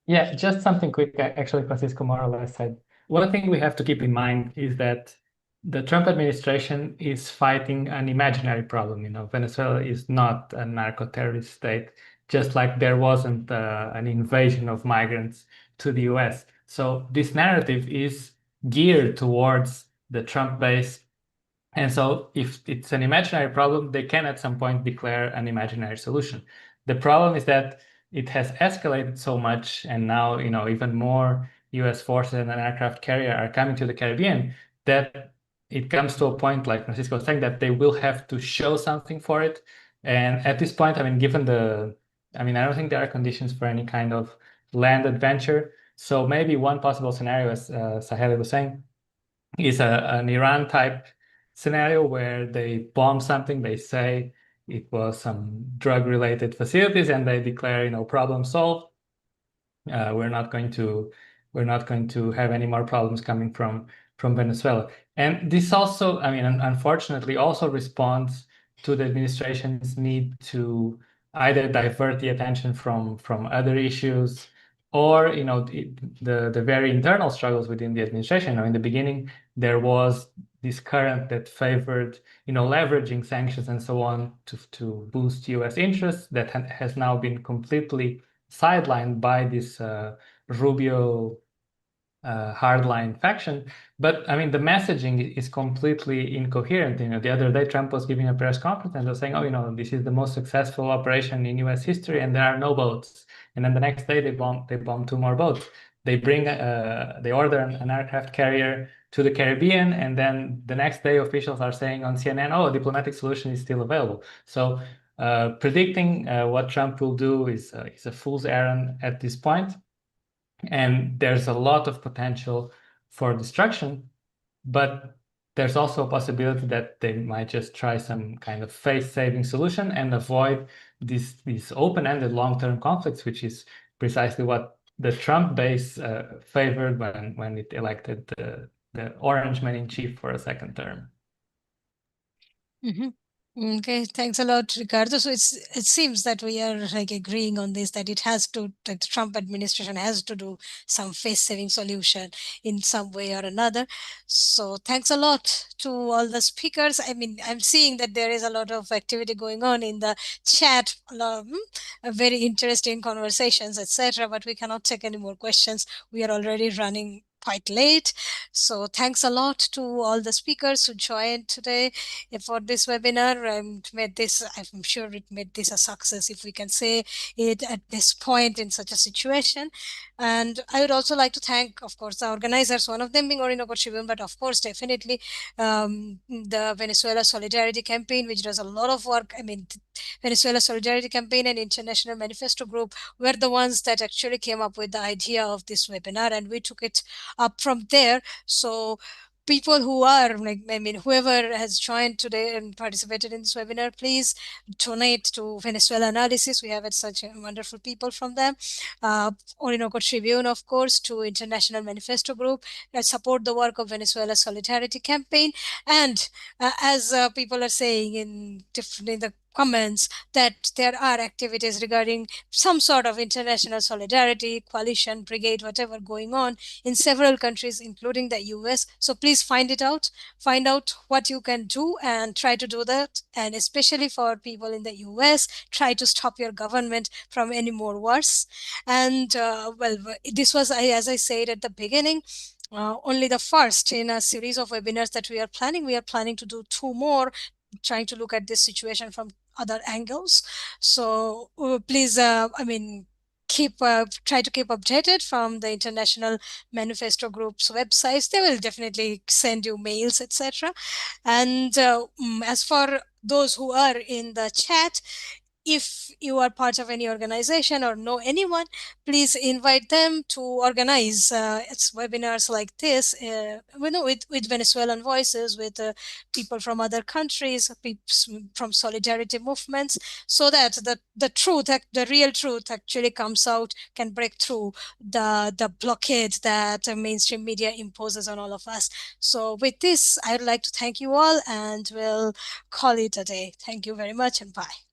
Yeah, just something quick. Actually, Francisco more or less said. One thing we have to keep in mind is that the Trump administration is fighting an imaginary problem. Venezuela is not a narco-terrorist state, just like there wasn't an invasion of migrants to the US. So this narrative is geared towards the Trump base. And so if it's an imaginary problem, they can at some point declare an imaginary solution. The problem is that it has escalated so much, and now even more US forces and an aircraft carrier are coming to the Caribbean, that it comes to a point, like Francisco was saying, that they will have to show something for it. And at this point, given I don't think there are conditions for any kind of land adventure. So maybe one possible scenario, as Saheli was saying, is an Iran type scenario where they bomb something, they say it was some drug-related facilities, and they declare, problem solved. We're not going to have any more problems coming from Venezuela. And this also, unfortunately, also responds to the administration's need to either divert the attention from other issues, or the very internal struggles within the administration. In the beginning, there was this current that favored leveraging sanctions and so on to boost US interests, that has now been completely sidelined by this Rubio hardline faction. But the messaging is completely incoherent. The other day Trump was giving a press conference and was saying, this is the most successful operation in US history and there are no boats. And then the next day they bomb 2 more boats. They order an aircraft carrier to the Caribbean, and then the next day officials are saying on CNN, a diplomatic solution is still available. So predicting what Trump will do is a fool's errand at this point. And there's a lot of potential for destruction, but there's also a possibility that they might just try some kind of face-saving solution and avoid these open-ended long-term conflicts, which is precisely what the Trump base favored when it elected the orange man in chief for a second term. Okay, thanks a lot, Ricardo. So it seems that we are like agreeing on this, that that the Trump administration has to do some face-saving solution in some way or another. So thanks a lot to all the speakers. I mean, I'm seeing that there is a lot of activity going on in the chat, very interesting conversations, etc. But we cannot take any more questions. We are already running quite late. So thanks a lot to all the speakers who joined today for this webinar. I'm sure it made this a success, if we can say it at this point in such a situation. And I would also like to thank, of course, the organizers, one of them being Orinoco Tribune, but of course, definitely the Venezuela Solidarity Campaign, which does a lot of work. I mean, Venezuela Solidarity Campaign and International Manifesto Group were the ones that actually came up with the idea of this webinar, and we took it up from there. So people who are whoever has joined today and participated in this webinar, please donate to Venezuela Analysis. We have had such wonderful people from them. Orinoco Tribune, of course, to International Manifesto Group that support the work of Venezuela Solidarity Campaign. And as people are saying in the comments, that there are activities regarding some sort of international solidarity, coalition, brigade, whatever going on in several countries, including the US. So please find out what you can do and try to do that. And especially for people in the US, try to stop your government from any more wars. And this was, as I said at the beginning, only the first in a series of webinars that we are planning. We are planning to do 2 more, trying to look at this situation from other angles. So please, try to keep updated from the International Manifesto Group's websites. They will definitely send you mails, etc. And as for those who are in the chat, if you are part of any organization or know anyone, please invite them to organize webinars like this with Venezuelan voices, with people from other countries, people from solidarity movements, so that the real truth actually comes out, can break through the blockade that mainstream media imposes on all of us. So with this, I would like to thank you all, and we'll call it a day. Thank you very much, and bye.